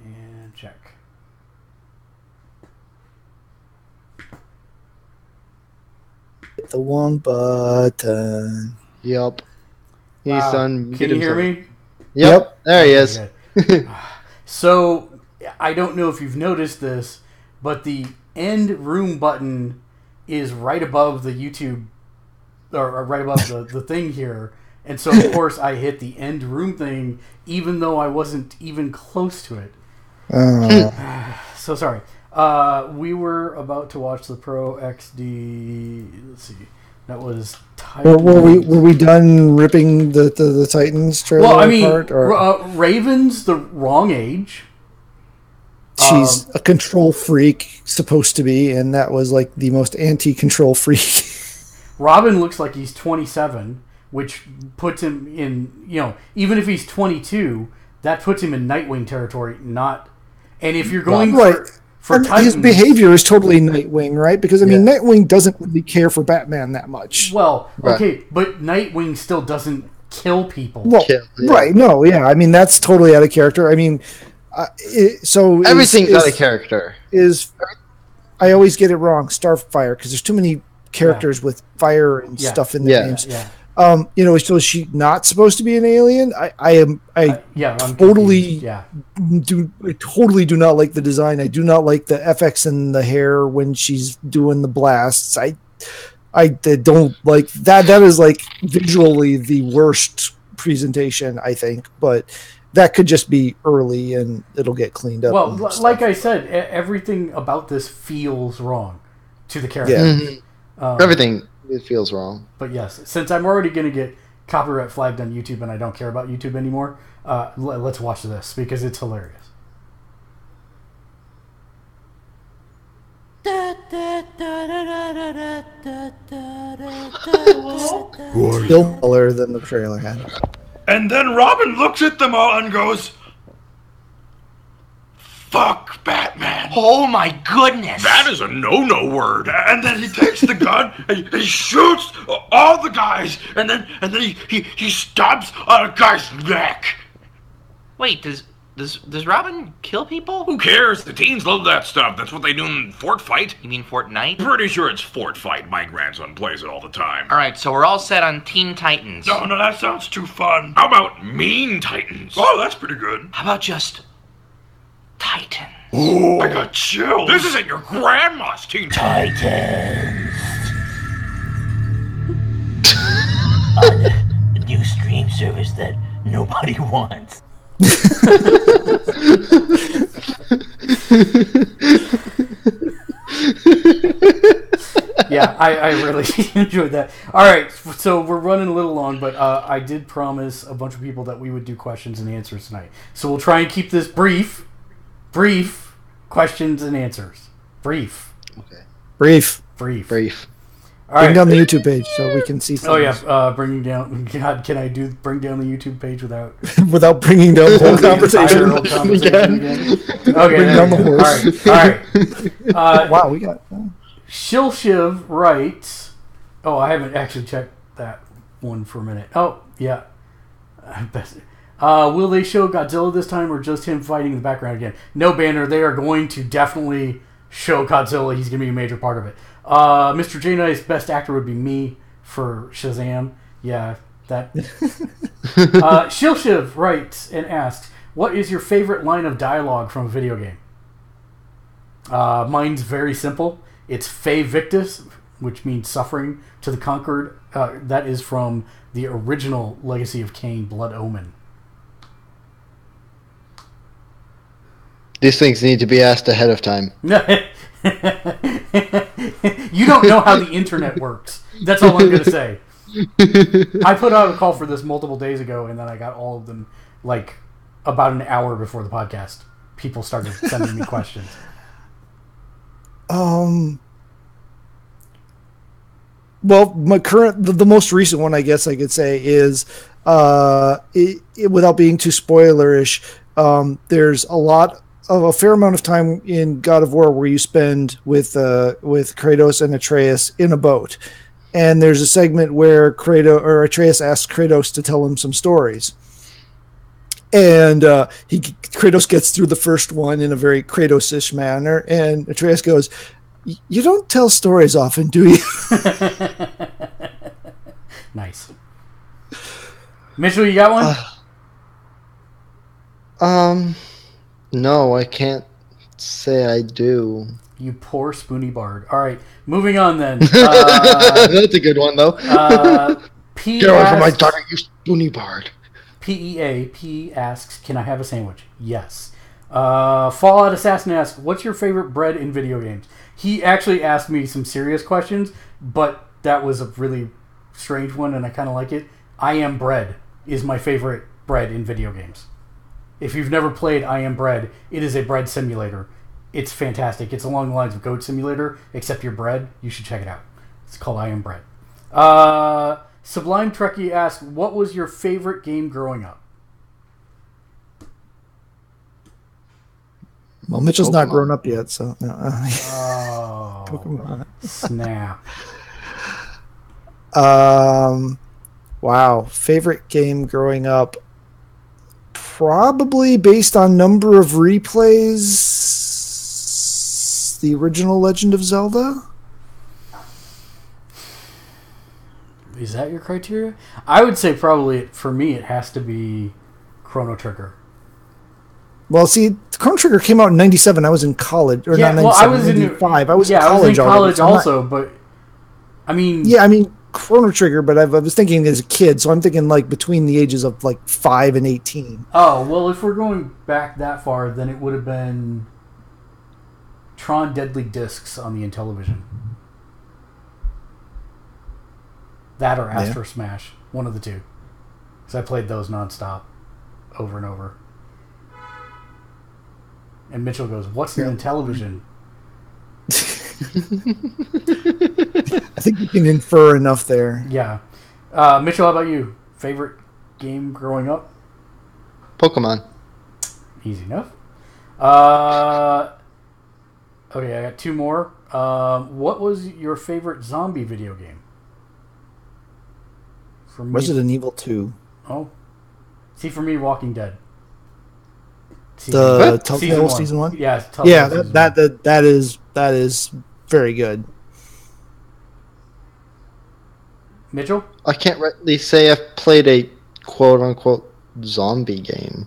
And check. Hit the one button. Yep. He's Wow. done. Can you hear me? Yep. There he is. So, I don't know if you've noticed this, but the end room button is right above the YouTube, or right above the thing here. And so, of course, I hit the end room thing, even though I wasn't even close to it. So sorry. We were about to watch the Pro XD. Let's see. That was were we done ripping the Titans trailer well, I mean, apart? Or? Raven's the wrong age. She's a control freak, supposed to be, and that was like the most anti-control freak. Robin looks like he's 27, which puts him in, even if he's 22, that puts him in Nightwing territory, not... And if you're going for Titans... His behavior is totally Nightwing, right? Because, I mean, Nightwing doesn't really care for Batman that much. Well, okay, but Nightwing still doesn't kill people. Well, right, no, yeah. I mean, that's totally out of character. I mean... everything's out of character. I always get it wrong. Starfire, because there's too many characters with fire and stuff in their names. So is she not supposed to be an alien? I totally do not like the design. I do not like the FX in the hair when she's doing the blasts. I don't like that. That is like visually the worst presentation, I think, but that could just be early and it'll get cleaned up. Well, like I said, everything about this feels wrong to the character. Yeah. Everything feels wrong. But yes, since I'm already going to get copyright flagged on YouTube and I don't care about YouTube anymore, let's watch this because it's hilarious. Still cooler than the trailer had. And then Robin looks at them all and goes, "Fuck Batman." Oh my goodness. That is a no-no word. And then he takes the gun and he shoots all the guys and then he stabs a guy's neck. Wait, does Robin kill people? Who cares? The teens love that stuff. That's what they do in Fort Fight. You mean Fortnite? Pretty sure it's Fort Fight. My grandson plays it all the time. Alright, so we're all set on Teen Titans. No, that sounds too fun. How about Mean Titans? Oh, that's pretty good. How about just Titans? Oh, I got chills. This isn't your grandma's Teen Titans. On the new stream service that nobody wants. Yeah, I really enjoyed that. All right, so we're running a little long, but I did promise a bunch of people that we would do questions and answers tonight. So we'll try and keep this brief questions and answers. Brief. Okay. Brief. Bring down the YouTube page so we can see things. Oh yeah, bringing down. God, can I bring down the YouTube page without bringing down the whole conversation again? Okay, bring down the horse. All right. Wow, we got. Shilshiv writes. Oh, I haven't actually checked that one for a minute. Oh yeah. Will they show Godzilla this time or just him fighting in the background again? No, Banner. They are going to definitely show Godzilla. He's going to be a major part of it. Mr. J Knight's best actor would be me for Shazam. Yeah, that. Shilshiv writes and asks, what is your favorite line of dialogue from a video game? Mine's very simple. It's Fe Victus, which means suffering to the conquered. That is from the original Legacy of Kain Blood Omen. These things need to be asked ahead of time. You don't know how the internet works. That's all I'm going to say. I put out a call for this multiple days ago, and then I got all of them like about an hour before the podcast. People started sending me questions. Well, my the most recent one, I guess I could say, is without being too spoilerish. There's a lot a fair amount of time in God of War where you spend with Kratos and Atreus in a boat, and there's a segment where Atreus asks Kratos to tell him some stories, and Kratos gets through the first one in a very Kratos-ish manner, and Atreus goes, "You don't tell stories often, do you?" Nice. Mitchell, you got one? No, I can't say I do. You poor spoony bard. All right, moving on then. That's a good one, though. P Get away asks, from my daughter, you spoony bard. P asks, can I have a sandwich? Yes. Fallout Assassin asks, what's your favorite bread in video games? He actually asked me some serious questions, but that was a really strange one, and I kind of like it. I Am Bread is my favorite bread in video games. If you've never played I Am Bread, it is a bread simulator. It's fantastic. It's along the lines of Goat Simulator, except you're bread. You should check it out. It's called I Am Bread. Sublime Trekkie asks, what was your favorite game growing up? Well, Mitchell's not grown up yet, so... No. Oh, Pokemon. Snap. Wow. Favorite game growing up? Probably based on number of replays, the original Legend of Zelda. Is that your criteria? I would say probably, for me, it has to be Chrono Trigger. Well, see, Chrono Trigger came out in 97. I was in college. Or not 97, I was 95. I was in college college I was in college already, also, but... I mean... Yeah, I mean, Chrono Trigger, but I was thinking as a kid, so I'm thinking like between the ages of like 5 and 18. Oh, well, if we're going back that far, then it would have been Tron Deadly Discs on the Intellivision. That or Astro Smash. One of the two. Because I played those nonstop. Over and over. And Mitchell goes, what's an Intellivision? I think you can infer enough there. Yeah. Mitchell, how about you? Favorite game growing up? Pokemon. Easy enough. Okay, I got two more. What was your favorite zombie video game? For me, Resident Evil 2. Oh. See, for me, Walking Dead. The Telltale season 1? Yeah, that is very good. Mitchell? I can't really say I've played a quote-unquote zombie game.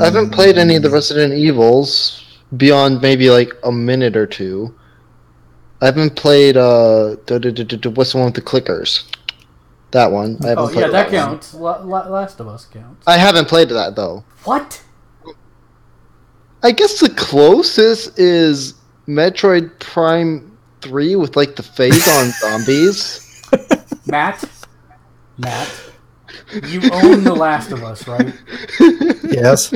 I haven't played any of the Resident Evils beyond maybe like a minute or two. I haven't played what's the one with the clickers? That one. I haven't played that counts. Last of Us counts. I haven't played that though. What? I guess the closest is Metroid Prime 3 with like the phase on zombies. Matt, you own The Last of Us, right? Yes.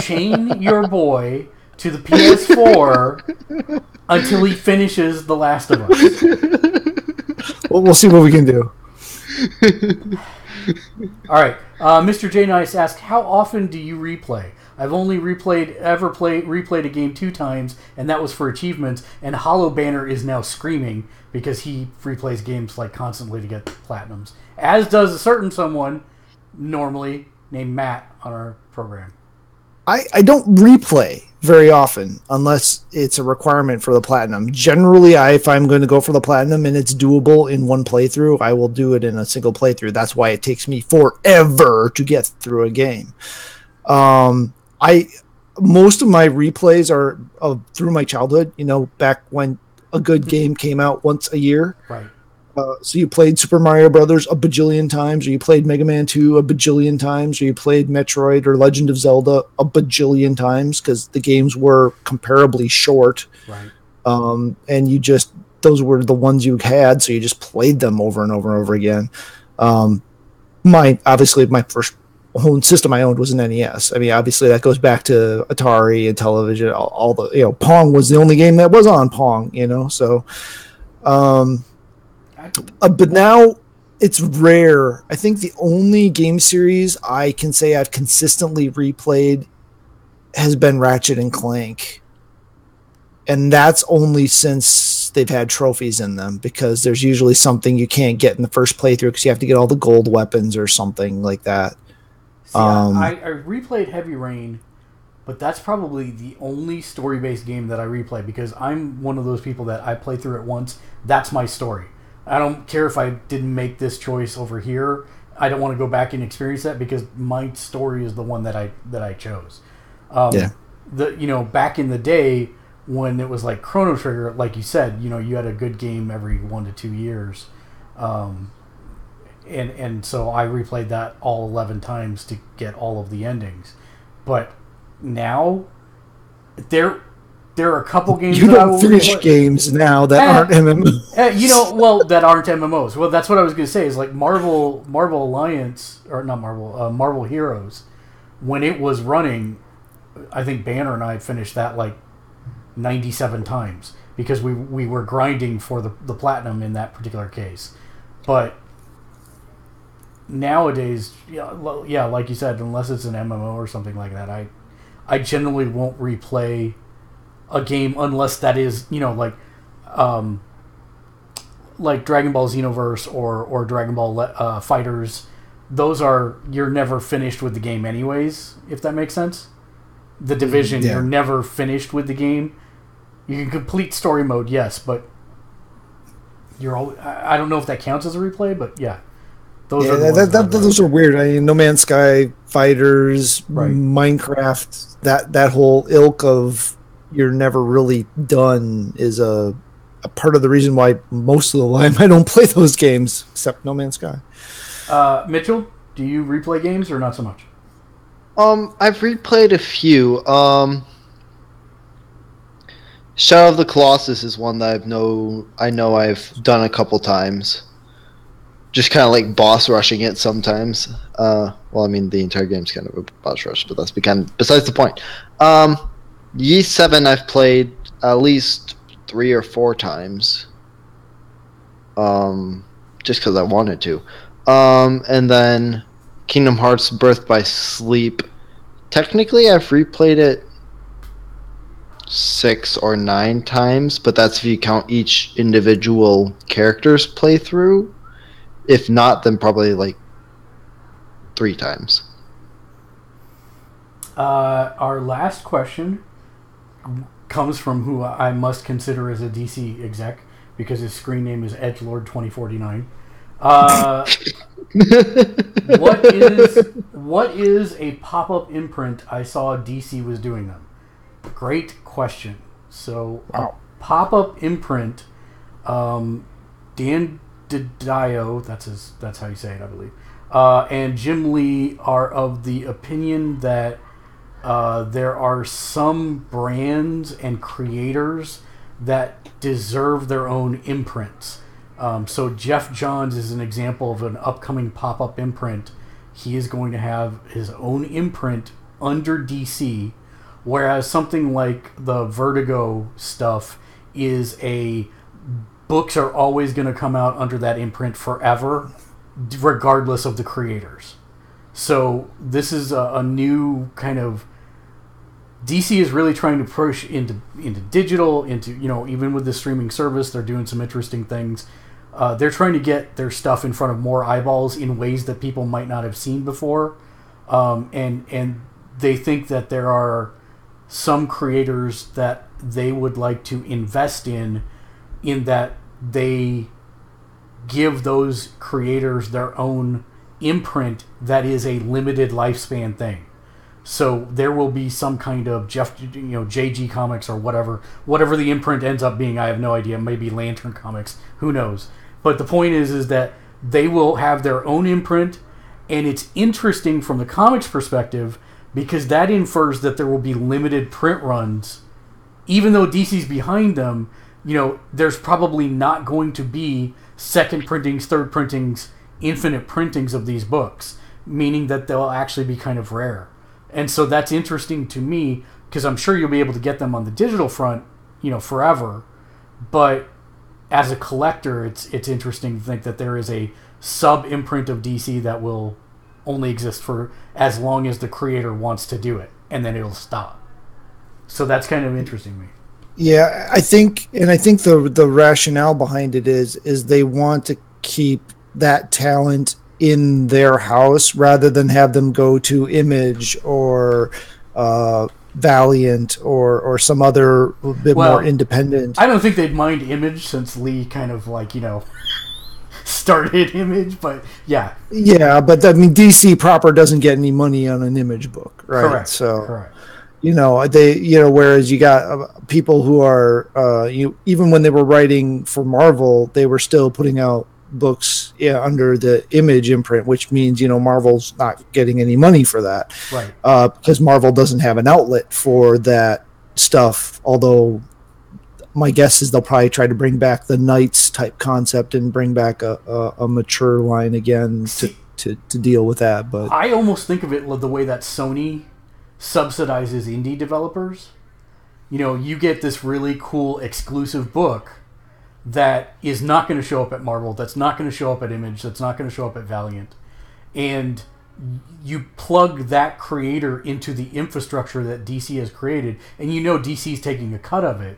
Chain your boy to the PS4 until he finishes The Last of Us. Well, we'll see what we can do. All right. Mr. J. Nice asked, how often do you replay? I've only replayed a game 2 times, and that was for achievements, and Hollow Banner is now screaming because he replays games like constantly to get platinums. As does a certain someone, normally named Matt, on our program. I don't replay very often unless it's a requirement for the platinum. Generally, if I'm going to go for the platinum and it's doable in one playthrough, I will do it in a single playthrough. That's why it takes me forever to get through a game. Most of my replays are through my childhood, back when a good game came out once a year. Right. So you played Super Mario Brothers a bajillion times, or you played Mega Man 2 a bajillion times, or you played Metroid or Legend of Zelda a bajillion times because the games were comparably short. Right. And those were the ones you had, so you just played them over and over and over again. My first own system I owned was an NES. I mean, obviously that goes back to Atari and television. All the Pong was the only game that was on Pong. So. But now it's rare. I think the only game series I can say I've consistently replayed has been Ratchet and Clank. And that's only since they've had trophies in them, because there's usually something you can't get in the first playthrough because you have to get all the gold weapons or something like that. See, I replayed Heavy Rain, but that's probably the only story-based game that I replay, because I'm one of those people that I play through it once. That's my story. I don't care if I didn't make this choice over here. I don't want to go back and experience that, because my story is the one that I chose. Back in the day when it was like Chrono Trigger, like you said, you had a good game every 1 to 2 years. And so I replayed that all 11 times to get all of the endings. But now, there are a couple games you that I don't will finish replay. games now that aren't MMOs. That aren't MMOs. Well, that's what I was going to say, is like Marvel Alliance, or not Marvel, Marvel Heroes, when it was running, I think Banner and I finished that like 97 times, because we were grinding for the platinum in that particular case. But nowadays, like you said, unless it's an MMO or something like that, I generally won't replay a game unless that is, like Dragon Ball Xenoverse or Dragon Ball Fighters. Those you're never finished with the game anyways, if that makes sense. The Division, you're never finished with the game. You can complete story mode, yes, but I don't know if that counts as a replay, but yeah. Those are weird. I mean, No Man's Sky, Fighters, Minecraft, that whole ilk of you're never really done is a part of the reason why most of the time I don't play those games, except No Man's Sky. Mitchell, do you replay games or not so much? I've replayed a few. Shadow of the Colossus is one that I know I've done a couple times. Just kind of like boss rushing it sometimes. The entire game's kind of a boss rush, but that's besides the point. Yeast 7 I've played at least 3 or 4 times. Just because I wanted to. And then Kingdom Hearts Birth by Sleep. Technically, I've replayed it 6 or 9 times, but that's if you count each individual character's playthrough. If not, then probably like 3 times. Our last question comes from who I must consider as a DC exec, because his screen name is Edgelord2049. What is a pop-up imprint I saw DC was doing them? Great question. So, a pop-up imprint, Dan DiDio, that's how you say it, I believe, and Jim Lee are of the opinion that there are some brands and creators that deserve their own imprints. So Jeff Johns is an example of an upcoming pop-up imprint. He is going to have his own imprint under DC, whereas something like the Vertigo stuff is books are always going to come out under that imprint forever, regardless of the creators. So this is a new kind of... DC is really trying to push into digital, even with the streaming service, they're doing some interesting things. They're trying to get their stuff in front of more eyeballs in ways that people might not have seen before. And they think that there are some creators that they would like to invest in that they give those creators their own imprint that is a limited lifespan thing. So there will be some kind of JG Comics or whatever the imprint ends up being. I have no idea. Maybe Lantern Comics. Who knows? But the point is that they will have their own imprint, and it's interesting from the comics perspective because that infers that there will be limited print runs. Even though DC's behind them, there's probably not going to be second printings, third printings, infinite printings of these books, meaning that they'll actually be kind of rare. And so that's interesting to me because I'm sure you'll be able to get them on the digital front, forever. But as a collector, it's interesting to think that there is a sub imprint of DC that will only exist for as long as the creator wants to do it, and then it'll stop. So that's kind of interesting to me. Yeah, I think the rationale behind it is they want to keep that talent in their house rather than have them go to Image or Valiant or some other bit more independent. I don't think they'd mind Image since Lee kind of started Image, but yeah. Yeah, but I mean DC proper doesn't get any money on an Image book, right? Correct. So correct. Whereas you got people who are even when they were writing for Marvel, they were still putting out books under the Image imprint, which means Marvel's not getting any money for that, right? Because Marvel doesn't have an outlet for that stuff. Although my guess is they'll probably try to bring back the Knights type concept and bring back a mature line again to deal with that. But I almost think of it the way that Sony subsidizes indie developers. You get this really cool exclusive book that is not going to show up at Marvel, that's not going to show up at Image, that's not going to show up at Valiant, and you plug that creator into the infrastructure that DC has created, and DC's taking a cut of it.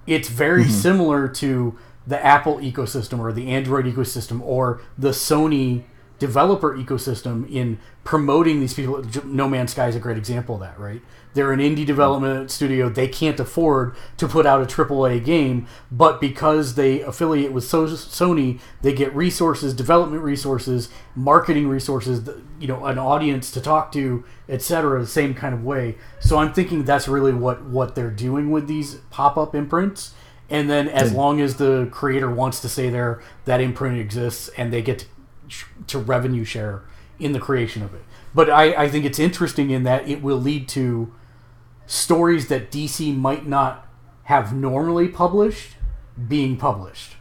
It's very similar to the Apple ecosystem or the Android ecosystem or the Sony developer ecosystem in promoting these people. No Man's Sky is a great example of that, right? They're an indie development studio. They can't afford to put out a AAA game, but because they affiliate with Sony, they get resources, development resources, marketing resources, an audience to talk to, etc. The same kind of way. So I'm thinking that's really what they're doing with these pop-up imprints. And then as long as the creator wants to stay there, that imprint exists, and they get to revenue share in the creation of it. But I think it's interesting in that it will lead to stories that DC might not have normally published being published.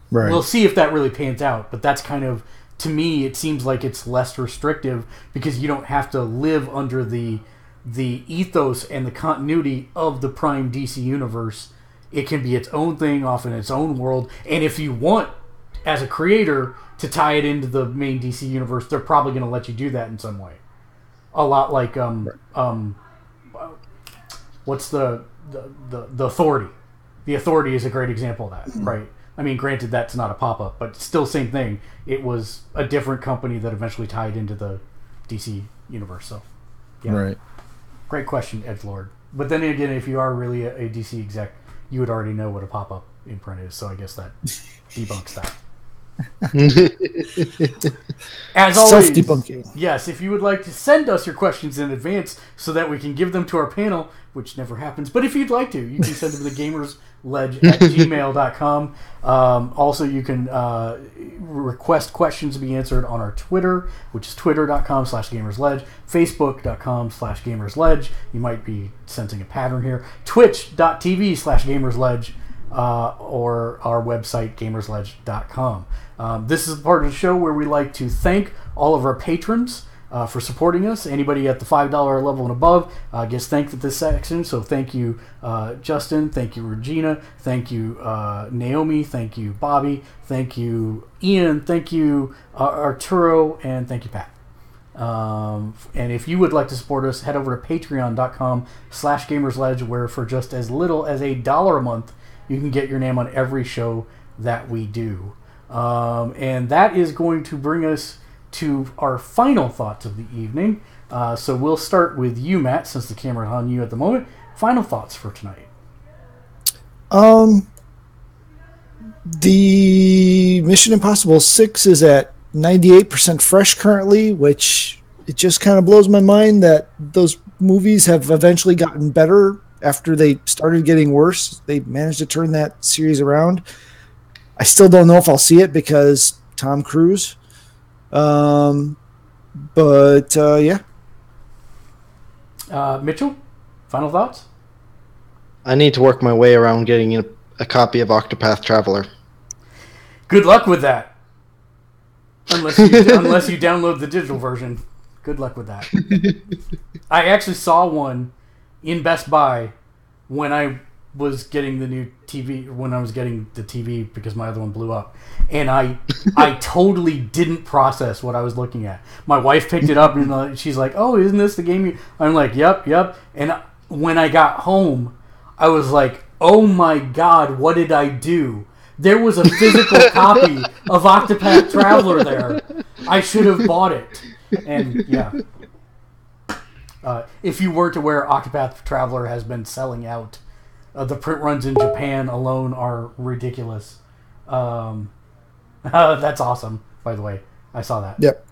Right. We'll see if that really pans out, but that's kind of, to me, it seems like it's less restrictive because you don't have to live under the ethos and the continuity of the Prime DC universe. It can be its own thing off in its own world, and if you want, as a creator, to tie it into the main DC universe, they're probably going to let you do that in some way. A lot like what's the Authority? The Authority is a great example of that, right? I mean, granted, that's not a pop-up, but still same thing. It was a different company that eventually tied into the DC universe. So, yeah. Right. Great question, Edgelord. But then again, if you are really a DC exec, you would already know what a pop-up imprint is. So I guess that debunks that. As always, self-debunking. Yes, if you would like to send us your questions in advance so that we can give them to our panel, which never happens, but if you'd like to, you can send them to gamersledge@gmail.com. Also, you can request questions to be answered on our Twitter, which is twitter.com/gamersledge, facebook.com/gamersledge. You might be sensing a pattern here. twitch.tv/gamersledge. Or our website, gamersledge.com. This is the part of the show where we like to thank all of our patrons for supporting us. Anybody at the $5 level and above gets thanked at this section. So thank you, Justin. Thank you, Regina. Thank you, Naomi. Thank you, Bobby. Thank you, Ian. Thank you, Arturo. And thank you, Pat. And if you would like to support us, head over to patreon.com/gamersledge, where for just as little as $1 a month, you can get your name on every show that we do. And that is going to bring us to our final thoughts of the evening. So we'll start with you, Matt, since the camera's on you at the moment. Final thoughts for tonight. The Mission Impossible 6 is at 98% fresh currently, which it just kind of blows my mind that those movies have eventually gotten better after they started getting worse. They managed to turn that series around. I still don't know if I'll see it because Tom Cruise. Yeah. Mitchell, final thoughts? I need to work my way around getting a copy of Octopath Traveler. Good luck with that. Unless you download the digital version. Good luck with that. I actually saw one in Best Buy when I was getting the new TV, when I was getting the TV because my other one blew up, and I totally didn't process what I was looking at. My wife picked it up and she's like, "Oh, isn't this the game?" I'm like, "Yep." And when I got home, I was like, "Oh my God, what did I do?" There was a physical copy of Octopath Traveler there. I should have bought it. And yeah. If you weren't aware, Octopath Traveler has been selling out. The print runs in Japan alone are ridiculous. That's awesome, by the way. I saw that. Yep.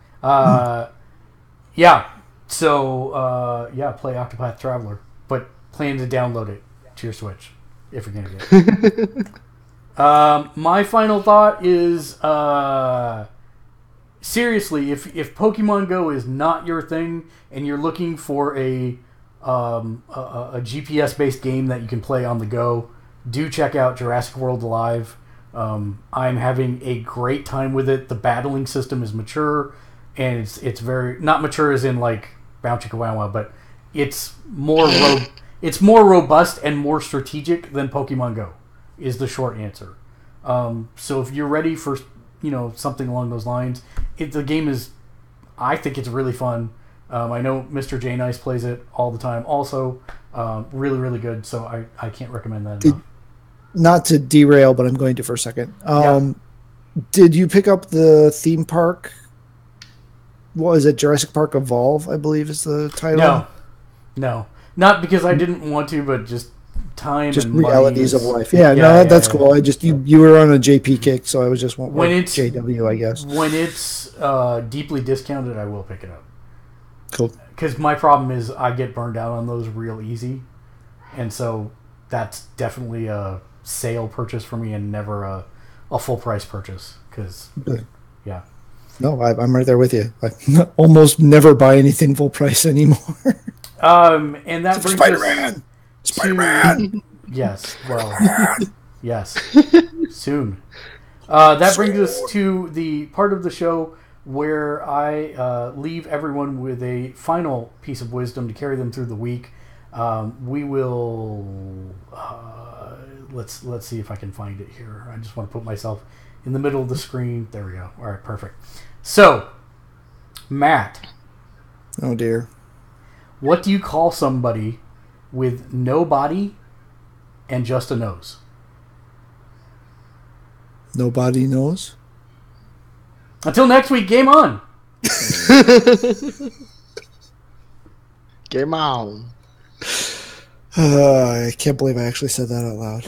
Yeah. So, play Octopath Traveler. But plan to download it to your Switch, if you're going to get it. My final thought is, seriously, if Pokemon Go is not your thing, and you're looking for a GPS-based game that you can play on the go, do check out Jurassic World Alive. I'm having a great time with it. The battling system is mature, and it's very not mature as in like Bow Chicka Wow Wow, but it's more it's more robust and more strategic than Pokemon Go. Is the short answer. So if you're ready for something along those lines, the game is. I think it's really fun. I know Mr. J Nice plays it all the time. Also, really, really good. So I can't recommend that enough. Not to derail, but I'm going to for a second. Did you pick up the theme park? What is it? Jurassic Park Evolve, I believe is the title. No, not because I didn't want to, but just time. Just and realities of life. Yeah, that's cool. I just you were on a JP kick, so I was just when it's JW, I guess. When it's deeply discounted, I will pick it up. Cool. Because my problem is I get burned out on those real easy, and so that's definitely a sale purchase for me and never a full price purchase. Because yeah. No, I'm right there with you. I almost never buy anything full price anymore. And that brings Spider-Man. Spider-Man. Yes. Well. Yes. Soon. That brings us to the part of the show where I leave everyone with a final piece of wisdom to carry them through the week. We will let's see if I can find it here. I just want to put myself in the middle of the screen. There we go. All right, perfect. So, Matt. Oh dear. What do you call somebody with no body and just a nose? Nobody knows. Until next week, game on. Game on. I can't believe I actually said that out loud.